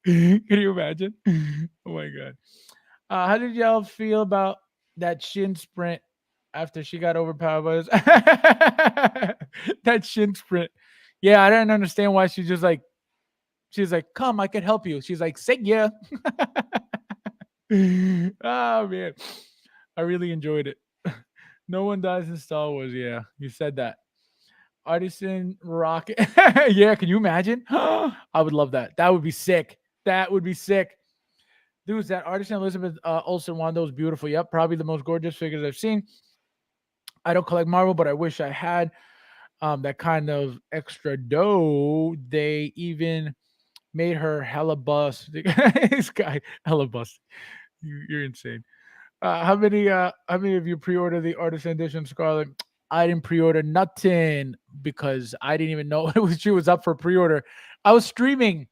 Can you imagine? Oh my god. How did y'all feel about that shin sprint after she got overpowered by that shin sprint? Yeah, I didn't understand why she's like, come, I can help you. She's like, say yeah. Oh man, I really enjoyed it. No one dies in Star Wars. Yeah, you said that. Artisan rocket. Yeah, can you imagine? I would love that. That would be sick. That would be sick. Dude, that Artisan Elizabeth Olsen Wanda was beautiful. Yep, probably the most gorgeous figures I've seen. I don't collect Marvel, but I wish I had that kind of extra dough. They even made her hella bust. This guy hella bust. You're insane. How many of you pre-ordered the Artisan Edition Scarlet? I didn't pre-order nothing because I didn't even know she was up for pre-order. I was streaming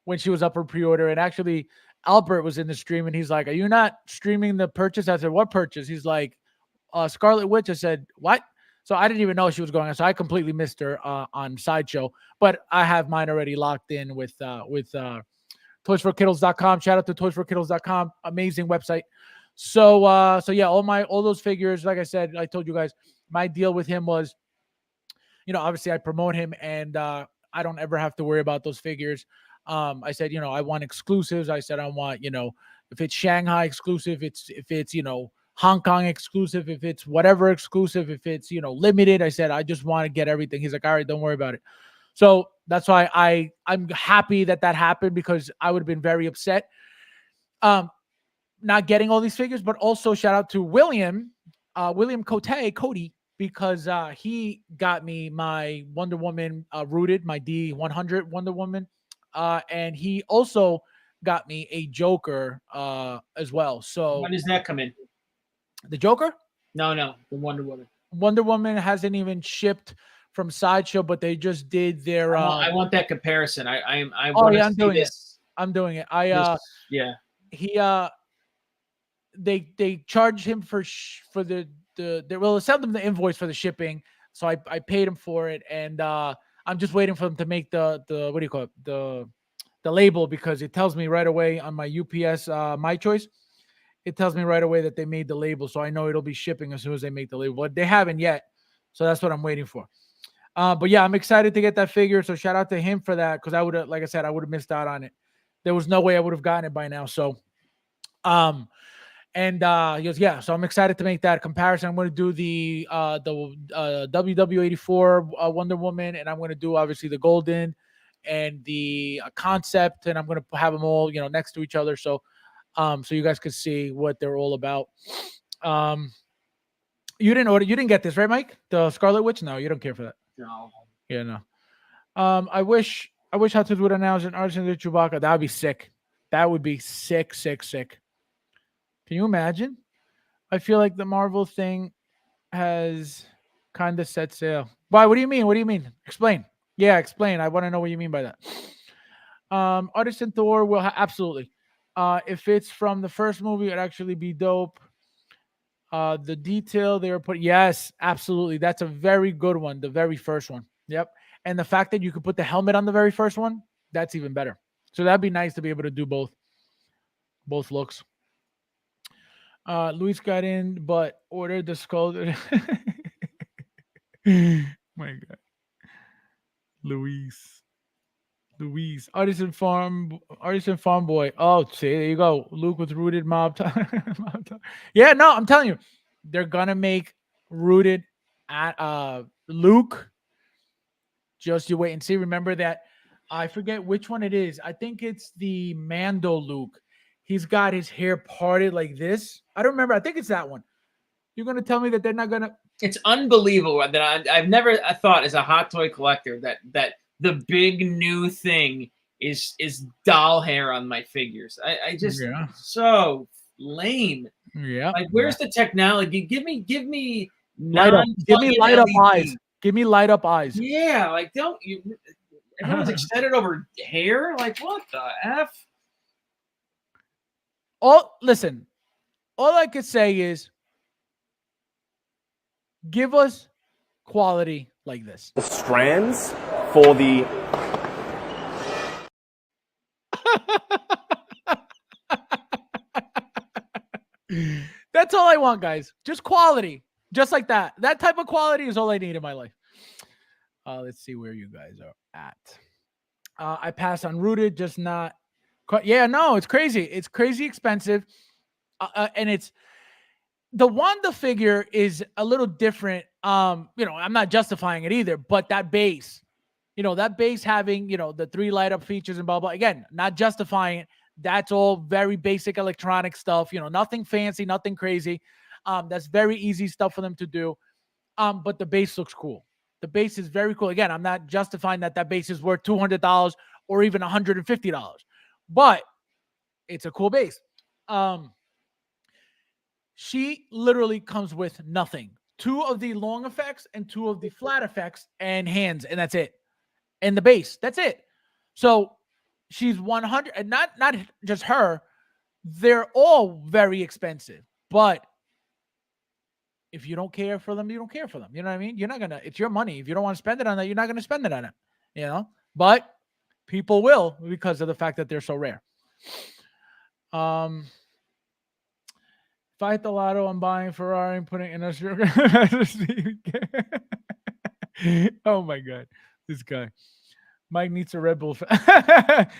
when she was up for pre-order, and actually Albert was in the stream, and he's like, "Are you not streaming the purchase?" I said, "What purchase?" He's like, "Scarlet Witch." I said, "What?" So I didn't even know she was going on. So I completely missed her on Sideshow, but I have mine already locked in with toysforkiddles.com. Shout out to toysforkiddles.com. Amazing website. So yeah, all those figures, like I said, I told you guys, my deal with him was, obviously I promote him and I don't ever have to worry about those figures. I said, I want exclusives. I said, I want, if it's Shanghai exclusive, if it's Hong Kong exclusive, if it's whatever exclusive, if it's, limited, I said, I just want to get everything. He's like, all right, don't worry about it. So that's why I'm happy that happened because I would have been very upset. Not getting all these figures, but also shout out to William Cody, because he got me my Wonder Woman rooted, my D100 Wonder Woman. And he also got me a Joker as well. So when does that come in? The Joker? No, the Wonder Woman. Wonder Woman hasn't even shipped from Sideshow, but they just did their. I want that comparison. I'm doing it. I'm doing it. He they charged him for they will send them the invoice for the shipping, so I paid him for it, and I'm just waiting for them to make the what do you call it, the label, because it tells me right away on my UPS My Choice, it tells me right away that they made the label, so I know it'll be shipping as soon as they make the label, but they haven't yet, so that's what I'm waiting for. But yeah, I'm excited to get that figure, so shout out to him for that, because I would have, like I said, I would have missed out on it. There was no way I would have gotten it by now. So and he goes, yeah, so I'm excited to make that comparison. I'm going to do the WW84 Wonder Woman, and I'm going to do obviously the golden and the concept, and I'm gonna have them all, next to each other, so you guys could see what they're all about. You didn't get this, right, Mike? The Scarlet Witch? No, you don't care for that. No. Yeah, no. I wish Hot Tubs would announce an artist to Chewbacca. That would be sick. That would be sick. Can you imagine? I feel like the Marvel thing has kind of set sail. Why? What do you mean? Explain. Yeah, explain. I want to know what you mean by that. Artisan Thor will absolutely. If it's from the first movie, it'd actually be dope. The detail they were put. Yes, absolutely. That's a very good one. The very first one. Yep. And the fact that you could put the helmet on the very first one, that's even better. So that'd be nice to be able to do both looks. Luis got in, but ordered the skull. My God. Luis. Artisan Farm Boy. Oh, see, there you go. Luke with Rooted Mob Time. Yeah, no, I'm telling you, they're gonna make Rooted at Luke. Just you wait and see. Remember that I forget which one it is. I think it's the Mando Luke. He's got his hair parted like this. I don't remember. I think it's that one. You're gonna tell me that they're not gonna. It's unbelievable that I've never thought as a hot toy collector that the big new thing is doll hair on my figures. I just so lame. Yeah. Like, where's the technology? Give me light up. Give me light up eyes. Give me light up eyes. Yeah, like don't you? Everyone's excited over hair. Like, what the f? Listen. All I could say is, give us quality like this. The strands for the That's all I want, guys. Just quality. Just like that. That type of quality is all I need in my life. Let's see where you guys are at. I passed on Rooted, just not. Yeah, no, it's crazy. It's crazy expensive. And it's the Wanda figure is a little different. I'm not justifying it either, but that base, that base having, the 3 light up features and blah, blah. Again, not justifying it. That's all very basic electronic stuff, nothing fancy, nothing crazy. That's very easy stuff for them to do. But the base looks cool. The base is very cool. Again, I'm not justifying that base is worth $200 or even $150, but it's a cool base. She literally comes with nothing. 2 of the long effects and 2 of the flat effects and hands, and that's it. And the base, that's it. So she's 100, and not just her. They're all very expensive, but if you don't care for them, you don't care for them. You know what I mean? You're not gonna. It's your money. If you don't want to spend it on that, you're not gonna spend it on it. But people will because of the fact that they're so rare. If I hit the lotto, I'm buying Ferrari and putting in a sugar. Oh my God, this guy. Mike needs a Red Bull.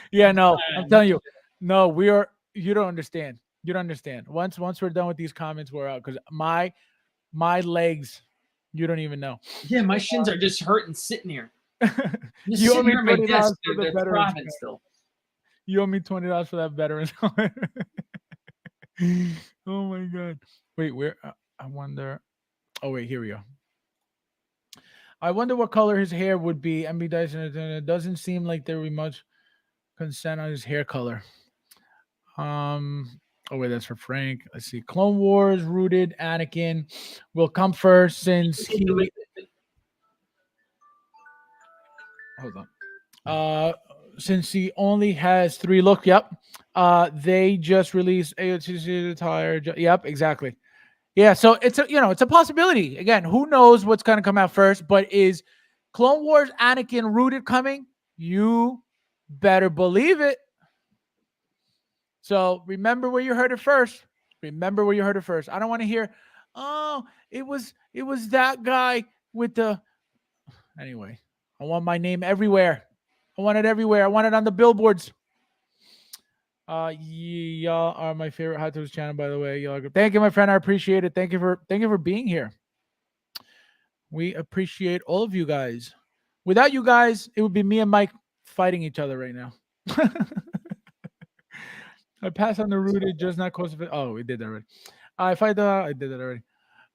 Yeah, no, I'm telling you, no, you don't understand. You don't understand. Once we're done with these comments, we're out because my legs, you don't even know. Yeah, my shins are just hurting sitting here. You Just owe sitting me here at my $20 desk. for the They're veterans throbbing card. still. You owe me $20 for that veterans. Oh my God. Wait, where? I wonder. Oh wait, here we go. I wonder what color his hair would be. MB Dyson, it doesn't seem like there would be much consent on his hair color. Oh wait, that's for Frank. Let's see. Clone Wars, Rooted, Anakin will come first since he. Hold on. Since he only has 3 looks. Yep. They just released AOTC attire. Yep, exactly. Yeah, so it's a possibility. Again, who knows what's going to come out first, but is Clone Wars Anakin Rooted coming? You better believe it. So remember where you heard it first. Remember where you heard it first. I don't want to hear, oh, it was that guy with the. Anyway, I want my name everywhere. I want it everywhere. I want it on the billboards. Y'all are my favorite Hot Tubs channel, by the way. Y'all, thank you, my friend. I appreciate it. Thank you for being here. We appreciate all of you guys. Without you guys, it would be me and Mike fighting each other right now. I pass on the rooted, just not close. Oh, we did that already. I fight the. I did that already.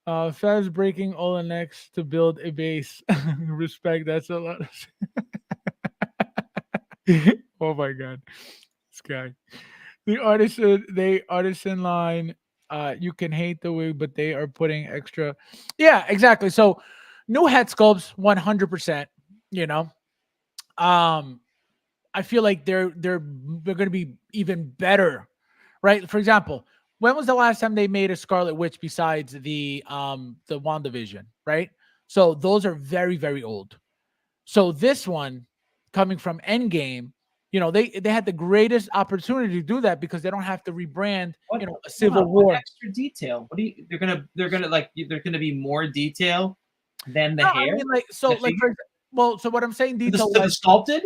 Fabs breaking all the necks to build a base. Respect. That's a lot. Oh my god, this guy. The artisan line. You can hate the wig, but they are putting extra. Yeah, exactly. So, new head sculpts, 100%. You know, I feel like they're going to be even better, right? For example, when was the last time they made a Scarlet Witch besides the WandaVision, right? So those are very, very old. So this one coming from Endgame, they had the greatest opportunity to do that because they don't have to rebrand, What, a hold Civil on, what War. extra detail? What do you? They're gonna be more detail than the No, hair. I mean, like, so, the like, figure? so what I'm saying, To the, detail to the wise, sculpted.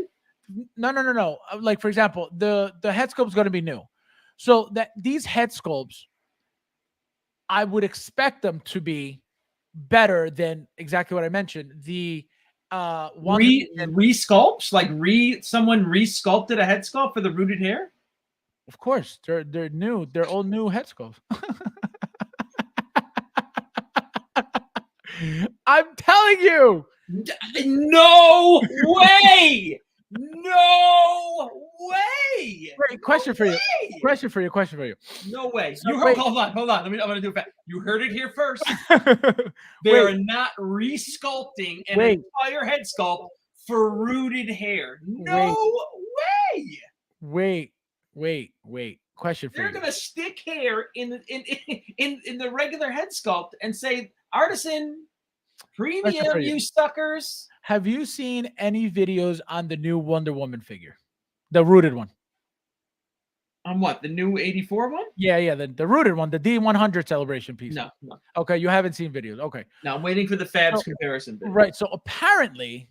no. Like, for example, the head sculpt's going to be new, so that these head sculpts, I would expect them to be better than exactly what I mentioned. The Re-sculpts, like someone re-sculpted a head sculpt for the rooted hair. Of course, they're new. They're all new head sculpts. I'm telling you. No way! No way! Wait, question for you. Question for you. No way! So, You heard? wait. Hold on. I'm gonna do it fast. You heard it here first. They Wait. are not re-sculpting an Wait. entire head sculpt for rooted hair. No way! Wait. Question for They're you. gonna stick hair in the regular head sculpt and say artisan premium, you suckers. Have you seen any videos on the new Wonder Woman figure, the rooted one? On what? The new 84 one? Yeah, the rooted one, the D100 celebration piece. No. Okay, you haven't seen videos. Okay. No, I'm waiting for the Fabs comparison video. Right. So apparently,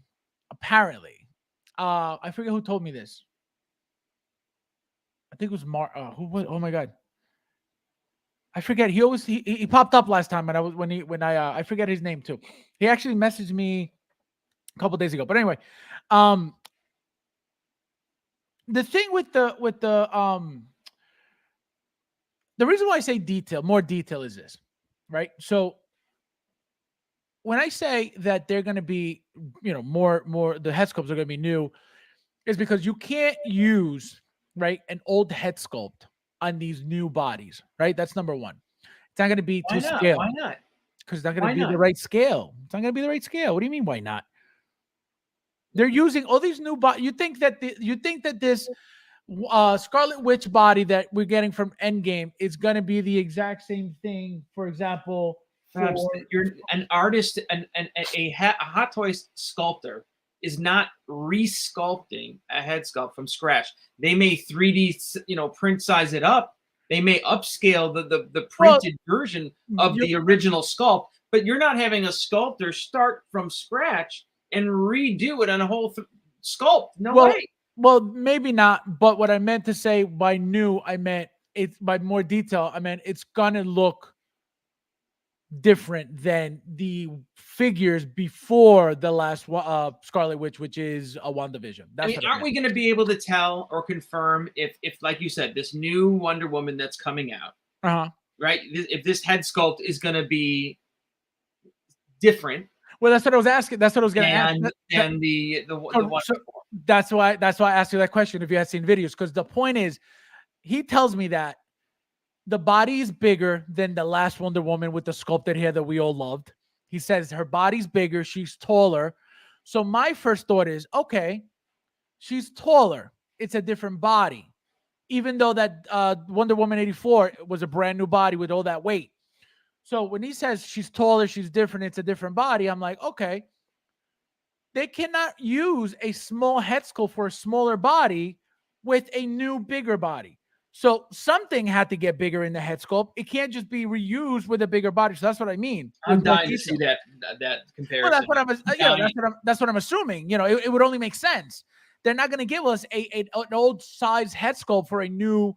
I forget who told me this. I think it was who was? Oh my god, I forget. He popped up last time, and I forget his name too. He actually messaged me a couple days ago. But anyway, the thing with the reason why I say more detail is this, right? So when I say that they're going to be, more the head sculpts are going to be new, is because you can't use, right, an old head sculpt on these new bodies, right? That's number one. It's not going to be to scale. Why not? Because it's not going to be the right scale. It's not going to be the right scale. What do you mean? Why not? They're using all these new bodies. You think that this Scarlet Witch body that we're getting from Endgame is going to be the exact same thing? For example, You're an artist, and a Hot Toys sculptor is not re-sculpting a head sculpt from scratch. They may 3D, print size it up. They may upscale the printed version of the original sculpt, but you're not having a sculptor start from scratch and redo it on a whole sculpt. No way. Well, maybe not. But what I meant to say by new, I meant it's by more detail. I meant it's gonna look different than the figures before the last Scarlet Witch, which is a WandaVision. Aren't we going to be able to tell or confirm if, like you said, this new Wonder Woman that's coming out, right? If this head sculpt is going to be different? Well, that's what I was asking. That's what I was going to ask. And the one. So that's why I asked you that question. If you had seen videos, because the point is, he tells me that the body is bigger than the last Wonder Woman with the sculpted hair that we all loved. He says her body's bigger. She's taller. So my first thought is, okay, she's taller. It's a different body. Even though that Wonder Woman 84 was a brand new body with all that weight. So when he says she's taller, she's different, it's a different body, I'm like, okay. They cannot use a small head sculpt for a smaller body with a new, bigger body. So something had to get bigger in the head sculpt. It can't just be reused with a bigger body. So that's what I mean. I'm dying to see that comparison. Well, that's what I'm assuming. It would only make sense. They're not going to give us an old size head sculpt for a new,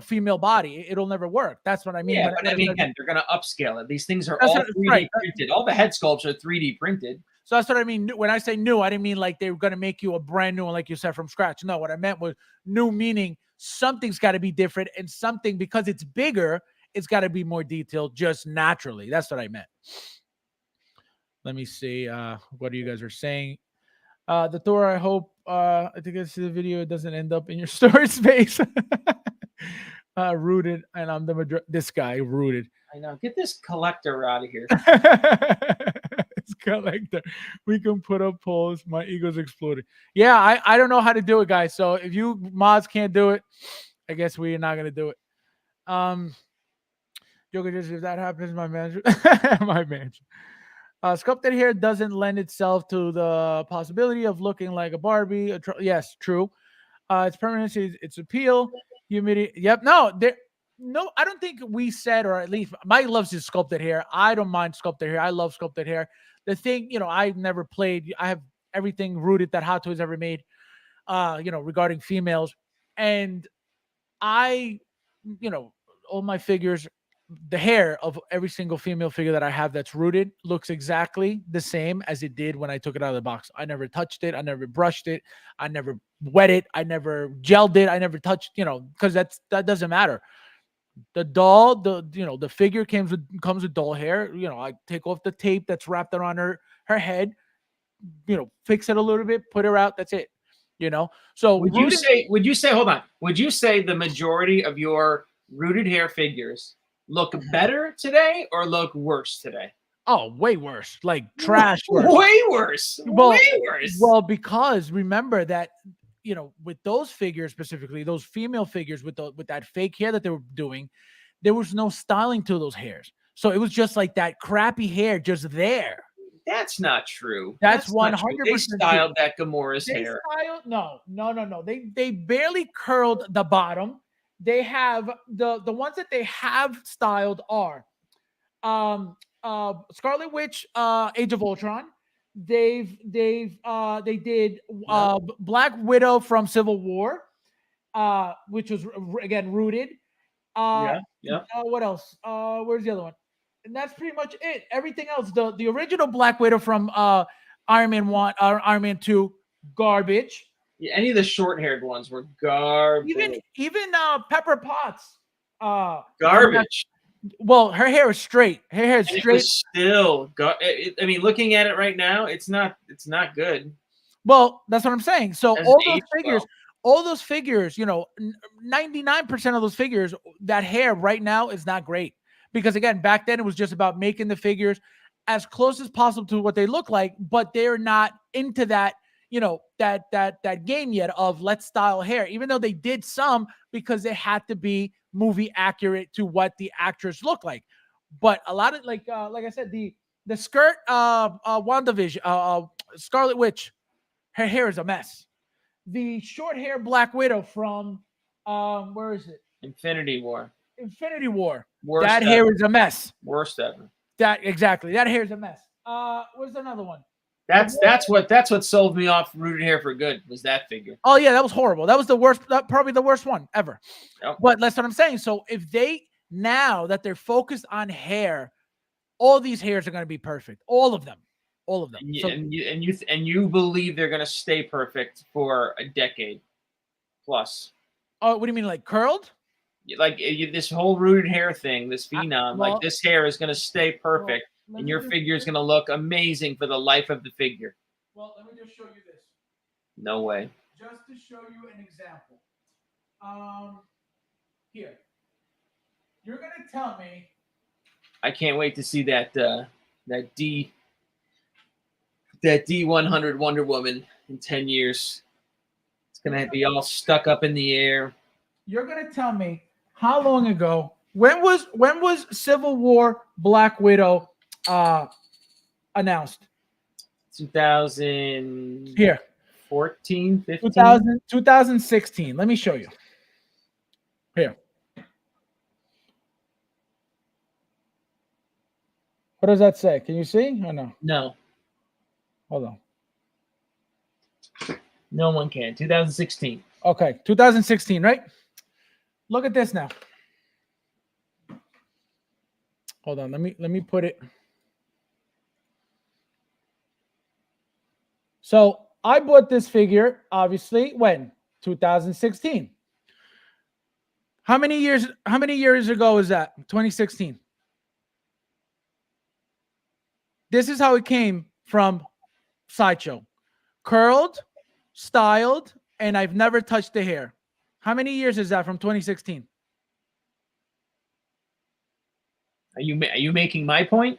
female body. It'll never work. That's what I mean. Yeah, but I mean, again, they're going to upscale it. These things are all 3D printed. All the head sculpts are 3D printed. So that's what I mean. When I say new, I didn't mean like they were going to make you a brand new one, like you said, from scratch. No, what I meant was new, meaning something's got to be different, and something, because it's bigger, it's got to be more detailed just naturally. That's what I meant. Let me see what you guys are saying. The Thor, I hope, I think I see the video, it doesn't end up in your storage space. Rooted, and I'm this guy, rooted. I know. Get this collector out of here. It's collector. We can put up polls. My ego's exploded. Yeah, I don't know how to do it, guys. So if you mods can't do it, I guess we're not gonna do it. Joker, just if that happens, my manager, my manager. Sculpted hair doesn't lend itself to the possibility of looking like a Barbie. Yes, true. Its permanency, its appeal, humidity. Yep. No, no, I don't think we said, or at least Mike loves his sculpted hair. I don't mind sculpted hair. I love sculpted hair. The thing, I've never played. I have everything rooted that Hot Toys ever made, regarding females. And I, all my figures, the hair of every single female figure that I have that's rooted looks exactly the same as it did when I took it out of the box. I never touched it. I never brushed it. I never wet it. I never gelled it. I never touched, because that doesn't matter. The doll, the figure comes with doll hair. I take off the tape that's wrapped around her head, fix it a little bit, put her out. That's it. So would you say, hold on, would you say the majority of your rooted hair figures look better today or look worse today? Oh, way worse. Like trash worse. Way worse. Way worse. Well, because remember that, with those figures specifically, those female figures with that fake hair that they were doing, there was no styling to those hairs. So it was just like that crappy hair just there. That's not true. That's 100%. They styled that Gamora's hair. No. They barely curled the bottom. They have the ones that they have styled are Scarlet Witch, Age of Ultron. They did Black Widow from Civil War, which was again rooted. Yeah. What else? Where's the other one? And that's pretty much it. Everything else, the original Black Widow from Iron Man 1 or Iron Man 2, garbage. Yeah, any of the short-haired ones were garbage. Even Pepper Potts, garbage. Well, her hair is straight. Her hair is straight. It was still, I mean, looking at it right now, it's not good. Well, that's what I'm saying. So all those figures, 99% of those figures, that hair right now is not great. Because again, back then it was just about making the figures as close as possible to what they look like, but they're not into that, that game yet of let's style hair, even though they did some because they had to be movie accurate to what the actors look like. But a lot of like I said, the skirt WandaVision, Scarlet Witch, her hair is a mess. The short hair Black Widow from where is it? Infinity War. Worst that ever. Hair is a mess. Worst ever. That hair is a mess. Where's another one? That's what sold me off rooted hair for good, was that figure. Oh yeah, that was horrible. That was the worst, probably the worst one ever. Yep. But that's what I'm saying. So if now that they're focused on hair, all these hairs are going to be perfect. All of them. And you believe they're going to stay perfect for a decade plus. Oh, what do you mean, like curled? Like this whole rooted hair thing, this phenom, like this hair is going to stay perfect. And your figure is going to look amazing for the life of the figure. Well, let me just show you this. No way. Just to show you an example. Here. You're going to tell me. I can't wait to see that D100 Wonder Woman in 10 years. It's going to be all stuck up in the air. You're going to tell me how long ago, when was Civil War Black Widow announced? 2000 here 14 15 2016. Let me show you here. What does that say? Can you see or no? Hold on. No one can. 2016. Okay, 2016, right? Look at this now. Hold on. Let me put it. So I bought this figure, obviously, when 2016. How many years ago is that? 2016. This is how it came from Sideshow. Curled, styled, and I've never touched the hair. How many years is that from 2016? Are you making my point?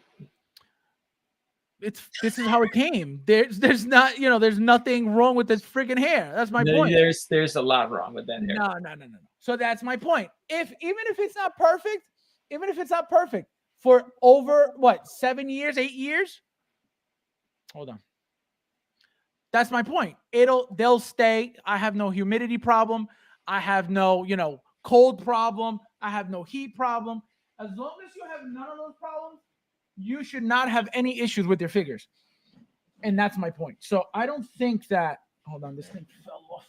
This is how it came. There's not, there's nothing wrong with this freaking hair. That's my point. There's a lot wrong with that hair. No. So that's my point. Even if it's not perfect, for over what, 7 years, 8 years? Hold on. That's my point. They'll stay. I have no humidity problem. I have no, cold problem. I have no heat problem. As long as you have none of those problems, you should not have any issues with your figures. And that's my point. So I don't think that, hold on, this thing fell off.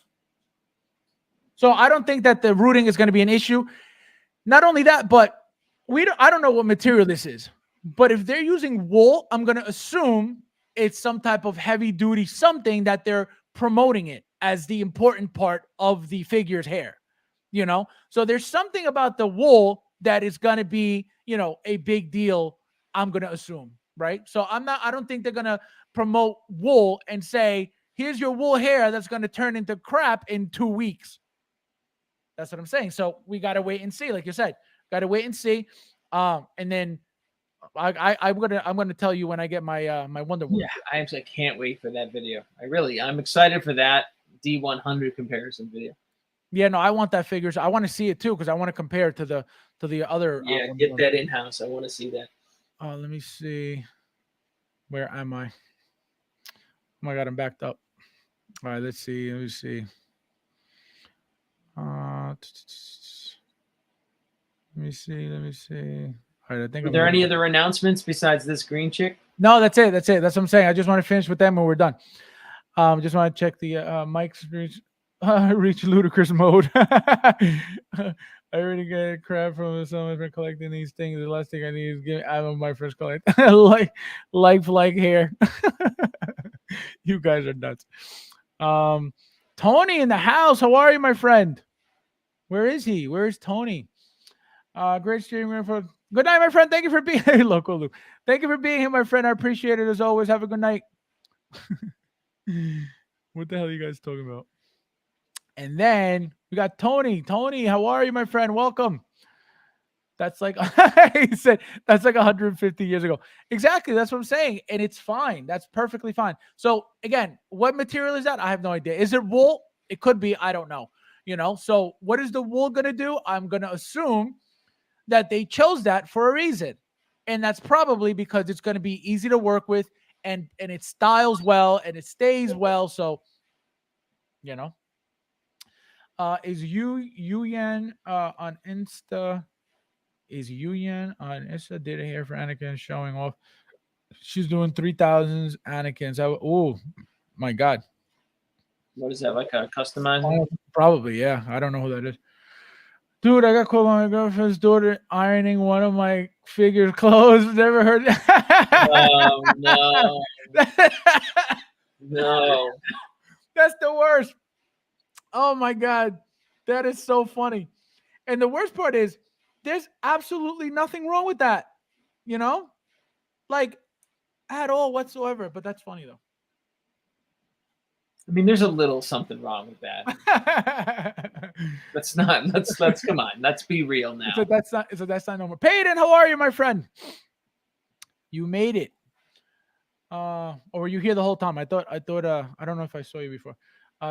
So I don't think that the rooting is going to be an issue. Not only that, but I don't know what material this is. But if they're using wool, I'm going to assume it's some type of heavy duty something that they're promoting it as the important part of the figure's hair. So there's something about the wool that is going to be, a big deal, I'm going to assume, right? So I don't think they're going to promote wool and say, here's your wool hair that's going to turn into crap in 2 weeks. That's what I'm saying. So we got to wait and see. Like you said, got to wait and see. And then I'm gonna tell you when I get my my Wonder Woman. Yeah, I actually can't wait for that video. I'm excited for that D100 comparison video. Yeah, no, I want that figures. I want to see it too because I want to compare it to the other. Yeah, get that in house. I want to see that. Let me see. Where am I? Oh my God, I'm backed up. All right, let's see. Let me see. Let me see. All right, I think. Are there any other announcements besides this green chick? No, that's it. That's what I'm saying. I just want to finish with them when we're done. Just want to check the Mike's reach ludicrous mode. I already get crap from someone for collecting these things. The last thing I need is give Adam my first collect. like hair. You guys are nuts. Tony in the house. How are you, my friend? Where is he? Where is Tony? Great stream for good night, my friend. Thank you for being here. Local Luke. Thank you for being here, my friend. I appreciate it as always. Have a good night. What the hell are you guys talking about? And then we got Tony. Tony, how are you, my friend? Welcome. That's like he said, that's like 150 years ago. Exactly. That's what I'm saying. And it's fine. That's perfectly fine. So again, what material is that? I have no idea. Is it wool? It could be. I don't know. So what is the wool going to do? I'm going to assume that they chose that for a reason. And that's probably because it's going to be easy to work with and it styles well and it stays well. So, is Yuyan on Insta? Is Yuyan on Insta? Did it here for Anakin showing off? She's doing 3,000s Anakin's. Oh my God. What is that, like a customizing? Probably, yeah. I don't know who that is. Dude, I got caught by my girlfriend's daughter ironing one of my figures' clothes. Never heard that. No. No. That's the worst. Oh my God. That is so funny. And the worst part is there's absolutely nothing wrong with that. Like at all whatsoever. But that's funny though. I mean, there's a little something wrong with that. Let's come on. Let's be real now. So that's not no more. Peyton, how are you, my friend? You made it. Or were you here the whole time? I thought I don't know if I saw you before.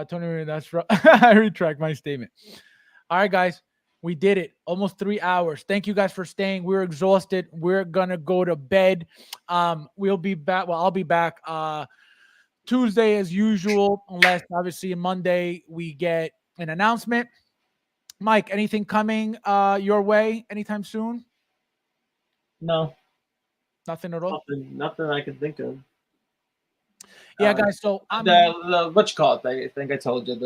Tony, that's right. I retract my statement. All right, guys. We did it. Almost 3 hours. Thank you guys for staying. We're exhausted. We're gonna go to bed. We'll be back. Well, I'll be back Tuesday as usual, unless obviously Monday we get an announcement. Mike, anything coming your way anytime soon? No. Nothing at all? Nothing I can think of. Yeah, guys, so what you call it? I think I told you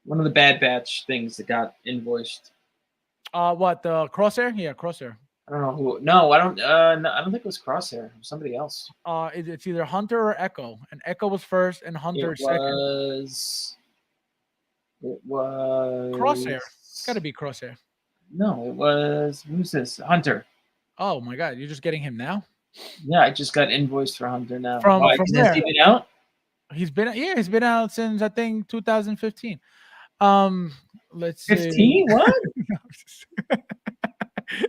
one of the Bad Batch things that got invoiced. What, the Crosshair? Yeah, Crosshair. I don't know who. No, I don't. No, I don't think it was Crosshair. It was somebody else. It's either Hunter or Echo, and Echo was first, and Hunter It second. was. It was Crosshair. It's got to be Crosshair. No, it was. Who's this? Hunter. Oh my God, you're just getting him now? Yeah, I just got invoiced for Hunter now. From Has where? he been out? He's been out since I think 2015. Let's see. 15? What?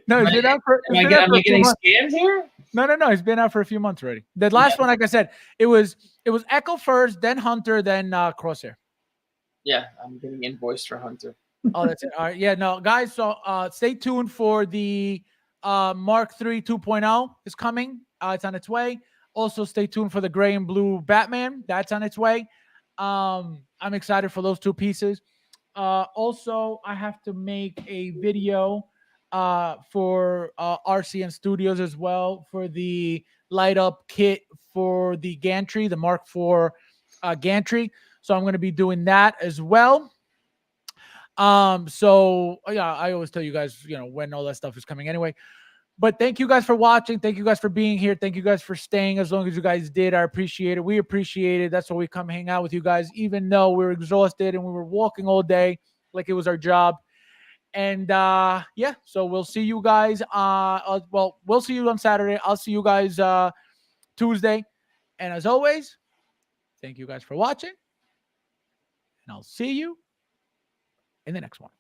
No, he's been out for. Am I getting scammed here? No. He's been out for a few months already. The last one, like I said, it was Echo first, then Hunter, then Crosshair. Yeah, I'm getting invoiced for Hunter. Oh, that's it. All right. Yeah, no, guys. So stay tuned for the Mark III 2.0 is coming. It's on its way. Also, stay tuned for the gray and blue Batman. That's on its way. I'm excited for those two pieces. Also, I have to make a video for RCN Studios as well for the light up kit for the gantry, the Mark IV gantry. So I'm going to be doing that as well. So yeah, I always tell you guys, when all that stuff is coming anyway. But thank you guys for watching. Thank you guys for being here. Thank you guys for staying as long as you guys did. I appreciate it. We appreciate it. That's why we come hang out with you guys, even though we were exhausted and we were walking all day like it was our job. And yeah, so we'll see you guys. We'll see you on Saturday. I'll see you guys Tuesday. And as always, thank you guys for watching. And I'll see you in the next one.